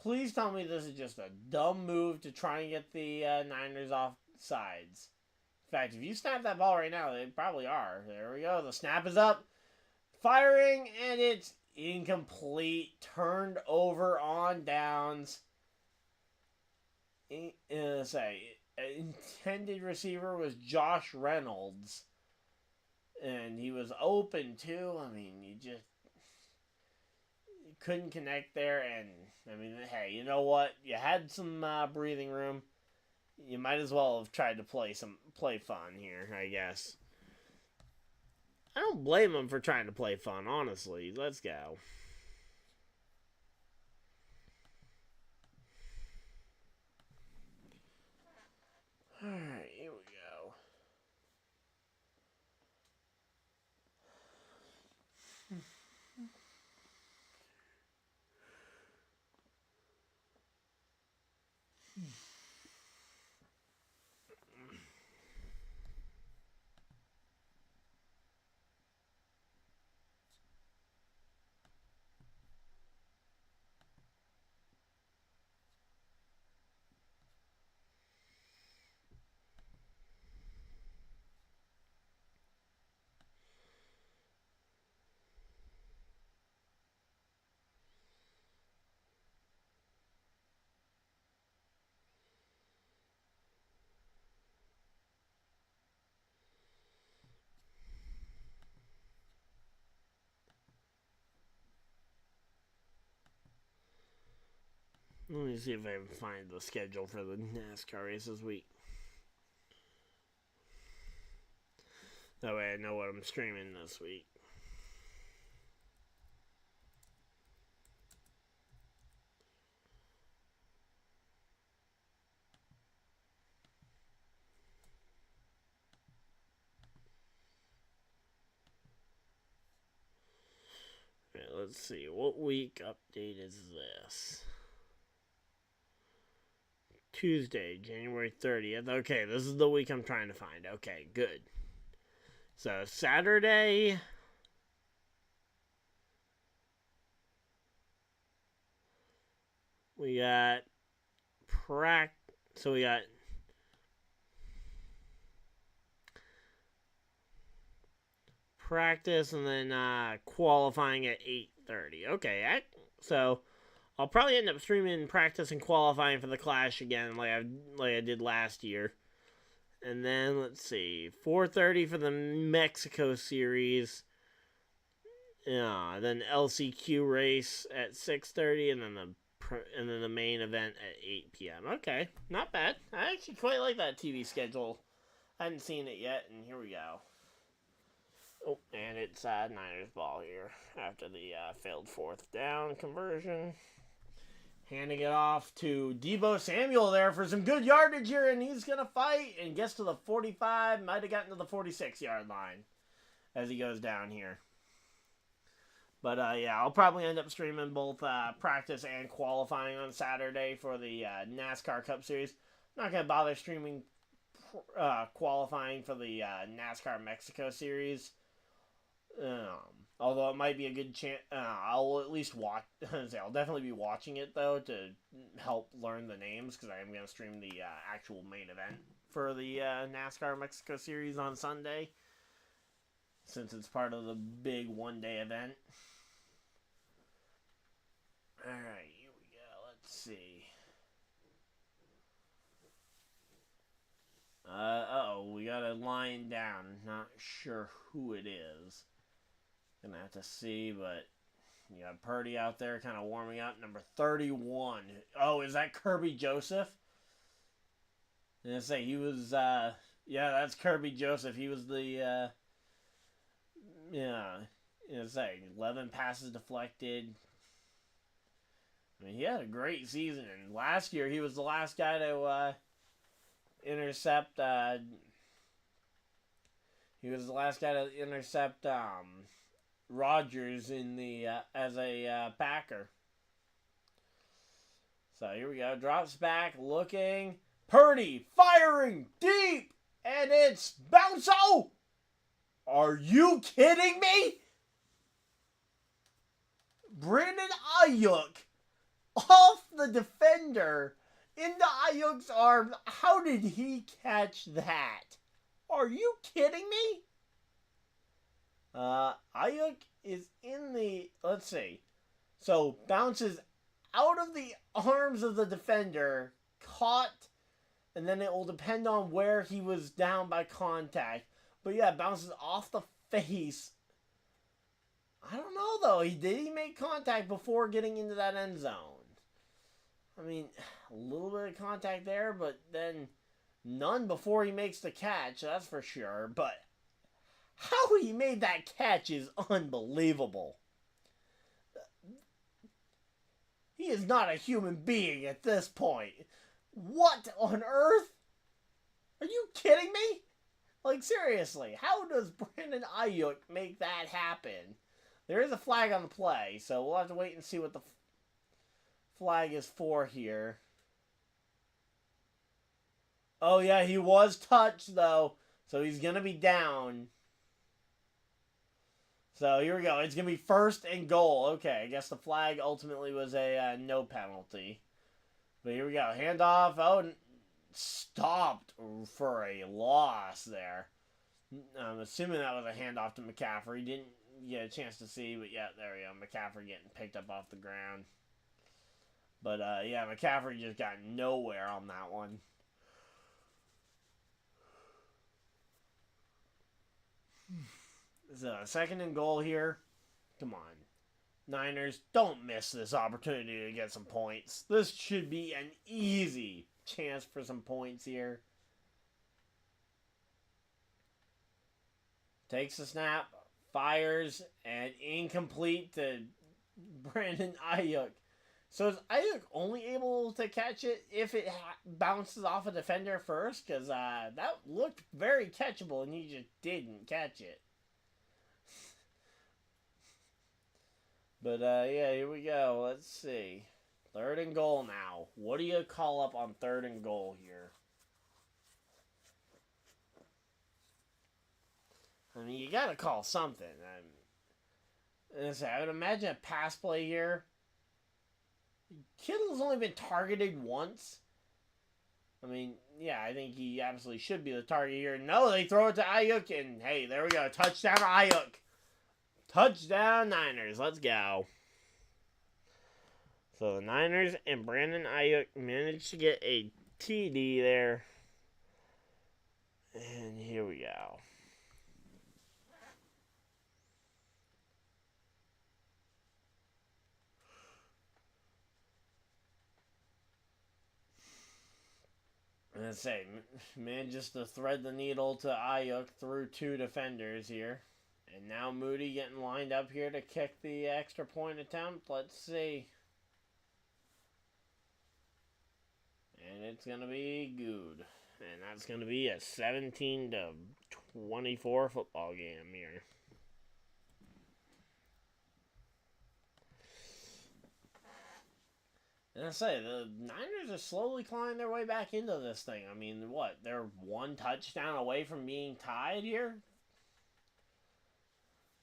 Please tell me this is just a dumb move to try and get the Niners off sides. In fact, if you snap that ball right now, they probably are. There we go. The snap is up. Firing, and it's incomplete. Turned over on downs. Intended receiver was Josh Reynolds. And he was open, too. I mean, you couldn't connect there, and I mean, hey, you know what? You had some breathing room. You might as well have tried to play fun here, I guess. I don't blame him for trying to play fun, honestly. Let's go. Alright, here we go. Let me see if I can find the schedule for the NASCAR race this week. That way I know what I'm streaming this week. Okay, let's see. What week update is this? Tuesday, January 30th. Okay, this is the week I'm trying to find. Okay, good. So, Saturday. We got So we got practice and then qualifying at 8:30. Okay, so I'll probably end up streaming practice and qualifying for the Clash again, like I did last year. And then let's see, 4:30 for the Mexico series. Yeah, then LCQ race at 6:30, and then the main event at 8 p.m. Okay, not bad. I actually quite like that TV schedule. I hadn't seen it yet, and here we go. Oh, and it's Niners ball here after the failed fourth down conversion. Handing it off to Deebo Samuel there for some good yardage here, and he's going to fight and gets to the 45, might have gotten to the 46-yard line as he goes down here. But, yeah, I'll probably end up streaming both practice and qualifying on Saturday for the NASCAR Cup Series. I'm not going to bother streaming qualifying for the NASCAR Mexico Series. Although it might be a good chance, I'll at least watch. I'll definitely be watching it though to help learn the names because I am going to stream the actual main event for the NASCAR Mexico Series on Sunday, since it's part of the big one-day event. All right, here we go. Let's see. We got a line down. Not sure who it is. Gonna have to see, but you got Purdy out there kind of warming up. Number 31. Oh, is that Kirby Joseph? I'm gonna say he was, yeah, that's Kirby Joseph. He was the, yeah, I'm gonna say 11 passes deflected. I mean, he had a great season, and last year he was the last guy to intercept. He was the last guy to intercept Rodgers in the as a Packer. So here we go. Drops back, looking. Purdy firing deep, and it's bounce. Oh, are you kidding me? Brandon Ayuk off the defender into Ayuk's arms. How did he catch that? Are you kidding me? Ayuk is in the, let's see. So, bounces out of the arms of the defender, caught, and then it will depend on where he was down by contact. But yeah, bounces off the face I don't know, though. Did he make contact before getting into that end zone? I mean, a little bit of contact there, but then none before he makes the catch, that's for sure. But how he made that catch is unbelievable. He is not a human being at this point. What on earth? Are you kidding me? Like, seriously, how does Brandon Ayuk make that happen? There is a flag on the play, so we'll have to wait and see what the flag is for here. Oh, yeah, he was touched, though, so he's going to be down. So here we go. It's going to be 1st and goal. Okay, I guess the flag ultimately was a no penalty. But here we go. Handoff. Oh, stopped for a loss there. I'm assuming that was a handoff to McCaffrey. Didn't get a chance to see, but yeah, there we go. McCaffrey getting picked up off the ground. But yeah, McCaffrey just got nowhere on that one. So 2nd and goal here. Come on. Niners, don't miss this opportunity to get some points. This should be an easy chance for some points here. Takes the snap, fires, and incomplete to Brandon Ayuk. So is Ayuk only able to catch it if it bounces off a defender first? Because that looked very catchable, and he just didn't catch it. But, yeah, here we go. Let's see. 3rd and goal now. What do you call up on 3rd and goal here? I mean, you got to call something. I would imagine a pass play here. Kittle's only been targeted once. I mean, yeah, I think he absolutely should be the target here. No, they throw it to Ayuk, and hey, there we go. Touchdown Ayuk. Touchdown Niners. Let's go. So the Niners and Brandon Ayuk managed to get a TD there. And here we go. And I say, manages to thread the needle to Ayuk through 2 defenders here. And now Moody getting lined up here to kick the extra point attempt. Let's see. And it's going to be good. And that's going to be a 17-24 football game here. And I say, the Niners are slowly climbing their way back into this thing. I mean, what? They're 1 touchdown away from being tied here?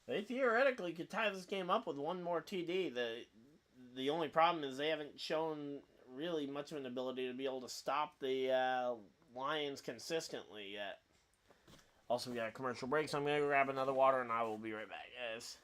They theoretically could tie this game up with 1 more TD. The only problem is they haven't shown really much of an ability to be able to stop the Lions consistently yet. Also, we got a commercial break, so I'm going to go grab another water, and I will be right back, guys.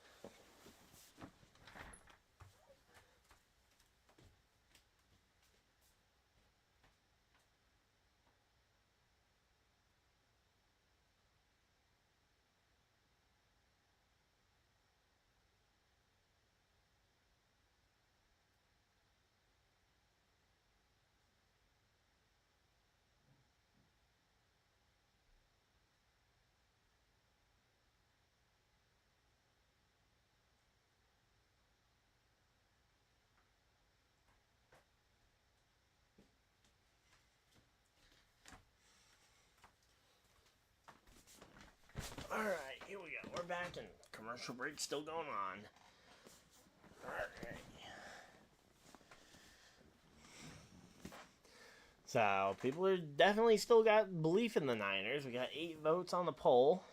Alright, here we go. We're back, and commercial break still going on. Alright. So, people are definitely still got belief in the Niners. We got 8 votes on the poll.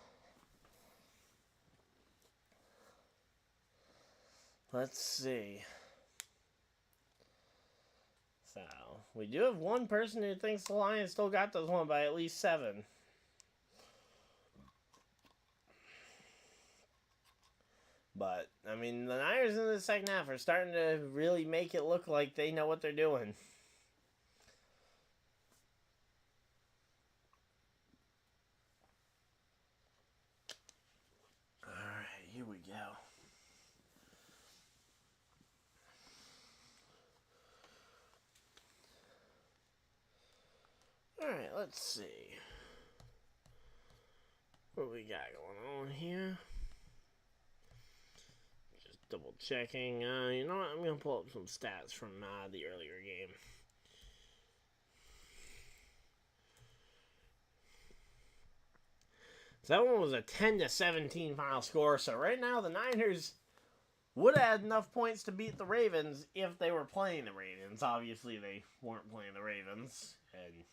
Let's see. So, we do have one person who thinks the Lions still got this one by at least 7. But, I mean, the Niners in the second half are starting to really make it look like they know what they're doing. Alright, here we go. Alright, let's see. What we got going on here? Just double checking. You know what? I'm going to pull up some stats from the earlier game. So that one was a 10-17 final score. So right now the Niners would have had enough points to beat the Ravens if they were playing the Ravens. Obviously they weren't playing the Ravens. And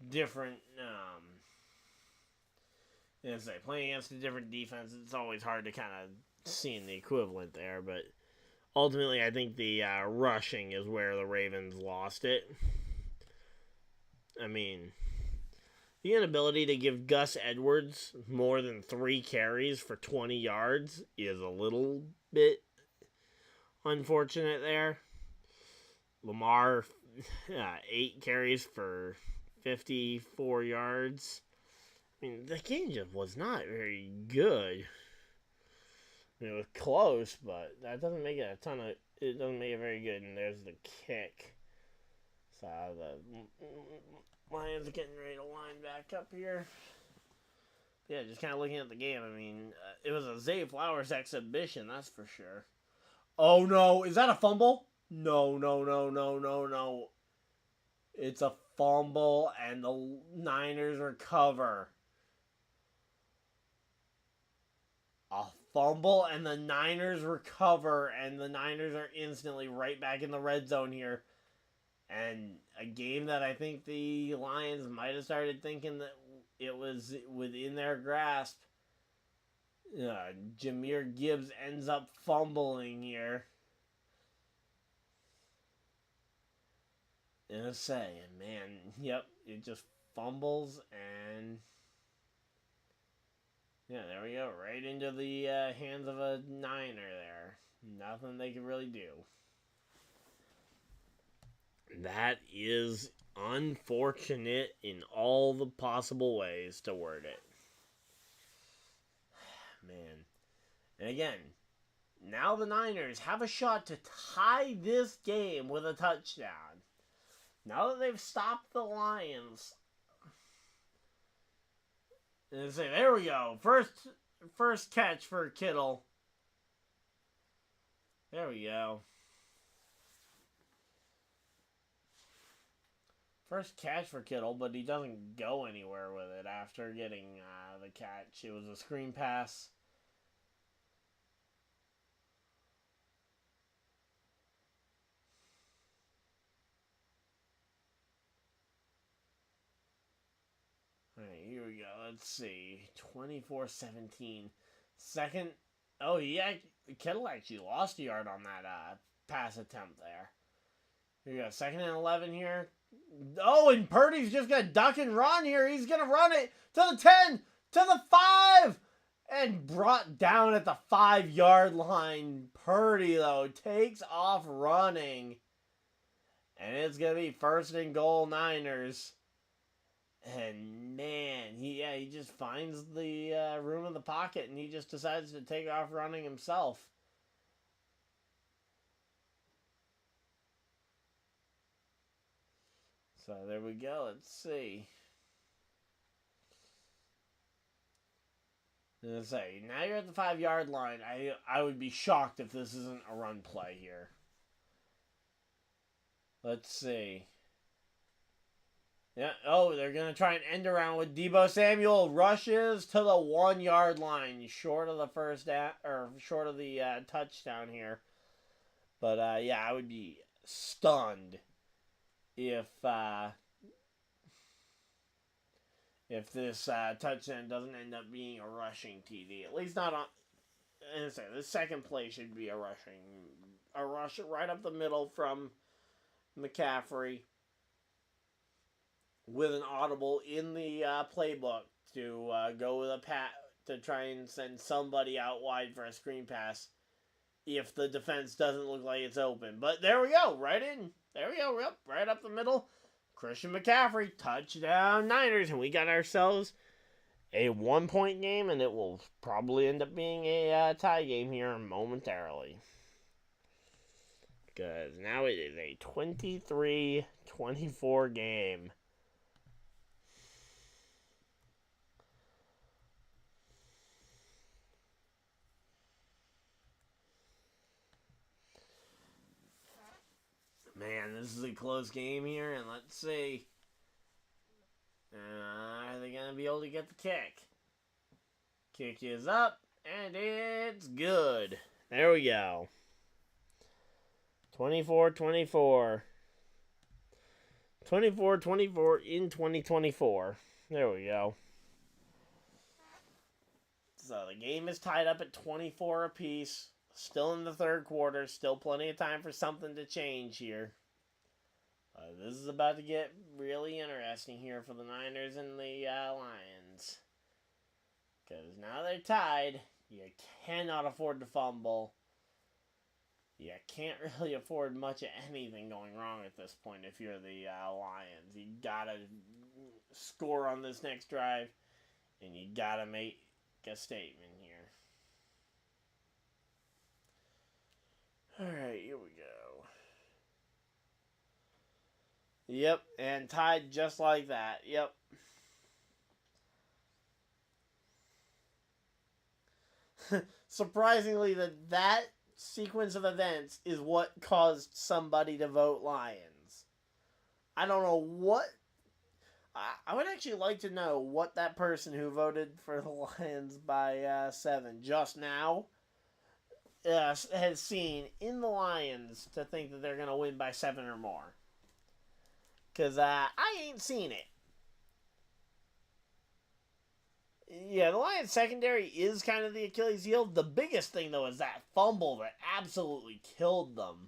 different, playing against a different defense, it's always hard to kind of see the equivalent there. But ultimately I think the rushing is where the Ravens lost it. I mean, the inability to give Gus Edwards more than 3 carries for 20 yards is a little bit unfortunate there. Lamar, 8 carries for 54 yards. I mean, the game just was not very good. I mean, it was close, but that doesn't make it it doesn't make it very good. And there's the kick. So the Lions are getting ready to line back up here. Yeah, just kind of looking at the game. I mean, it was a Zay Flowers exhibition, that's for sure. Oh, no. Is that a fumble? No. It's a fumble, and the Niners recover. A fumble, and the Niners recover, and the Niners are instantly right back in the red zone here. And a game that I think the Lions might have started thinking that it was within their grasp. Jahmyr Gibbs ends up fumbling here. And I say, man, yep, it just fumbles and... yeah, there we go. Right into the hands of a Niner there. Nothing they could really do. That is unfortunate in all the possible ways to word it. Man. And again, now the Niners have a shot to tie this game with a touchdown. Now that they've stopped the Lions. And say, there we go. First catch for Kittle. There we go. First catch for Kittle, but he doesn't go anywhere with it after getting the catch. It was a screen pass. All right, here we go. Let's see. 24-17. Second. Oh, Kittle actually lost a yard on that pass attempt there. Here we go. 2nd and 11 here. Oh, and Purdy's just going to duck and run here. He's going to run it to the 10, to the 5, and brought down at the 5-yard line. Purdy, though, takes off running. And it's going to be 1st and goal Niners. And, man, he just finds the room in the pocket, and he just decides to take off running himself. So there we go. Let's see. Let's say, now you're at the 5-yard line. I would be shocked if this isn't a run play here. Let's see. Yeah. Oh, they're going to try and end around with Deebo Samuel. Rushes to the 1-yard line. Short of the touchdown here. But, I would be stunned if this touchdown doesn't end up being a rushing TD. At least not on... the second play should be a rush right up the middle from McCaffrey with an audible in the playbook to go with a to try and send somebody out wide for a screen pass if the defense doesn't look like it's open. But there we go, right in. There we go, yep, right up the middle. Christian McCaffrey, touchdown Niners, and we got ourselves a 1-point game, and it will probably end up being a tie game here momentarily. Because now it is a 23-24 game. Man, this is a close game here, and let's see. Are they going to be able to get the kick? Kick is up, and it's good. There we go. 24-24. 24-24 in 2024. There we go. So the game is tied up at 24 apiece. Still in the third quarter. Still plenty of time for something to change here. This is about to get really interesting here for the Niners and the Lions. Because now they're tied. You cannot afford to fumble. You can't really afford much of anything going wrong at this point if you're the Lions. You gotta score on this next drive, and you gotta make a statement here. Alright, here we go. Yep, and tied just like that. Yep. Surprisingly, that sequence of events is what caused somebody to vote Lions. I don't know what... I would actually like to know what that person who voted for the Lions by 7 just now has seen in the Lions to think that they're going to win by 7 or more. Because I ain't seen it. Yeah, the Lions secondary is kind of the Achilles heel. The biggest thing, though, is that fumble that absolutely killed them.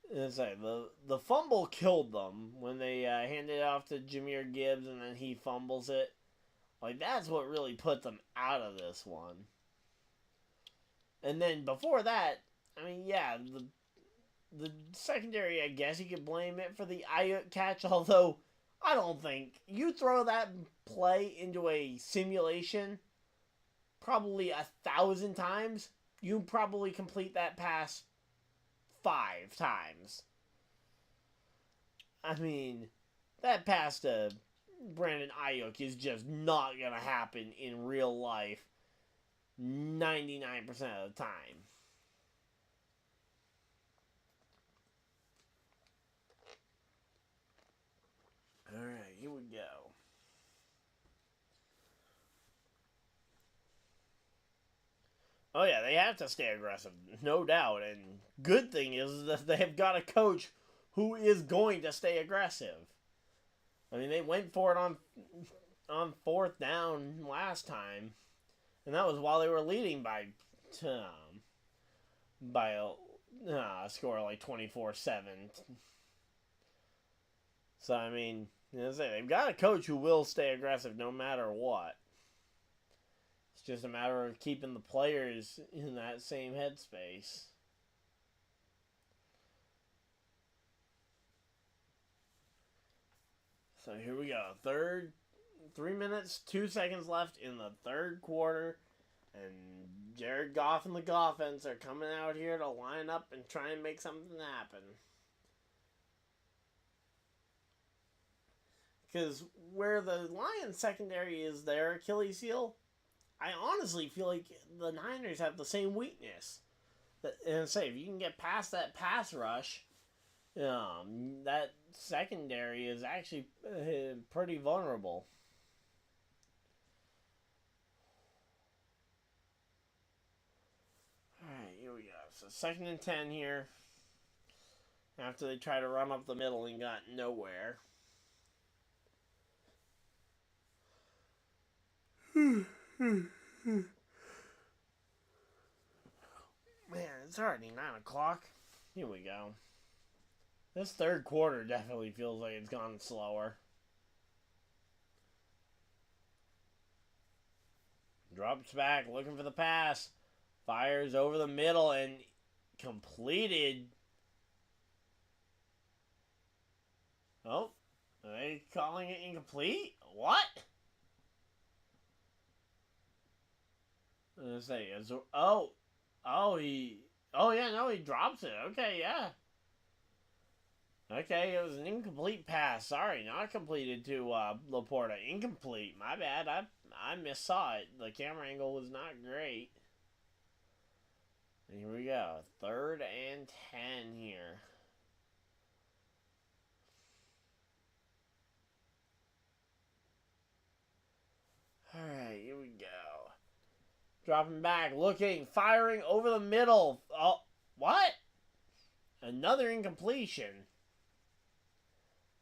The fumble killed them when they handed it off to Jahmyr Gibbs and then he fumbles it. Like, that's what really put them out of this one. And then before that, I mean, yeah, the secondary, I guess you could blame it for the Ayuk catch, although I don't think you throw that play into a simulation probably 1,000 times, you probably complete that pass 5 times. I mean, that pass to Brandon Ayuk is just not going to happen in real life 99% of the time. Alright, here we go. Oh yeah, they have to stay aggressive, no doubt. And good thing is that they have got a coach who is going to stay aggressive. I mean, they went for it on 4th down last time, and that was while they were leading by a score of like 24-7. So I mean, they've got a coach who will stay aggressive no matter what. It's just a matter of keeping the players in that same headspace. So here we go. 3 minutes, 2 seconds left in the third quarter. And Jared Goff and the Goffens are coming out here to line up and try and make something happen. Because where the Lions secondary is their Achilles heel, I honestly feel like the Niners have the same weakness. And say, if you can get past that pass rush, that secondary is actually pretty vulnerable. Alright, here we go. So 2nd and 10 here. After they try to run up the middle and got nowhere. Man, it's already 9 o'clock. Here we go. This third quarter definitely feels like it's gone slower. Drops back, looking for the pass. Fires over the middle and completed. Oh, are they calling it incomplete? What? Let's say, he drops it. Okay, yeah. Okay, it was an incomplete pass. Sorry, not completed to Laporta. Incomplete. My bad. I missaw it. The camera angle was not great. Here we go. 3rd and 10 here. Alright, here we go. Dropping back, looking, firing over the middle. Oh, what? Another incompletion.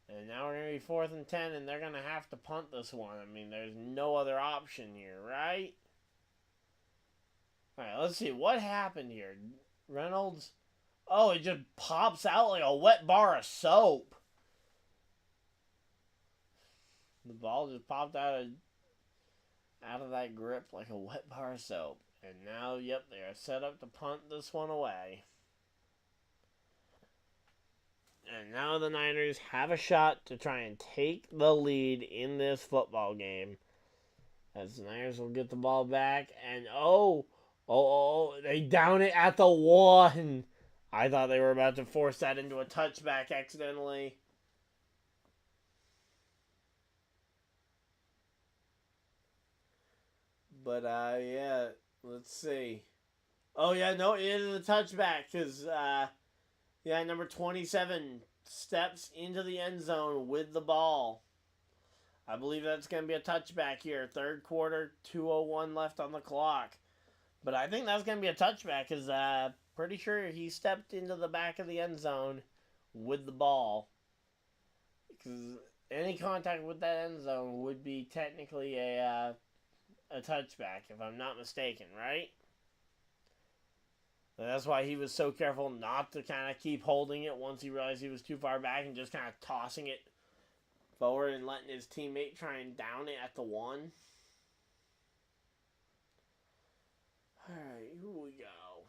And now we're going to be 4th and 10, and they're going to have to punt this one. I mean, there's no other option here, right? Alright, let's see. What happened here? Reynolds. Oh, it just pops out like a wet bar of soap. The ball just popped out of that grip like a wet bar of soap. And now, yep, they are set up to punt this one away. And now the Niners have a shot to try and take the lead in this football game. As the Niners will get the ball back. And they down it at the 1. I thought they were about to force that into a touchback accidentally. But, yeah, let's see. Oh, yeah, no, it is a touchback because, yeah, number 27 steps into the end zone with the ball. I believe that's going to be a touchback here. 3rd quarter, 2:01 left on the clock. But I think that's going to be a touchback because pretty sure he stepped into the back of the end zone with the ball. Because any contact with that end zone would be technically a touchback, if I'm not mistaken, right? And that's why he was so careful not to kind of keep holding it once he realized he was too far back and just kind of tossing it forward and letting his teammate try and down it at the 1. Alright, here we go.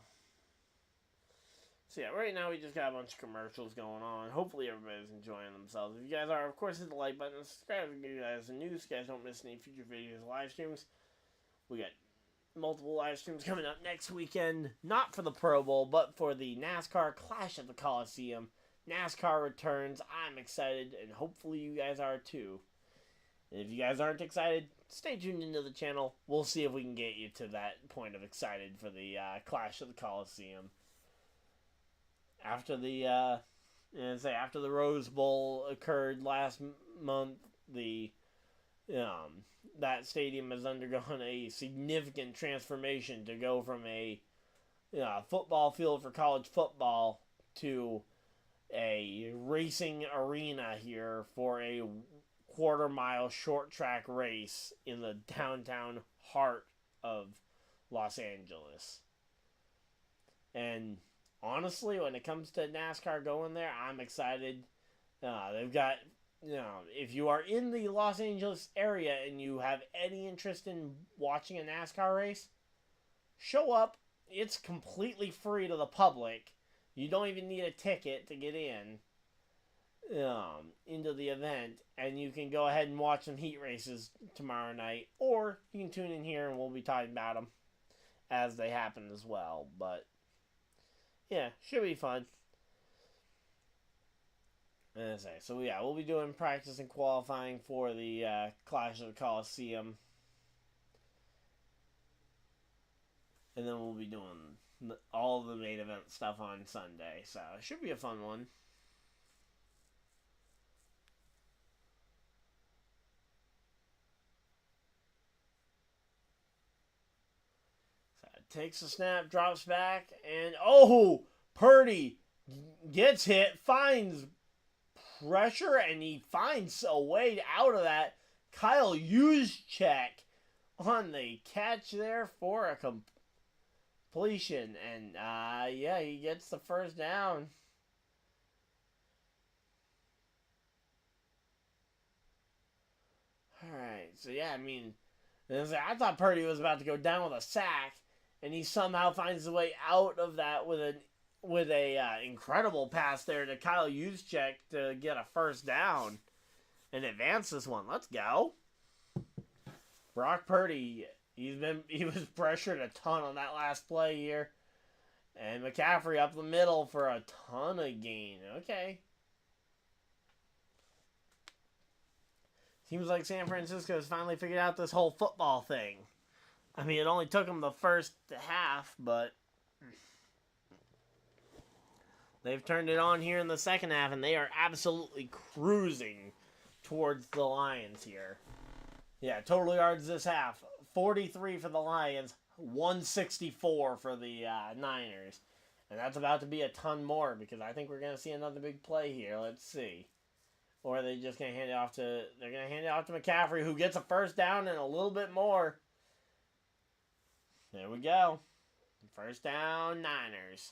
So yeah, right now we just got a bunch of commercials going on. Hopefully everybody's enjoying themselves. If you guys are, of course, hit the like button and subscribe to get you guys the news. So you guys don't miss any future videos, live streams. We got multiple live streams coming up next weekend. Not for the Pro Bowl, but for the NASCAR Clash at the Coliseum. NASCAR returns. I'm excited, and hopefully you guys are too. And if you guys aren't excited, stay tuned into the channel. We'll see if we can get you to that point of excited for the Clash of the Coliseum. After the after the Rose Bowl occurred last month, that stadium has undergone a significant transformation to go from a football field for college football to a racing arena here for a quarter-mile short-track race in the downtown heart of Los Angeles. And honestly, when it comes to NASCAR going there, I'm excited. They've got, if you are in the Los Angeles area and you have any interest in watching a NASCAR race, show up. It's completely free to the public. You don't even need a ticket to get into the event, and you can go ahead and watch some heat races tomorrow night, or you can tune in here and we'll be talking about them as they happen as well. But yeah, should be fun. So yeah, we'll be doing practice and qualifying for the Clash of the Coliseum, and then we'll be doing all the main event stuff on Sunday. So it should be a fun one. Takes a snap, drops back, and Purdy gets hit, finds pressure, and he finds a way out of that. Kyle Juszczyk on the catch there for a completion, and he gets the first down. Alright, so yeah, I mean, I thought Purdy was about to go down with a sack, and he somehow finds the way out of that with a incredible pass there to Kyle Juszczyk to get a first down and advance this one. Let's go. Brock Purdy, he was pressured a ton on that last play here. And McCaffrey up the middle for a ton of gain. Okay. Seems like San Francisco has finally figured out this whole football thing. I mean, it only took them the first half, but They've turned it on here in the second half, and they are absolutely cruising towards the Lions here. Yeah, total yards this half, 43 for the Lions, 164 for the Niners. And that's about to be a ton more, because I think we're going to see another big play here. Let's see. Or are they just going to hand it off to... They're going to hand it off to McCaffrey, who gets a first down and a little bit more. There we go. First down, Niners.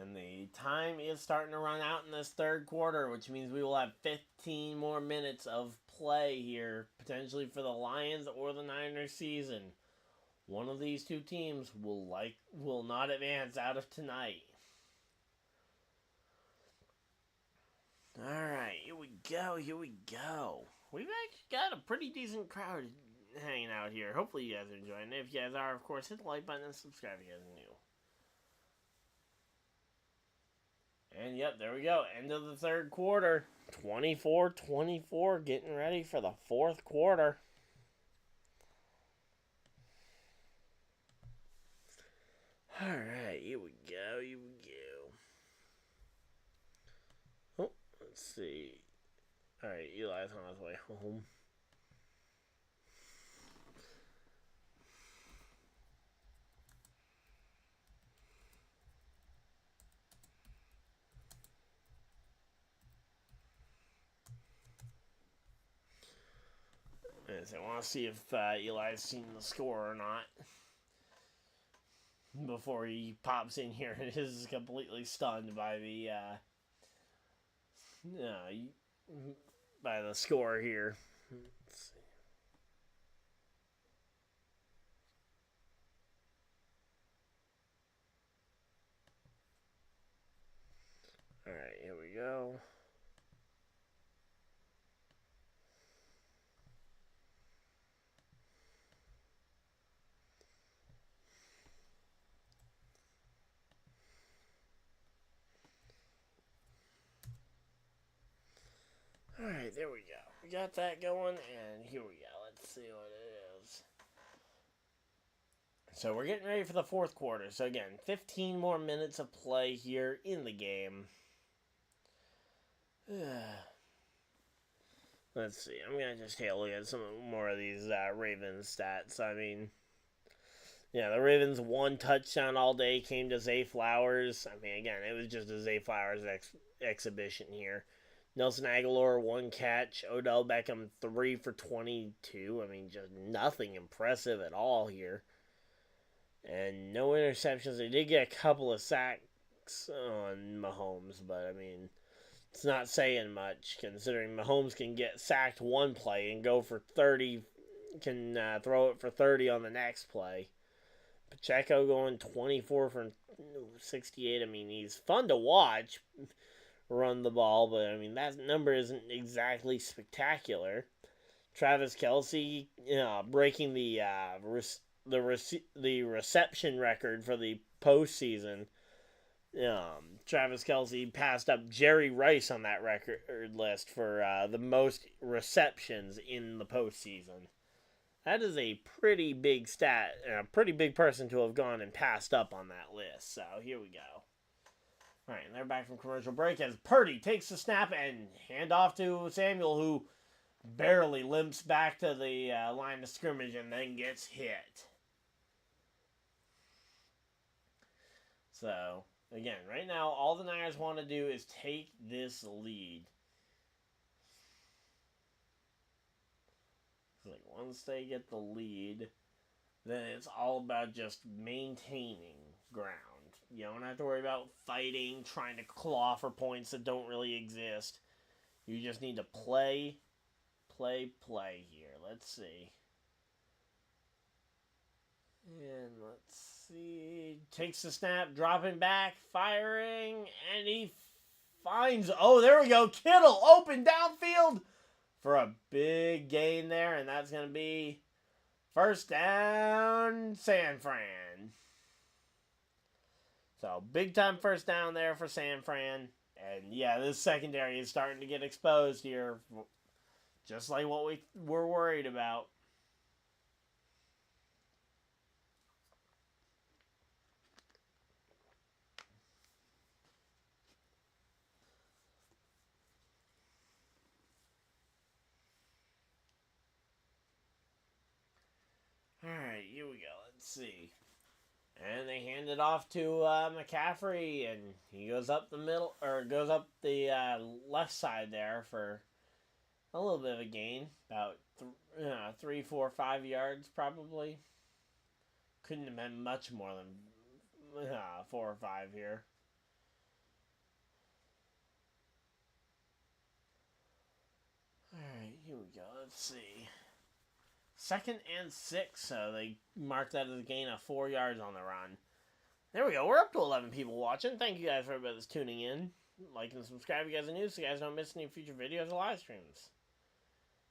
And the time is starting to run out in this third quarter, which means we will have 15 more minutes of play here, potentially for the Lions or the Niners season. One of these two teams will not advance out of tonight. Alright, here we go. We've actually got a pretty decent crowd hanging out here. Hopefully you guys are enjoying it. If you guys are, of course, hit the like button and subscribe if you guys are new. And yep, there we go. End of the third quarter. 24-24, getting ready for the fourth quarter. Alright, here we go. Oh, let's see. Alright, Eli's on his way home. I want to see if Eli's seen the score or not before he pops in here and is completely stunned by the score here. Let's see. All right, here we go. Alright, there we go. We got that going, and here we go. Let's see what it is. So we're getting ready for the fourth quarter. So again, 15 more minutes of play here in the game. Let's see. I'm going to just take a look at some more of these Ravens stats. I mean, yeah, the Ravens' one touchdown all day came to Zay Flowers. I mean, again, it was just a Zay Flowers exhibition here. Nelson Aguilar, one catch. Odell Beckham, 3 for 22. I mean, just nothing impressive at all here. And no interceptions. They did get a couple of sacks on Mahomes, but, I mean, it's not saying much, considering Mahomes can get sacked one play and go for 30, can throw it for 30 on the next play. Pacheco going 24 for 68. I mean, he's fun to watch run the ball, but I mean that number isn't exactly spectacular. Travis Kelce, breaking the reception record for the postseason. Travis Kelce passed up Jerry Rice on that record list for the most receptions in the postseason. That is a pretty big stat, and a pretty big person to have gone and passed up on that list. So here we go. All right, and they're back from commercial break as Purdy takes the snap and hand off to Samuel, who barely limps back to the line of scrimmage and then gets hit. So, again, right now, all the Niners want to do is take this lead. Like, once they get the lead, then it's all about just maintaining ground. You don't have to worry about fighting, trying to claw for points that don't really exist. You just need to play here. Let's see. And let's see. Takes the snap, dropping back, firing, and he finds... Oh, there we go. Kittle open downfield for a big gain there, and that's going to be first down, San Fran. So, big time first down there for San Fran. And, yeah, this secondary is starting to get exposed here. Just like what we were worried about. let's see. And they hand it off to McCaffrey, and he goes up the middle, or goes up the left side there for a little bit of a gain, about 3, 4, 5 yards probably. Couldn't have been much more than 4 or 5 here. Alright, here we go. Let's see. 2nd and 6, so they marked that as a gain of 4 yards on the run. There we go. We're up to 11 people watching. Thank you guys for everybody that's tuning in. Like and subscribe if you guys are new so you guys don't miss any future videos or live streams.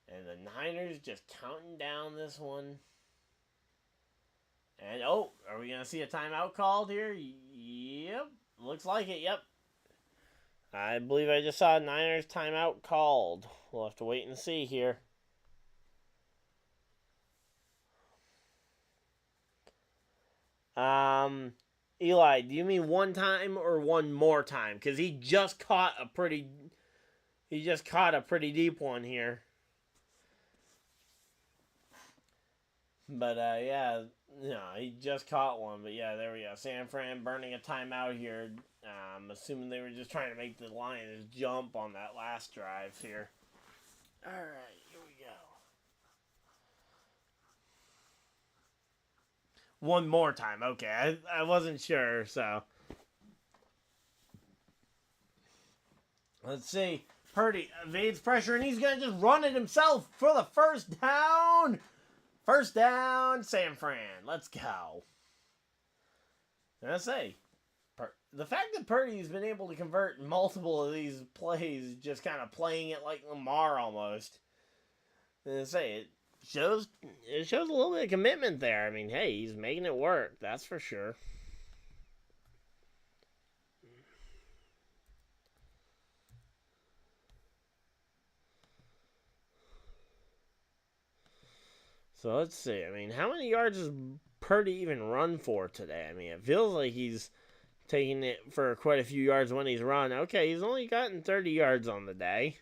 And the Niners just counting down this one. And, oh, are we going to see a timeout called here? Yep. Looks like it, yep. I believe I just saw a Niners timeout called. We'll have to wait and see here. Eli, do you mean one time or one more time? Because he just caught a pretty deep one here. But, yeah, no, he just caught one. But, yeah, there we go. San Fran burning a timeout here. Assuming they were just trying to make the Lions jump on that last drive here. All right, here we go. One more time. Okay, I wasn't sure, so. Let's see. Purdy evades pressure, and he's going to just run it himself for the first down. First down, San Fran. Let's go. And I say, the fact that Purdy's been able to convert multiple of these plays, just kind of playing it like Lamar almost. And I say, it shows a little bit of commitment there. I mean, hey, he's making it work. That's for sure. So let's see. I mean, how many yards does Purdy even run for today? I mean, it feels like he's taking it for quite a few yards when he's run. Okay, he's only gotten 30 yards on the day.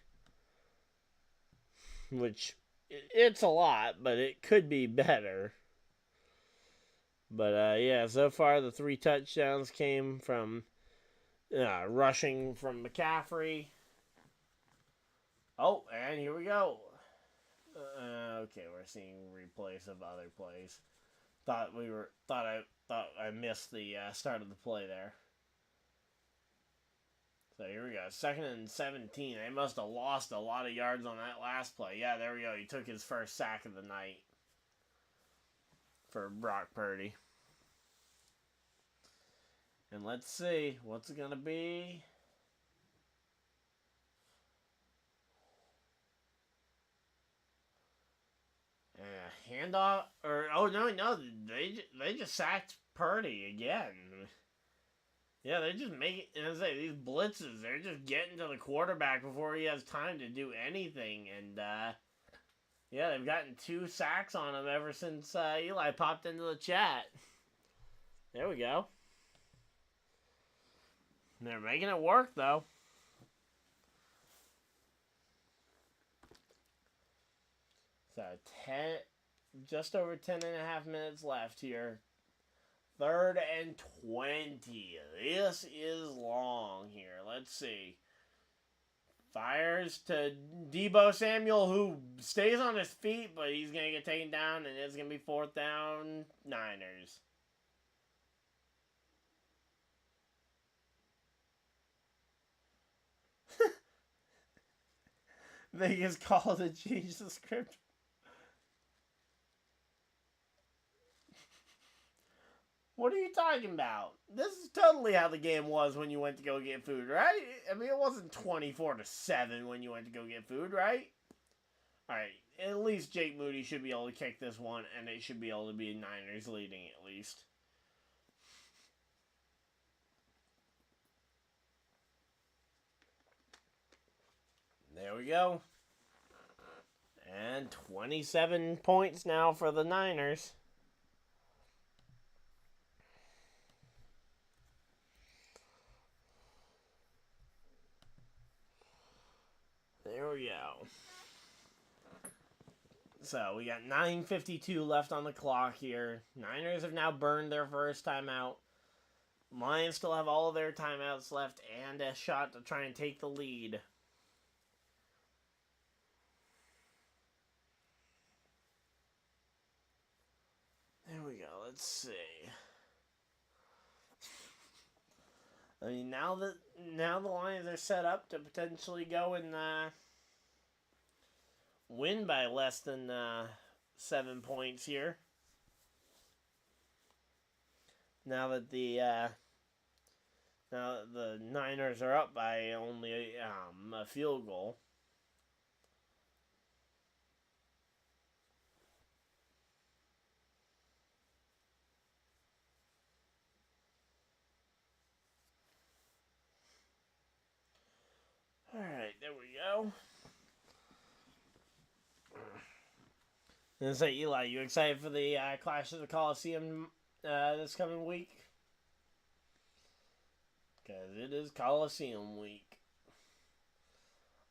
Which, it's a lot, but it could be better. But, yeah, so far the 3 touchdowns came from rushing from McCaffrey. Oh, and here we go. Okay, we're seeing replays of other plays. Thought I missed the start of the play there. So here we go. 2nd and 17. They must have lost a lot of yards on that last play. Yeah, there we go. He took his first sack of the night for Brock Purdy. And let's see. What's it going to be? Handoff, or oh no, they just sacked Purdy again. Yeah, they're just making, as I say, these blitzes. They're just getting to the quarterback before he has time to do anything, and yeah, they've gotten 2 sacks on him ever since Eli popped into the chat. There we go. They're making it work though. So just over 10.5 minutes left here. 3rd and 20. This is long here. Let's see. Fires to Deebo Samuel, who stays on his feet, but he's going to get taken down, and it's going to be 4th down, Niners. Vegas called to change the script. What are you talking about? This is totally how the game was when you went to go get food, right? I mean, it wasn't 24-7 when you went to go get food, right? Alright, at least Jake Moody should be able to kick this one, and it should be able to be Niners leading at least. There we go. And 27 points now for the Niners. There we go. So we got 9:52 left on the clock here. Niners have now burned their first timeout. Lions still have all of their timeouts left and a shot to try and take the lead. There we go. Let's see. I mean, now the Lions are set up to potentially go and win by less than 7 points here. Now that the Niners are up by only a field goal. All right, there we go. And say, Eli, you excited for the Clash of the Coliseum this coming week? Because it is Coliseum week.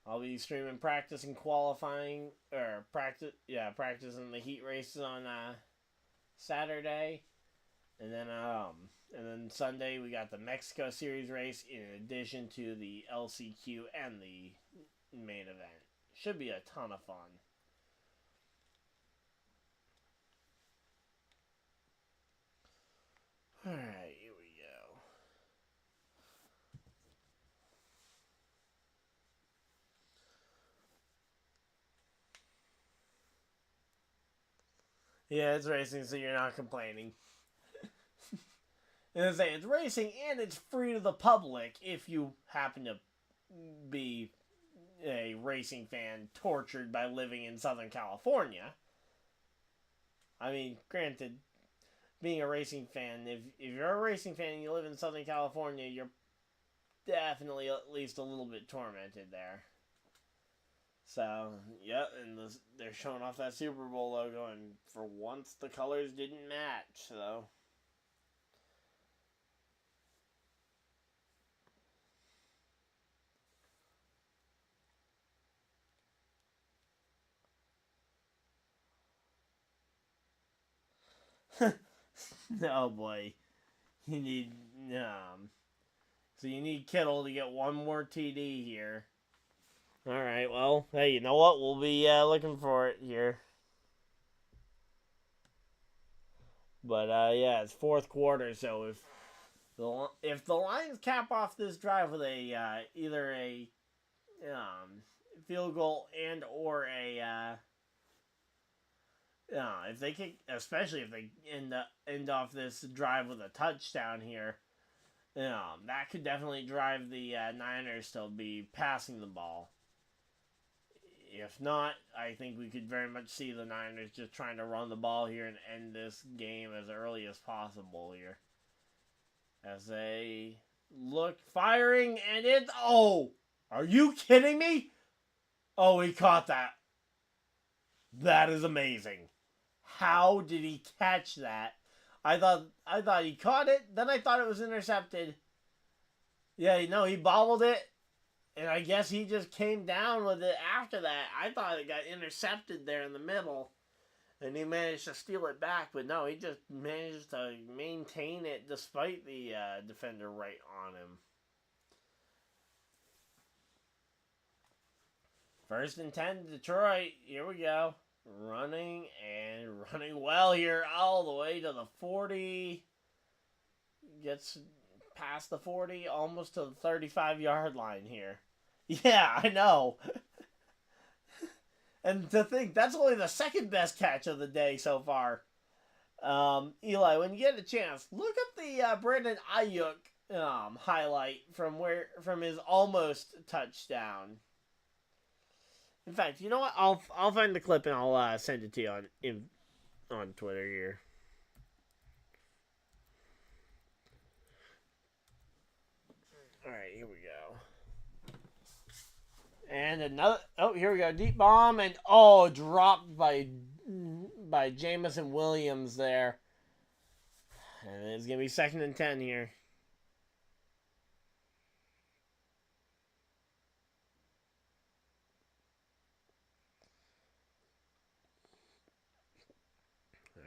I'll be streaming practice and qualifying, or practicing the heat races on Saturday, and then Sunday we got the Mexico Series race in addition to the LCQ and the main event. Should be a ton of fun. All right, here we go. Yeah, it's racing, so you're not complaining. And I say it's racing and it's free to the public if you happen to be a racing fan tortured by living in Southern California. I mean, granted, being a racing fan, if you're a racing fan and you live in Southern California, you're definitely at least a little bit tormented there. So, yeah, and they're showing off that Super Bowl logo, and for once the colors didn't match, so... Oh boy. You need so you need Kittle to get one more TD here. Alright, well, hey, you know what? We'll be looking for it here. But yeah, it's fourth quarter, so if the Lions cap off this drive with a either a field goal and or a if they kick, especially if they end off this drive with a touchdown here, that could definitely drive the Niners to be passing the ball. If not, I think we could very much see the Niners just trying to run the ball here and end this game as early as possible here. As they look, firing, and it's... Oh! Are you kidding me? Oh, he caught that. That is amazing. How did he catch that? I thought he caught it, then I thought it was intercepted. Yeah, no, he bobbled it, and I guess he just came down with it after that. I thought it got intercepted there in the middle, and he managed to steal it back, but no, he just managed to maintain it despite the defender right on him. 1st and 10, Detroit. Here we go. Running well here all the way to the 40. Gets past the 40, almost to the 35-yard line here. Yeah, I know. And to think, that's only the second best catch of the day so far. Eli, when you get a chance, look up the Brandon Ayuk highlight from his almost touchdown. In fact, you know what? I'll find the clip and I'll send it to you on Twitter here. All right, here we go. And another. Oh, here we go. Deep bomb and dropped by Jamison Williams there. And it's gonna be 2nd and 10 here.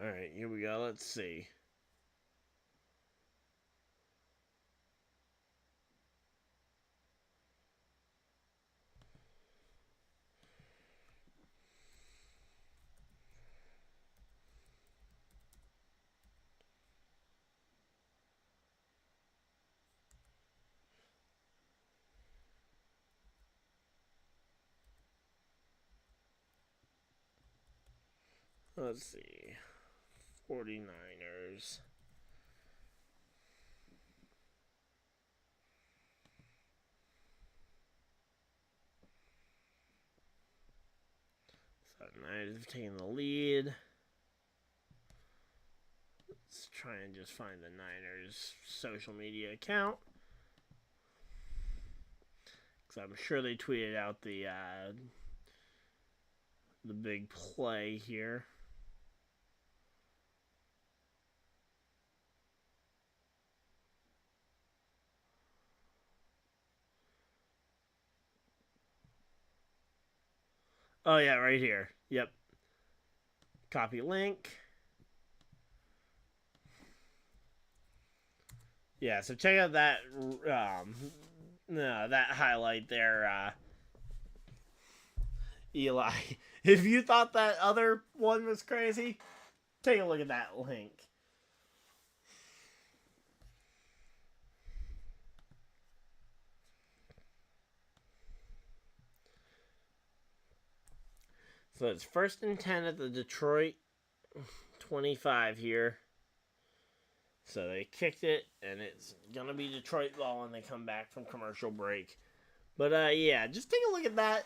Alright, here we go. Let's see. Let's see. 49ers. So Niners have taken the lead. Let's try and just find the Niners social media account. Because I'm sure they tweeted out the big play here. Oh, yeah, right here. Yep. Copy link. Yeah, so check out that that highlight there, Eli. If you thought that other one was crazy, take a look at that link. So it's 1st and 10 at the Detroit 25 here. So they kicked it, and it's going to be Detroit ball when they come back from commercial break. But, yeah, just take a look at that,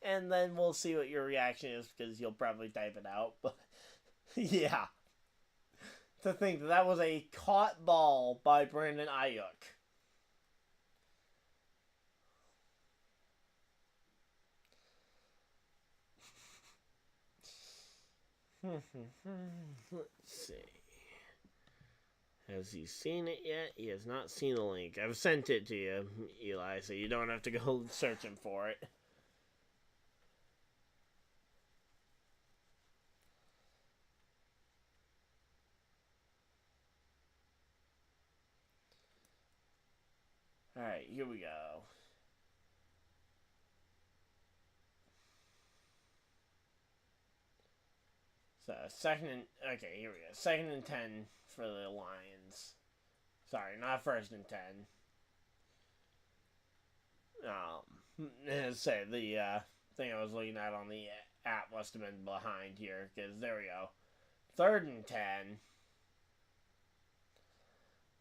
and then we'll see what your reaction is, because you'll probably type it out. But, yeah. To think that was a caught ball by Brandon Ayuk. Let's see. Has he seen it yet? He has not seen the link. I've sent it to you, Eli, so you don't have to go searching for it. Alright, here we go. So, okay, here we go. 2nd and 10 for the Lions. Sorry, not 1st and 10. Let's say the thing I was looking at on the app must have been behind here, because there we go. 3rd and 10.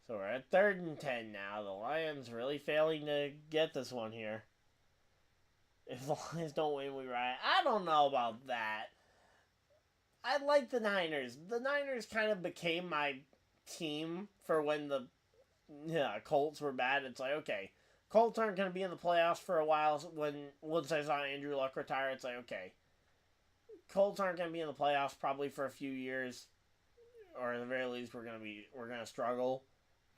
So we're at 3rd and 10 now. The Lions really failing to get this one here. If the Lions don't win, we ride. I don't know about that. I like the Niners. The Niners kind of became my team for when the Colts were bad. It's like, okay, Colts aren't going to be in the playoffs for a while. Once I saw Andrew Luck retire, it's like, okay, Colts aren't going to be in the playoffs probably for a few years, or at the very least, we're going to struggle.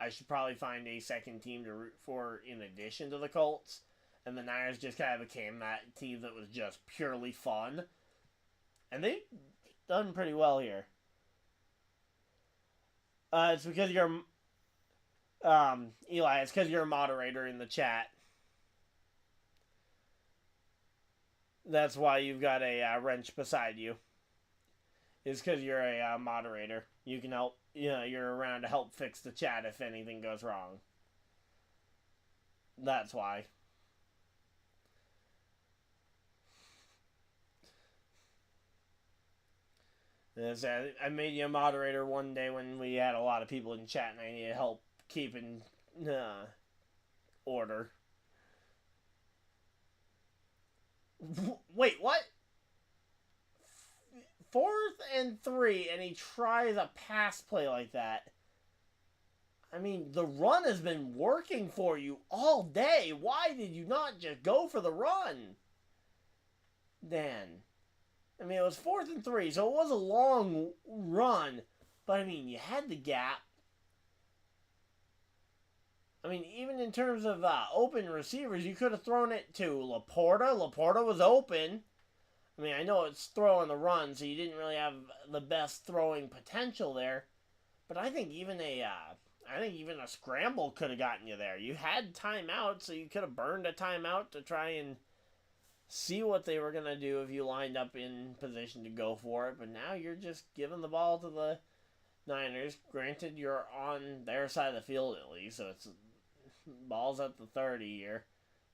I should probably find a second team to root for in addition to the Colts. And the Niners just kind of became that team that was just purely fun. And they've done pretty well here. It's because you're... Eli, it's because you're a moderator in the chat. That's why you've got a wrench beside you. It's because you're a moderator. You can help... you're around to help fix the chat if anything goes wrong. That's why. I made you a moderator one day when we had a lot of people in chat and I needed help keeping order. Wait, what? 4th and 3, and he tries a pass play like that. I mean, the run has been working for you all day. Why did you not just go for the run? Dan. I mean, it was 4th and 3, so it was a long run. But, I mean, you had the gap. I mean, even in terms of open receivers, you could have thrown it to Laporta. Laporta was open. I mean, I know it's throwing the run, so you didn't really have the best throwing potential there. But I think even a scramble could have gotten you there. You had timeout, so you could have burned a timeout to try and see what they were going to do if you lined up in position to go for it. But now you're just giving the ball to the Niners. Granted, you're on their side of the field at least, so it's ball's at the 30 here.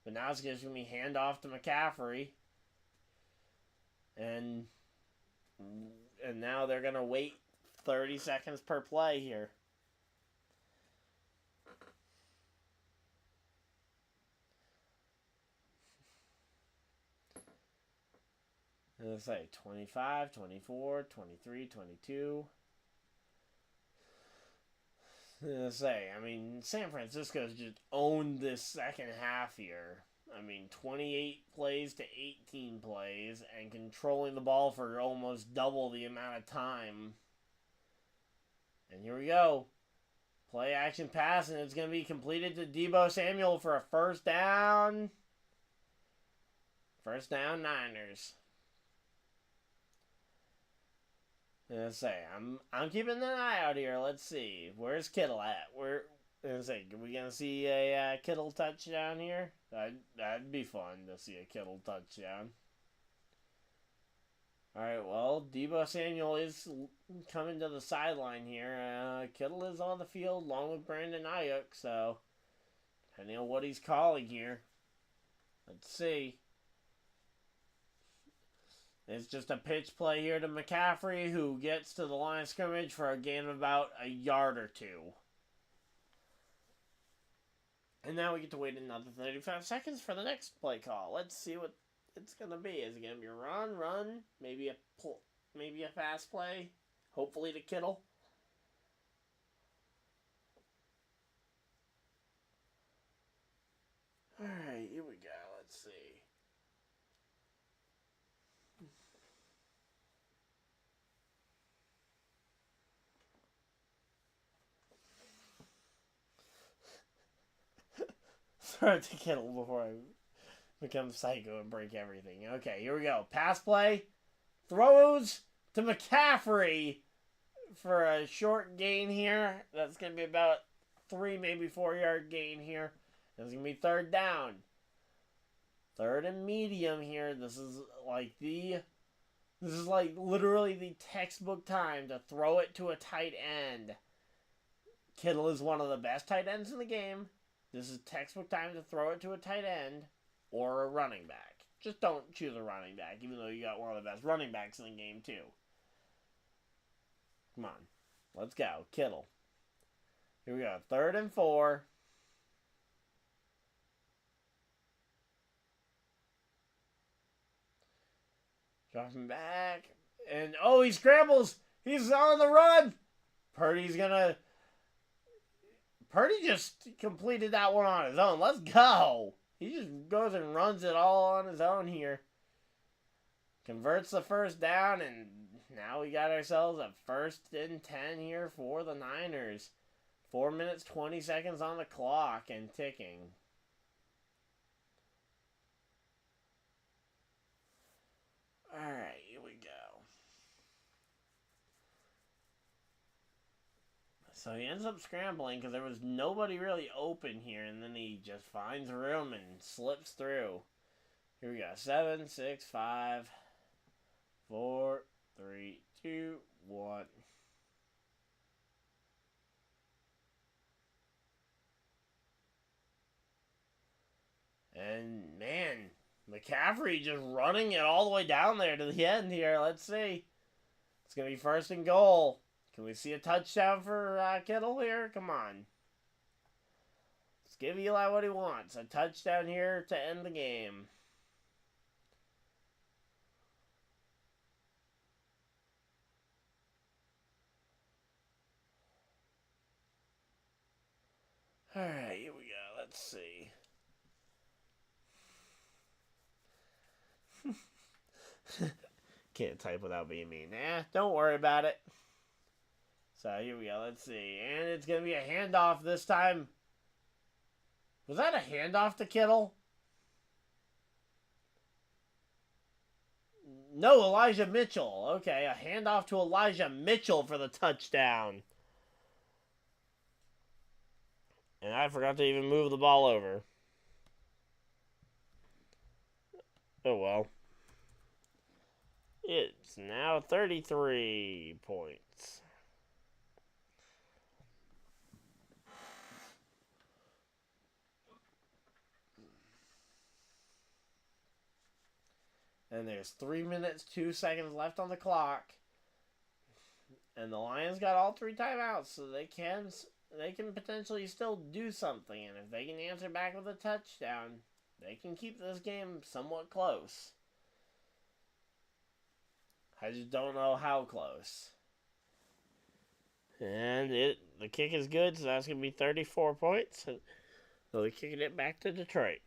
But now it's just going to be handoff to McCaffrey. And now they're going to wait 30 seconds per play here. Let's say 25, 24, 23, 22. Let's say, I mean, San Francisco's just owned this second half here. I mean, 28 plays to 18 plays and controlling the ball for almost double the amount of time. And here we go. Play action pass, and it's going to be completed to Deebo Samuel for a first down. First down, Niners. Let's say I'm keeping an eye out here. Let's see. Where's Kittle at? Are we gonna see a Kittle touchdown here? That'd be fun to see a Kittle touchdown. All right. Well, Deebo Samuel is coming to the sideline here. Kittle is on the field along with Brandon Ayuk. So depending on what he's calling here, let's see. It's just a pitch play here to McCaffrey, who gets to the line of scrimmage for a gain of about a yard or two. And now we get to wait another 35 seconds for the next play call. Let's see what it's going to be. Is it going to be a run, maybe a fast play, hopefully to Kittle? All right, here we go. Let's see. Throw it to Kittle before I become psycho and break everything. Okay, here we go. Pass play. Throws to McCaffrey for a short gain here. That's going to be about 3, maybe 4 yard gain here. It's going to be third down. Third and medium here. This is like literally the textbook time to throw it to a tight end. Kittle is one of the best tight ends in the game. This is textbook time to throw it to a tight end or a running back. Just don't choose a running back, even though you got one of the best running backs in the game, too. Come on. Let's go. Kittle. Here we go. 3rd and 4. Dropping back. And, oh, he scrambles. He's on the run. Purdy just completed that one on his own. Let's go. He just goes and runs it all on his own here. Converts the first down, and now we got ourselves a 1st and 10 here for the Niners. 4 minutes, 20 seconds on the clock and ticking. All right, here we go. So he ends up scrambling because there was nobody really open here, and then he just finds room and slips through. Here we go. 7, 6, 5, 4, 3, 2, 1. And, man, McCaffrey just running it all the way down there to the end here. Let's see. It's going to be 1st and goal. Can we see a touchdown for Kittle here? Come on. Let's give Eli what he wants. A touchdown here to end the game. All right, here we go. Let's see. Can't type without being mean. Don't worry about it. So here we go. Let's see. And it's going to be a handoff this time. Was that a handoff to Kittle? No, Elijah Mitchell. Okay, a handoff to Elijah Mitchell for the touchdown. And I forgot to even move the ball over. Oh well. It's now 33 points. And there's 3 minutes, 2 seconds left on the clock. And the Lions got all 3 timeouts, so they can potentially still do something. And if they can answer back with a touchdown, they can keep this game somewhat close. I just don't know how close. And the kick is good, so that's going to be 34 points. So they're kicking it back to Detroit.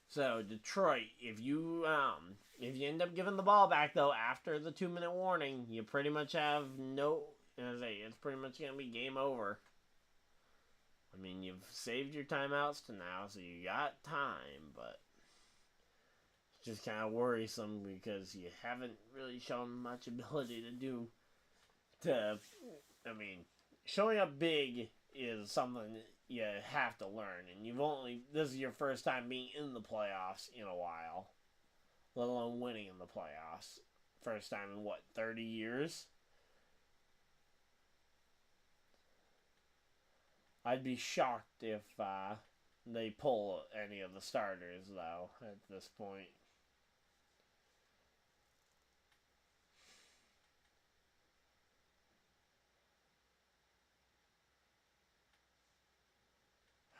So Detroit, if you end up giving the ball back though after the 2-minute warning, you pretty much have it's pretty much gonna be game over. I mean, you've saved your timeouts to now, so you got time, but it's just kind of worrisome because you haven't really shown much ability showing up big is something that you have to learn, and this is your first time being in the playoffs in a while, let alone winning in the playoffs. First time in 30 years? I'd be shocked if they pull any of the starters though at this point.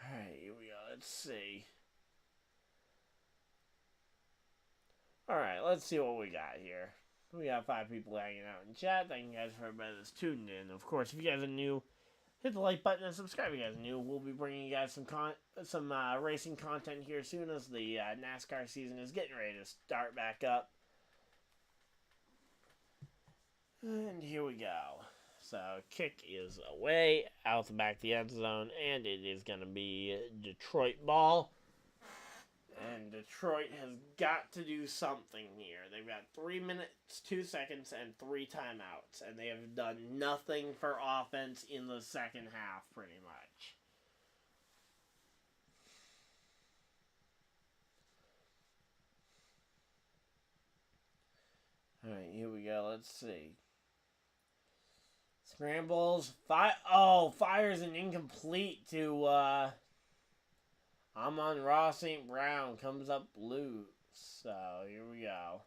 Alright, here we go. Let's see. Alright, let's see what we got here. We got 5 people hanging out in chat. Thank you guys for everybody that's tuned in. Of course, if you guys are new, hit the like button and subscribe if you guys are new. We'll be bringing you guys some racing content here soon as the NASCAR season is getting ready to start back up. And here we go. So, kick is away, out the back of the end zone, and it is going to be Detroit ball. And Detroit has got to do something here. They've got 3 minutes, 2 seconds, and 3 timeouts. And they have done nothing for offense in the second half, pretty much. Alright, here we go. Let's see. Scrambles. Fires an incomplete to Amon-Ra St. Brown. Comes up loose. So, here we go.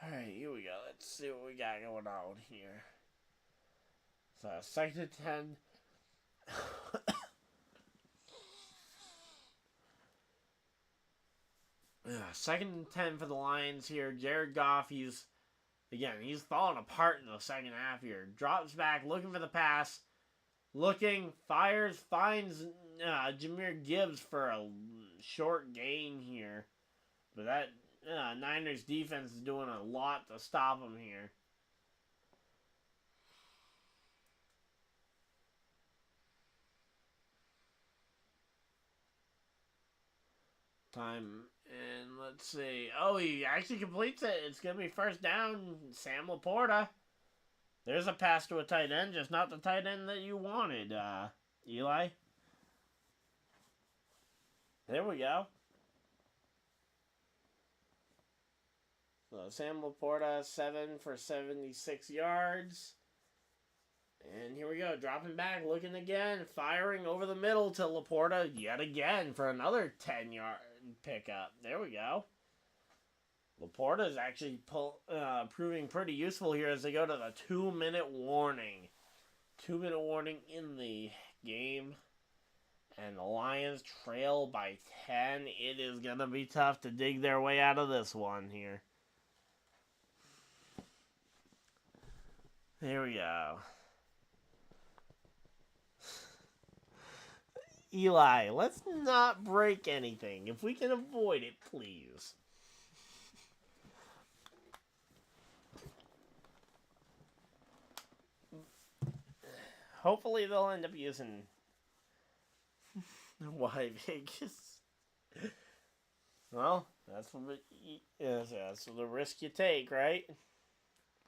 Alright, here we go. Let's see what we got going on here. So, 2nd and 10. Second and 10 for the Lions here. Jared Goff, he's falling apart in the second half here. Drops back, looking for the pass. Fires, finds Jahmyr Gibbs for a short gain here. But that Niners defense is doing a lot to stop him here. Time, and let's see. Oh, he actually completes it. It's going to be first down, Sam Laporta. There's a pass to a tight end, just not the tight end that you wanted, Eli. There we go. So Sam Laporta, 7 for 76 yards. And here we go, dropping back, looking again, firing over the middle to Laporta yet again for another 10-yard pickup. There we go. Laporta is actually proving pretty useful here as they go to the 2-minute warning. 2-minute warning in the game. And the Lions trail by 10. It is going to be tough to dig their way out of this one here. Here we go. Eli, let's not break anything. If we can avoid it, please. hopefully they'll end up using why Vegas. Well, that's the risk you take, right?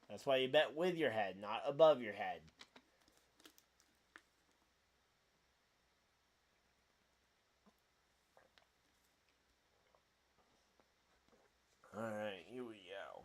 That's why you bet with your head, not above your head. Alright, here we go.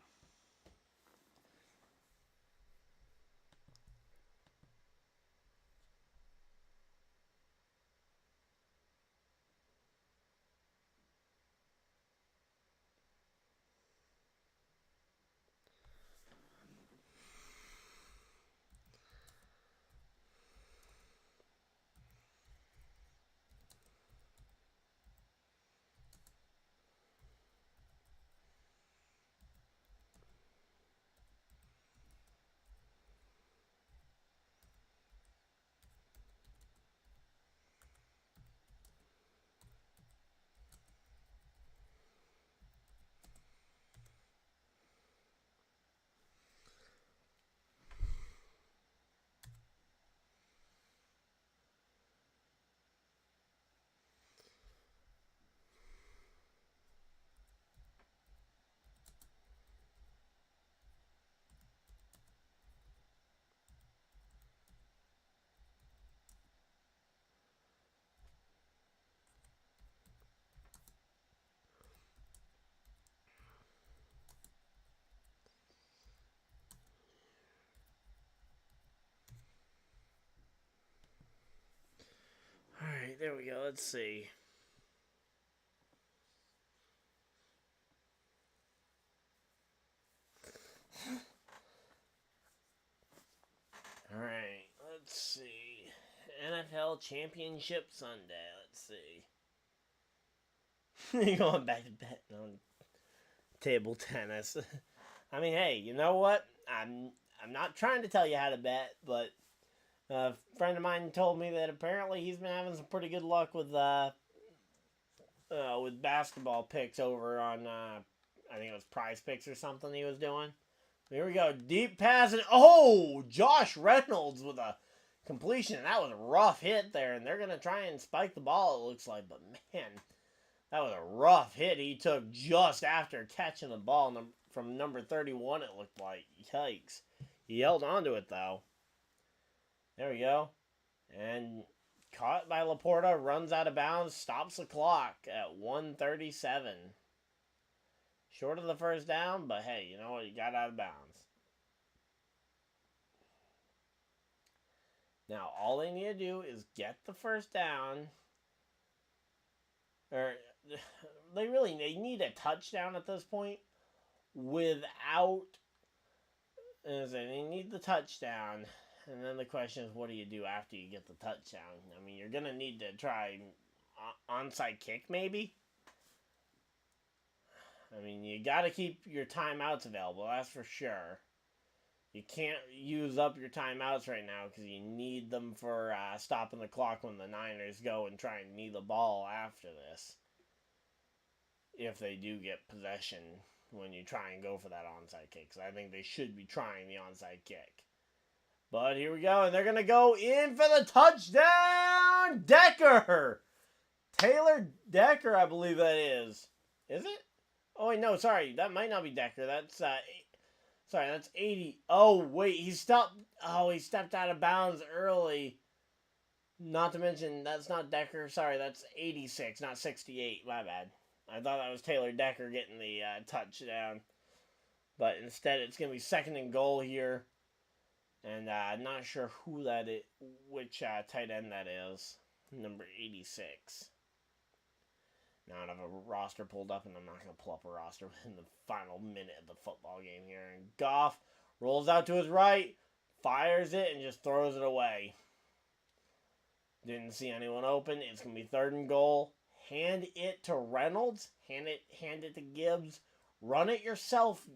Alright, there we go. Let's see. Alright, let's see. NFL Championship Sunday. Let's see. You're going back to betting on table tennis. I mean, hey, you know what? I'm not trying to tell you how to bet, but a friend of mine told me that apparently he's been having some pretty good luck with basketball picks over on I think it was Prize Picks or something he was doing. Here we go, deep pass, and oh, Josh Reynolds with a completion. That was a rough hit there, and they're gonna try and spike the ball. It looks like, but man, that was a rough hit he took just after catching the ball from number 31. It looked like, yikes. He held on to it though. There we go. And caught by Laporta, runs out of bounds, stops the clock at 1:37. Short of the first down, but hey, you know what? You got out of bounds. Now, all they need to do is get the first down. Or they need a touchdown at this point without. They need the touchdown. And then the question is, what do you do after you get the touchdown? I mean, you're going to need to try onside kick, maybe? I mean, you got to keep your timeouts available, that's for sure. You can't use up your timeouts right now because you need them for stopping the clock when the Niners go and try and knee the ball after this. If they do get possession when you try and go for that onside kick. Because I think they should be trying the onside kick. But here we go, and they're going to go in for the touchdown! Decker! Taylor Decker, I believe that is. Is it? Oh, wait, no, sorry. That might not be Decker. That's, that's 80. Oh, wait, he stepped out of bounds early. Not to mention, that's not Decker. Sorry, that's 86, not 68. My bad. I thought that was Taylor Decker getting the touchdown. But instead, it's going to be second and goal here. And I'm not sure who that is, which tight end that is. Number 86. Now I have a roster pulled up, and I'm not going to pull up a roster in the final minute of the football game here. And Goff rolls out to his right, fires it, and just throws it away. Didn't see anyone open. It's going to be third and goal. Hand it to Reynolds. Hand it to Gibbs. Run it yourself.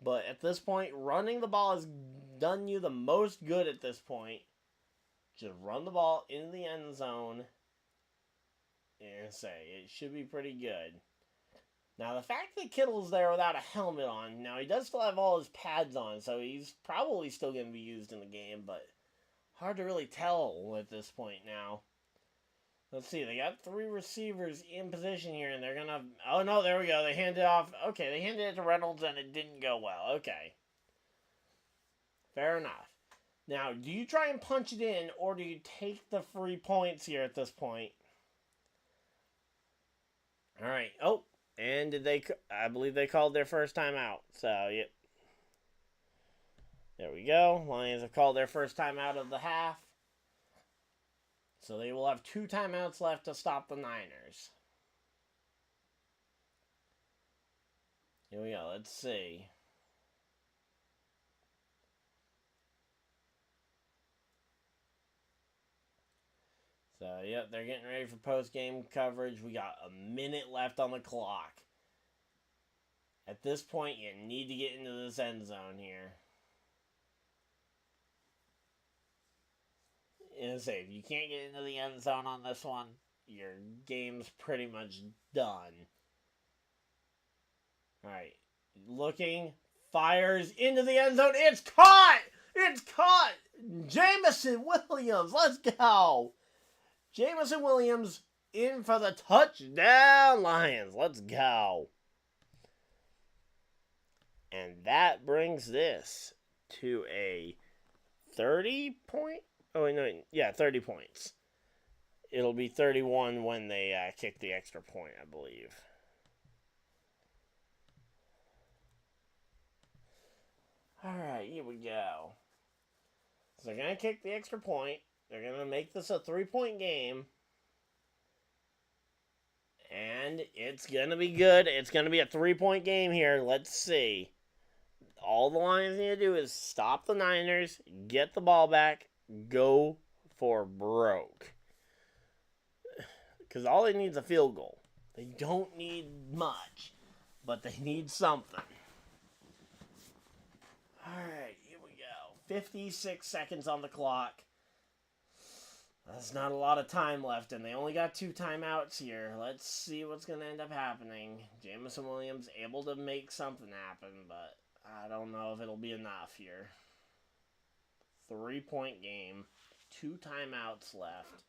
But at this point, running the ball has done you the most good at this point. Just run the ball into the end zone and say it should be pretty good. Now, the fact that Kittle's there without a helmet on, now he does still have all his pads on, so he's probably still going to be used in the game, but hard to really tell at this point now. Let's see, they got 3 receivers in position here, and they're gonna... Oh, no, there we go. They handed it off. Okay, they handed it to Reynolds, and it didn't go well. Okay. Fair enough. Now, do you try and punch it in, or do you take the free points here at this point? All right. Oh, and did they... I believe they called their first time out. So, yep. There we go. Lions have called their first time out of the half. So they will have 2 timeouts left to stop the Niners. Here we go. Let's see. So, yep, they're getting ready for post-game coverage. We got a minute left on the clock. At this point, you need to get into this end zone here. And say, if you can't get into the end zone on this one, your game's pretty much done. Alright. Looking. Fires into the end zone. It's caught! It's caught! Jameson Williams. Let's go! Jameson Williams in for the touchdown, Lions. Let's go. And that brings this to a 30-point... Oh, no, yeah, 30 points. It'll be 31 when they kick the extra point, I believe. All right, here we go. So they're going to kick the extra point. They're going to make this a 3-point game. And it's going to be good. It's going to be a 3-point game here. Let's see. All the Lions need to do is stop the Niners, get the ball back, go for broke. Because all they need is a field goal. They don't need much, but they need something. Alright, here we go. 56 seconds on the clock. That's not a lot of time left, and they only got 2 timeouts here. Let's see what's going to end up happening. Jameson Williams able to make something happen, but I don't know if it'll be enough here. 3-point game. 2 timeouts left.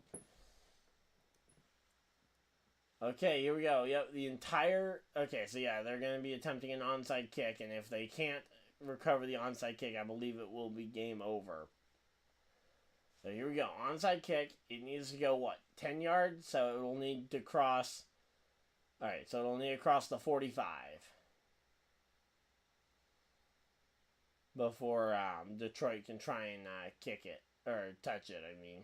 Okay, here we go. Yep, the entire... Okay, so yeah, they're going to be attempting an onside kick, and if they can't recover the onside kick, I believe it will be game over. So here we go. Onside kick. It needs to go, what, 10 yards? So it will need to cross... Alright, so it'll need to cross the 45. Before Detroit can try and kick it. Or touch it, I mean.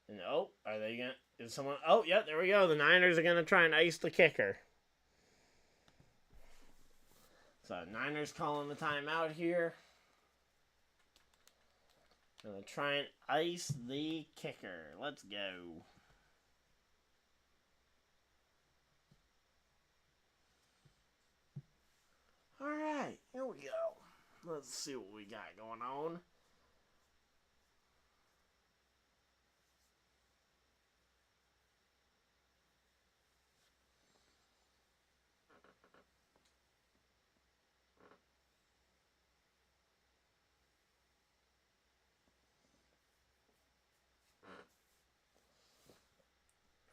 And oh, are they going to... Is someone... Oh, yeah, there we go. The Niners are going to try and ice the kicker. So, Niners calling the timeout here. Going to try and ice the kicker. Let's go. Alright, here we go. Let's see what we got going on.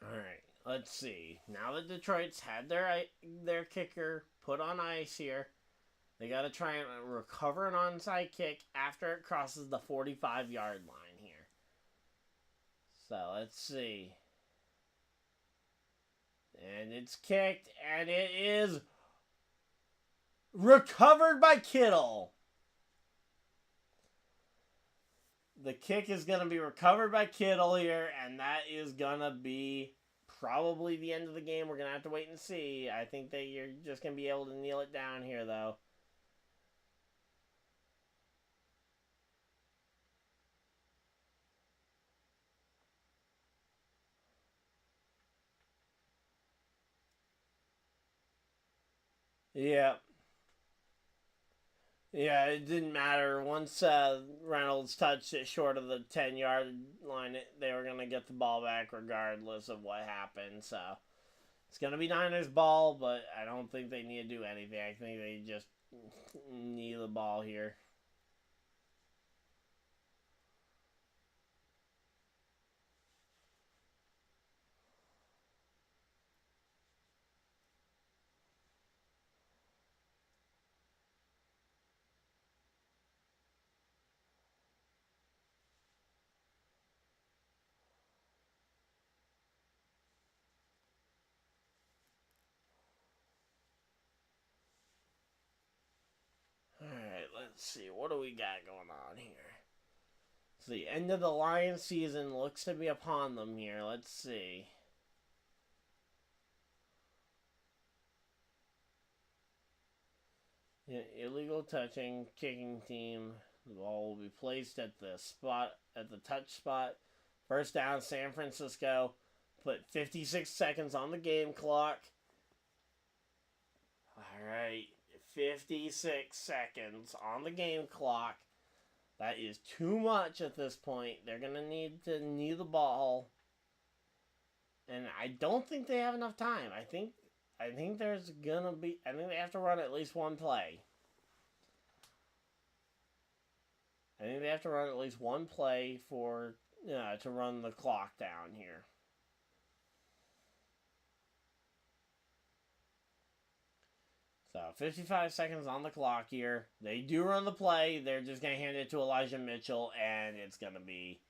Alright, let's see. Now that Detroit's had their kicker put on ice here, they got to try and recover an onside kick after it crosses the 45-yard line here. So, let's see. And it's kicked, and it is recovered by Kittle. The kick is going to be recovered by Kittle here, and that is going to be probably the end of the game. We're going to have to wait and see. I think that you're just going to be able to kneel it down here, though. Yeah. Yeah, it didn't matter. Once Reynolds touched it short of the 10-yard line, they were going to get the ball back regardless of what happened. So, it's going to be Niners ball, but I don't think they need to do anything. I think they just need the ball here. let's see. What do we got going on here? So the end of the Lions season looks to be upon them here. Let's see. Yeah, illegal touching, kicking team. The ball will be placed at the touch spot. First down, San Francisco. Put 56 seconds on the game clock. Alright, 56 seconds on the game clock. That is too much at this point. They're going to need to knee the ball. And I don't think they have enough time. I think there's going to be... I think they have to run at least one play. I think they have to run at least one play for to run the clock down here. So, 55 seconds on the clock here. They do run the play. They're just going to hand it to Elijah Mitchell, and it's going to be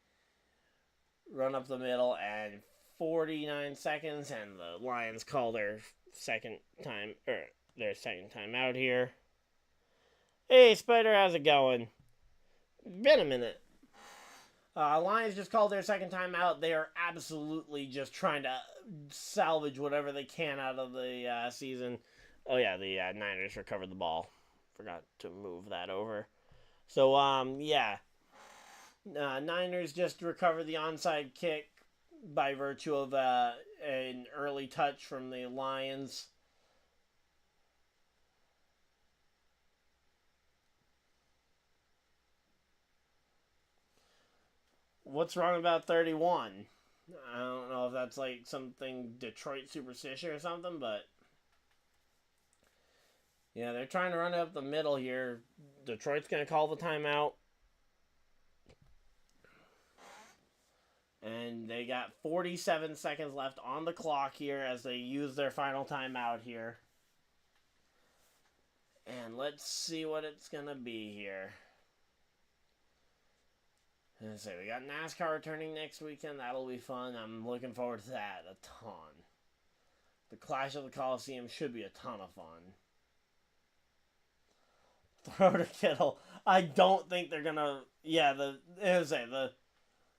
run up the middle, and 49 seconds, and the Lions call their second time out here. Hey, Spider, how's it going? Been a minute. Lions just called their second time out. They are absolutely just trying to salvage whatever they can out of the season. Oh, yeah, the Niners recovered the ball. Forgot to move that over. So, Niners just recovered the onside kick by virtue of an early touch from the Lions. What's wrong about 31? I don't know if that's like something Detroit superstition or something, but... yeah, they're trying to run it up the middle here. Detroit's going to call the timeout. And they got 47 seconds left on the clock here as they use their final timeout here. And let's see what it's going to be here. Let's say we got NASCAR returning next weekend. That'll be fun. I'm looking forward to that a ton. The Clash of the Coliseum should be a ton of fun. Throw to Kittle. I don't think they're gonna. The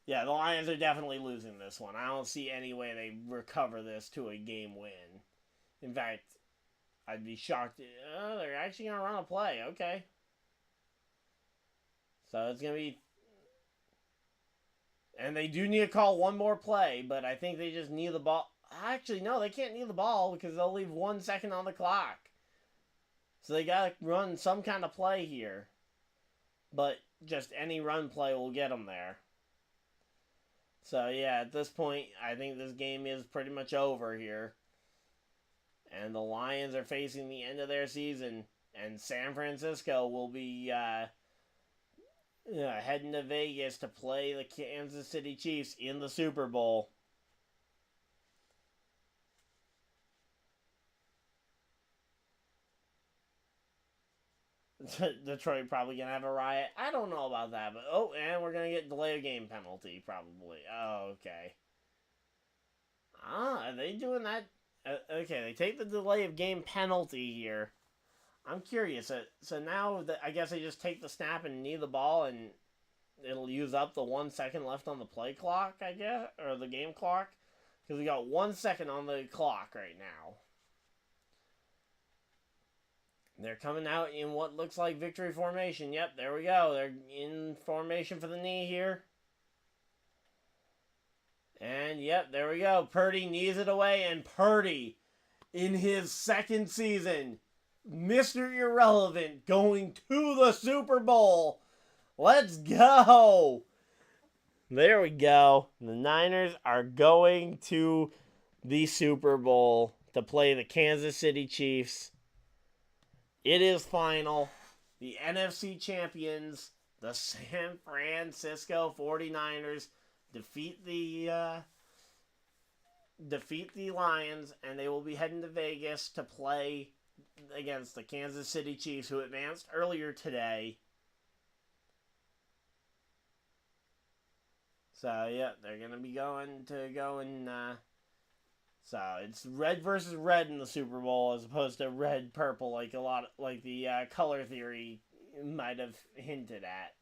Lions are definitely losing this one. I don't see any way they recover this to a game win. In fact, I'd be shocked. They're actually gonna run a play. Okay. So it's gonna be. And they do need to call one more play, but I think they just knee the ball. Actually, no, they can't knee the ball because they'll leave 1 second on the clock. So they got to run some kind of play here. But just any run play will get them there. So, yeah, at this point, I think this game is pretty much over here. And the Lions are facing the end of their season. And San Francisco will be heading to Vegas to play the Kansas City Chiefs in the Super Bowl. Detroit probably going to have a riot. I don't know about that, but and we're going to get delay of game penalty probably. Oh, okay. Are they doing that? Okay, they take the delay of game penalty here. I'm curious. So now I guess they just take the snap and knee the ball, and it'll use up the 1 second left on the play clock, I guess, or the game clock, because we got 1 second on the clock right now. They're coming out in what looks like victory formation. Yep, there we go. They're in formation for the knee here. And, yep, there we go. Purdy knees it away, and Purdy, in his second season, Mr. Irrelevant, going to the Super Bowl. Let's go. There we go. The Niners are going to the Super Bowl to play the Kansas City Chiefs. It is final. The NFC champions, the San Francisco 49ers, defeat the Lions, and they will be heading to Vegas to play against the Kansas City Chiefs, who advanced earlier today. So, yeah, they're going to be going. So, it's red versus red in the Super Bowl as opposed to red-purple like the color theory might have hinted at.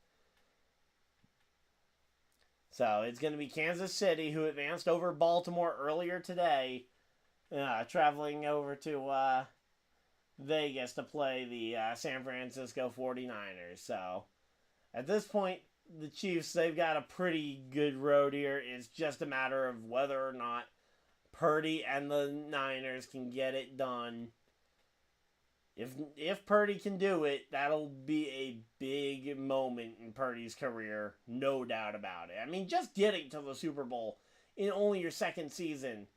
So it's going to be Kansas City, who advanced over Baltimore earlier today, traveling over to Vegas to play the San Francisco 49ers. So at this point, the Chiefs, they've got a pretty good road here. It's just a matter of whether or not Purdy and the Niners can get it done. If Purdy can do it, that'll be a big moment in Purdy's career, no doubt about it. I mean, just getting to the Super Bowl in only your second season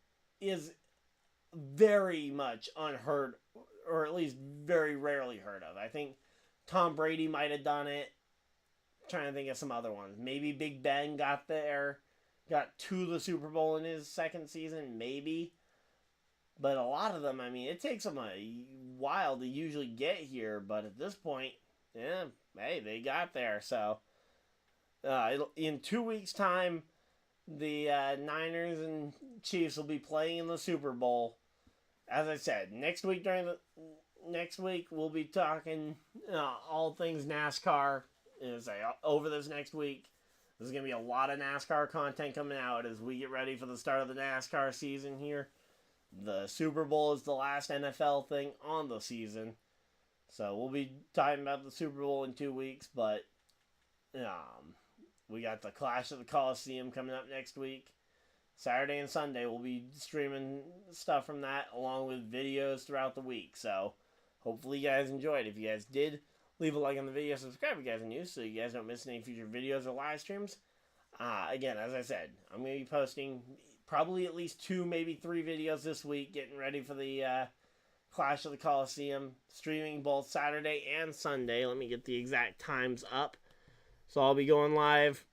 is very much unheard, or at least very rarely heard of. I think Tom Brady might have done it. I'm trying to think of some other ones. Maybe Big Ben got to the Super Bowl in his second season, maybe. But a lot of them, I mean, it takes them a while to usually get here. But at this point, yeah, hey, they got there. So, in 2 weeks' time, the Niners and Chiefs will be playing in the Super Bowl. As I said, next week we'll be talking all things NASCAR. Over this next week, there's going to be a lot of NASCAR content coming out as we get ready for the start of the NASCAR season here. The Super Bowl is the last NFL thing on the season. So we'll be talking about the Super Bowl in 2 weeks, but we got the Clash of the Coliseum coming up next week. Saturday and Sunday we'll be streaming stuff from that along with videos throughout the week. So hopefully you guys enjoyed. If you guys did, leave a like on the video, subscribe if you guys are new so you guys don't miss any future videos or live streams. Again, as I said, I'm going to be posting probably at least 2, maybe 3 videos this week, getting ready for the Clash of the Coliseum, streaming both Saturday and Sunday. Let me get the exact times up. So I'll be going live.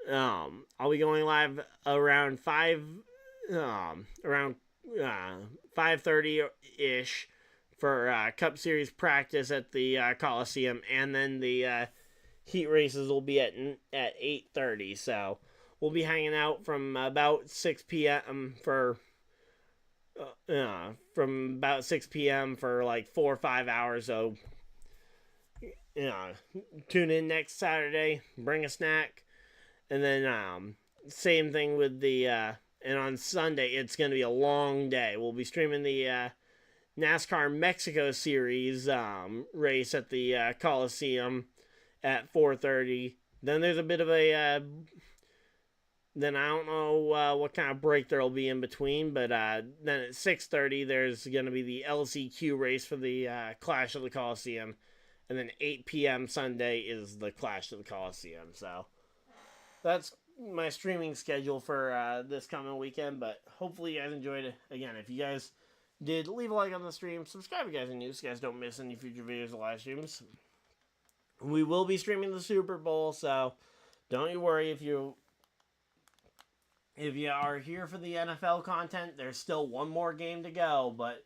I'll be going live around 5:30 ish for Cup Series practice at the Coliseum, and then the heat races will be at 8:30. So we'll be hanging out from about 6 p.m. for like 4 or 5 hours. So tune in next Saturday, bring a snack, and then same thing with the and on Sunday it's going to be a long day. We'll be streaming the NASCAR Mexico Series race at the Coliseum at 4:30. Then there's a bit of a then I don't know what kind of break there will be in between, but then at 6:30 there's going to be the LCQ race for the Clash of the Coliseum, and then 8 p.m. Sunday is the Clash of the Coliseum. So that's my streaming schedule for this coming weekend, but hopefully you guys enjoyed it. Again, if you guys did, leave a like on the stream, subscribe if you guys are new so you guys don't miss any future videos or live streams. We will be streaming the Super Bowl, so don't you worry if you are here for the NFL content. There's still one more game to go, but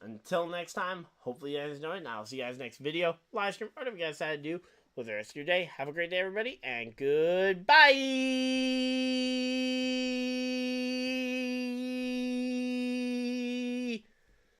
until next time, hopefully you guys enjoyed, and I'll see you guys next video, live stream, whatever you guys decide to do with the rest of your day. Have a great day, everybody, and goodbye!